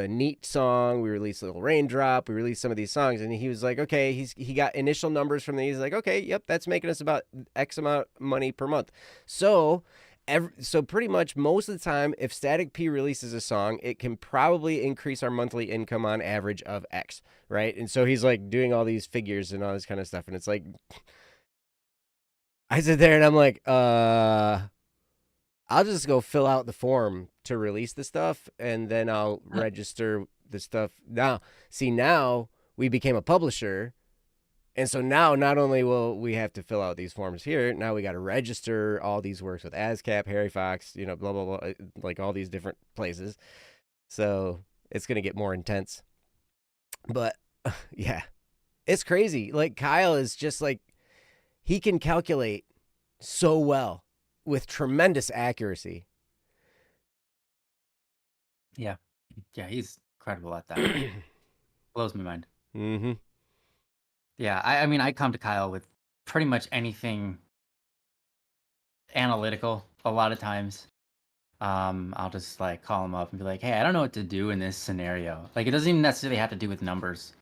Speaker 1: Neat song. We released Little Raindrop. We released some of these songs, and he was like, okay, he got initial numbers from these. Like, okay, yep, that's making us about X amount of money per month. So. So pretty much most of the time, if Static P releases a song, it can probably increase our monthly income on average of X, right? And so he's like doing all these figures and all this kind of stuff, and it's like I sit there and I'm like, I'll just go fill out the form to release the stuff, and then I'll register the stuff. Now we became a publisher, and so now not only will we have to fill out these forms here, now we got to register all these works with ASCAP, Harry Fox, blah blah blah, like all these different places. So it's gonna get more intense. But yeah, it's crazy. Like Kyle is just like he can calculate so well with tremendous accuracy.
Speaker 2: Yeah. Yeah, he's incredible at that. Blows my mind.
Speaker 1: Mm-hmm.
Speaker 2: Yeah, I mean, I come to Kyle with pretty much anything analytical a lot of times. I'll just like call him up and be like, hey, I don't know what to do in this scenario. Like, it doesn't even necessarily have to do with numbers.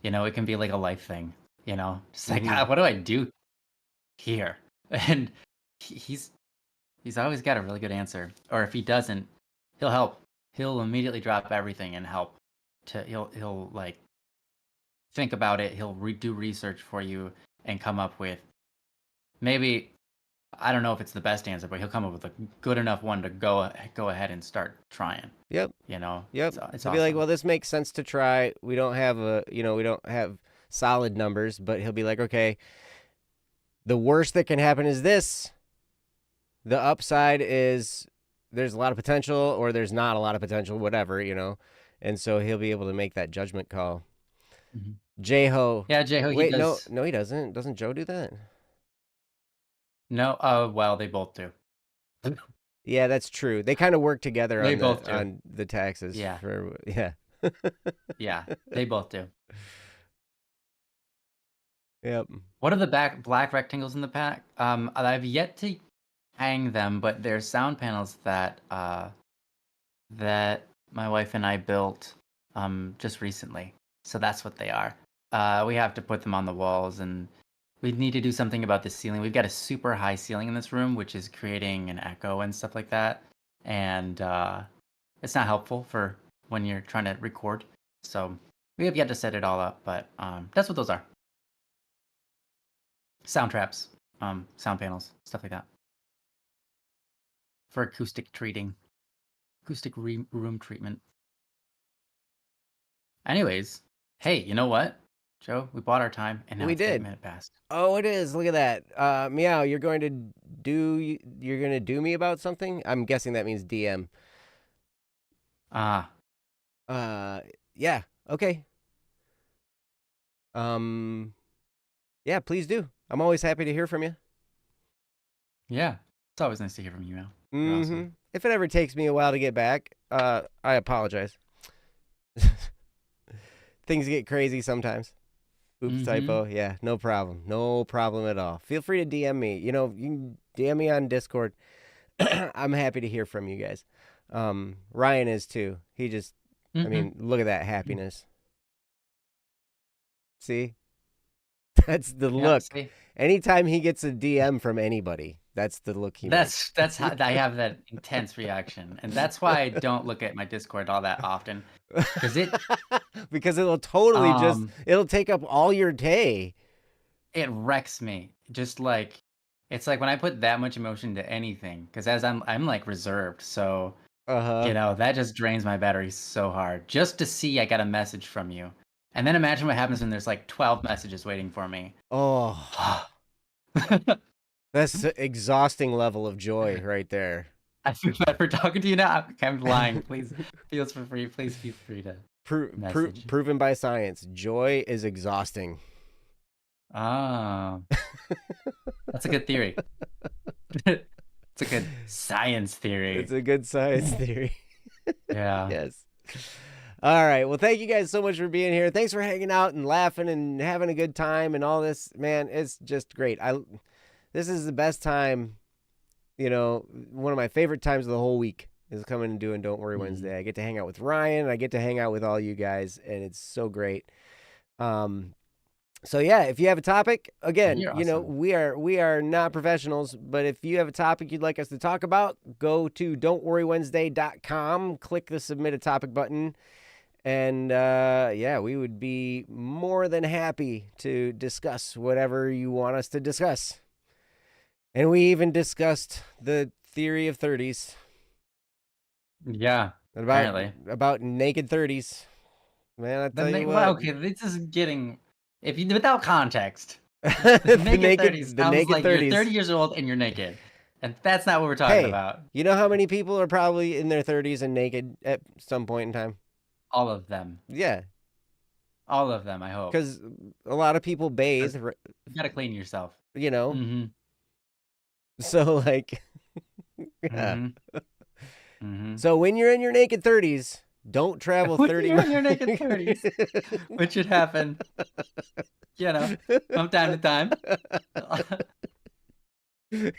Speaker 2: It can be like a life thing, just like,
Speaker 1: Mhm.
Speaker 2: what do I do here? And he's always got a really good answer. Or if he doesn't, he'll help. He'll immediately drop everything and help. He'll like think about it. He'll do research for you and come up with maybe, I don't know if it's the best answer, but he'll come up with a good enough one to go ahead and start trying.
Speaker 1: Yep. Yep.
Speaker 2: It's
Speaker 1: He'll be like,
Speaker 2: awesome.
Speaker 1: well, this makes sense to try. We don't have we don't have solid numbers, but he'll be like, okay, the worst that can happen is this. The upside is there's a lot of potential or there's not a lot of potential, whatever. And so he'll be able to make that judgment call.
Speaker 2: Mhm.
Speaker 1: J-Ho.
Speaker 2: Yeah, Jeho, he
Speaker 1: Wait, no,
Speaker 2: does.
Speaker 1: no, he doesn't. Doesn't Joe do that?
Speaker 2: No, well, they both do.
Speaker 1: Yeah, that's true. They kind of work together
Speaker 2: They
Speaker 1: on
Speaker 2: both do.
Speaker 1: the taxes
Speaker 2: Yeah,
Speaker 1: for yeah.
Speaker 2: yeah, they both do.
Speaker 1: Yep.
Speaker 2: What are the black rectangles in the pack? I've yet to hang them, but they're sound panels that my wife and I built just recently. So that's what they are. We have to put them on the walls, and we need to do something about the ceiling. We've got a super high ceiling in this room, which is creating an echo and stuff like that. And it's not helpful for when you're trying to record. So we have yet to set it all up, but that's what those are. sound traps, sound panels, stuff like that for acoustic treating, acoustic room treatment.
Speaker 1: Anyways,
Speaker 2: hey, you know what, Joe? We bought our time, and now
Speaker 1: we
Speaker 2: it's 8
Speaker 1: did.
Speaker 2: minutes past.
Speaker 1: Oh, it is. Look at that. Meow, you're going to do me about something? I'm guessing that means DM.
Speaker 2: Ah,
Speaker 1: Yeah. Okay. Yeah, please do. I'm always happy to hear from you.
Speaker 2: yeah. It's always nice to hear from you, Mel. You're
Speaker 1: Mm-hmm.
Speaker 2: awesome.
Speaker 1: If it ever takes me a while to get back, I apologize. Things get crazy sometimes. Oops, typo. Yeah, no problem. No problem at all. Feel free to DM me. You know, you can DM me on Discord. I'm happy to hear from you guys. Ryan is too. He just, I mean, look at that happiness. See? That's the look.
Speaker 2: See?
Speaker 1: Anytime he gets a DM from anybody, that's the look he makes.
Speaker 2: That's how I have that intense reaction, and that's why I don't look at my Discord all that often, because
Speaker 1: it'll totally just it'll take up all your day.
Speaker 2: It wrecks me. Just like it's like when I put that much emotion into anything, because as I'm like reserved, so you know that just drains my battery so hard. Just to see I got a message from you, and then imagine what happens when there's like 12 messages waiting for me.
Speaker 1: Oh. That's an exhausting level of joy right there.
Speaker 2: I feel bad for talking to you now. I'm lying. Please feel free. Please feel free to
Speaker 1: proven by science. Joy is exhausting.
Speaker 2: Oh, that's a good theory. It's a good science theory.
Speaker 1: It's a good science theory.
Speaker 2: Yeah.
Speaker 1: Yes. All right. Well, thank you guys so much for being here. Thanks for hanging out and laughing and having a good time and all this. Man, it's just great. This is the best time, you know, one of my favorite times of the whole week is coming and doing Don't Worry Wednesday. I get to hang out with Ryan. I get to hang out with all you guys, and it's so great. So yeah, if you have a topic, again,
Speaker 2: You're
Speaker 1: you know,
Speaker 2: awesome.
Speaker 1: we are not professionals, but if you have a topic you'd like us to talk about, go to don'tworrywednesday.com, click the submit a topic button, and yeah, we would be more than happy to discuss whatever you want us to discuss. And we even discussed the theory of 30s.
Speaker 2: Yeah,
Speaker 1: about naked 30s. Man, I tell you what.
Speaker 2: Well, okay, this is getting without context.
Speaker 1: the naked
Speaker 2: 30s
Speaker 1: the
Speaker 2: sounds
Speaker 1: naked
Speaker 2: like
Speaker 1: 30s.
Speaker 2: You're 30 years old and you're naked, and that's not what we're talking about.
Speaker 1: You know how many people are probably in their 30s and naked at some point in time?
Speaker 2: All of them.
Speaker 1: Yeah.
Speaker 2: All of them, I hope.
Speaker 1: Because a lot of people bathe.
Speaker 2: You gotta clean yourself.
Speaker 1: You know. So like, yeah. So when you're in your naked 30s, don't travel 30 miles.
Speaker 2: When you're in your naked 30s, which should happen, you know, from time to time.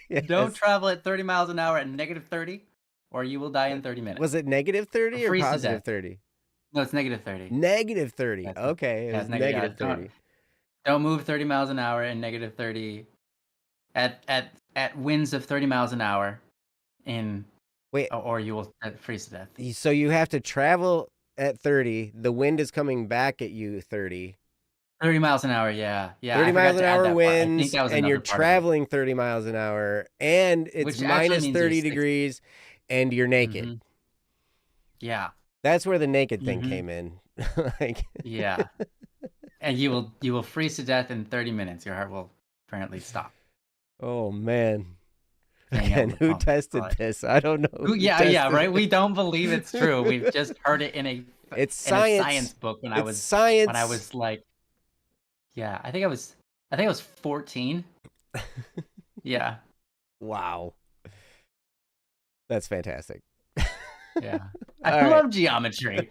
Speaker 2: Yes. Don't travel at 30 miles an hour at -30, or you will die in 30 minutes.
Speaker 1: Was it -30 or positive 30?
Speaker 2: No, it's -30.
Speaker 1: -30. Okay, it was negative 30.
Speaker 2: Don't move 30 miles an hour and -30 at winds of 30 miles an hour or you will freeze to death.
Speaker 1: So you have to travel at 30. The wind is coming back at you 30.
Speaker 2: 30 miles an hour, yeah.
Speaker 1: 30 miles an hour winds, and you're traveling 30 miles an hour, and it's minus 30 degrees, and you're naked.
Speaker 2: Yeah.
Speaker 1: That's where the naked thing came in.
Speaker 2: Yeah. And you will freeze to death in 30 minutes. Your heart will apparently stop.
Speaker 1: Oh, man. Again, who tested this? I don't know.
Speaker 2: Yeah, right? We don't believe it's true. We've just heard it in a science book when I was like, yeah, I think I was 14. Yeah.
Speaker 1: Wow. That's fantastic.
Speaker 2: Yeah. I love geometry.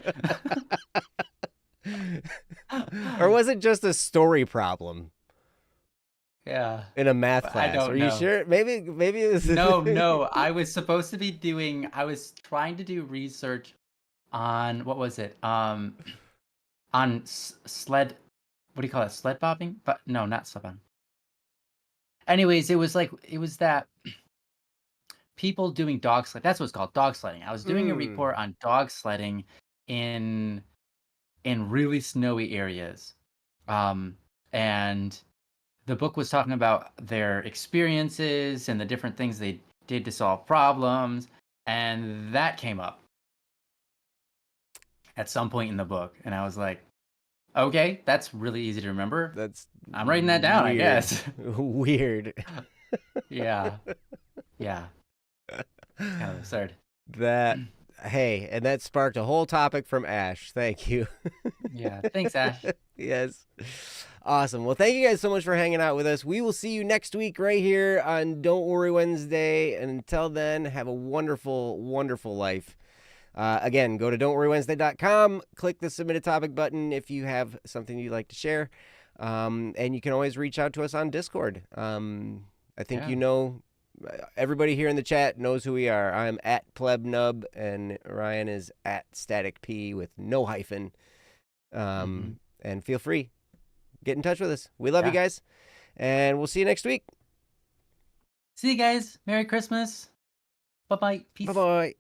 Speaker 1: Or was it just a story problem?
Speaker 2: Yeah.
Speaker 1: In a math class. Are you sure? Maybe it was
Speaker 2: No. I was trying to do research on what was it? On sled, what do you call it? Sled bobbing? But no, not sled bobbing. Anyways, it was that people doing dog sled. That's what it's called, dog sledding. I was doing a report on dog sledding in really snowy areas. And the book was talking about their experiences and the different things they did to solve problems, and that came up at some point in the book, and I was like, okay, that's really easy to remember.
Speaker 1: That's
Speaker 2: I'm writing that down, I
Speaker 1: weird.
Speaker 2: guess.
Speaker 1: Weird.
Speaker 2: Yeah. Yeah. Kind of absurd.
Speaker 1: Hey, and that sparked a whole topic from Ash. Thank you.
Speaker 2: Yeah. Thanks, Ash.
Speaker 1: Yes. Awesome. Well, thank you guys so much for hanging out with us. We will see you next week right here on Don't Worry Wednesday. And until then, have a wonderful, wonderful life. Again, go to don'tworrywednesday.com, click the submit a topic button if you have something you'd like to share. And you can always reach out to us on Discord. I think everybody here in the chat knows who we are. I'm at plebnub, and Ryan is at static p with no hyphen. And feel free, get in touch with us. We love you guys, and we'll see you next week.
Speaker 2: See you guys. Merry Christmas. Bye-bye. Peace.
Speaker 1: Bye-bye.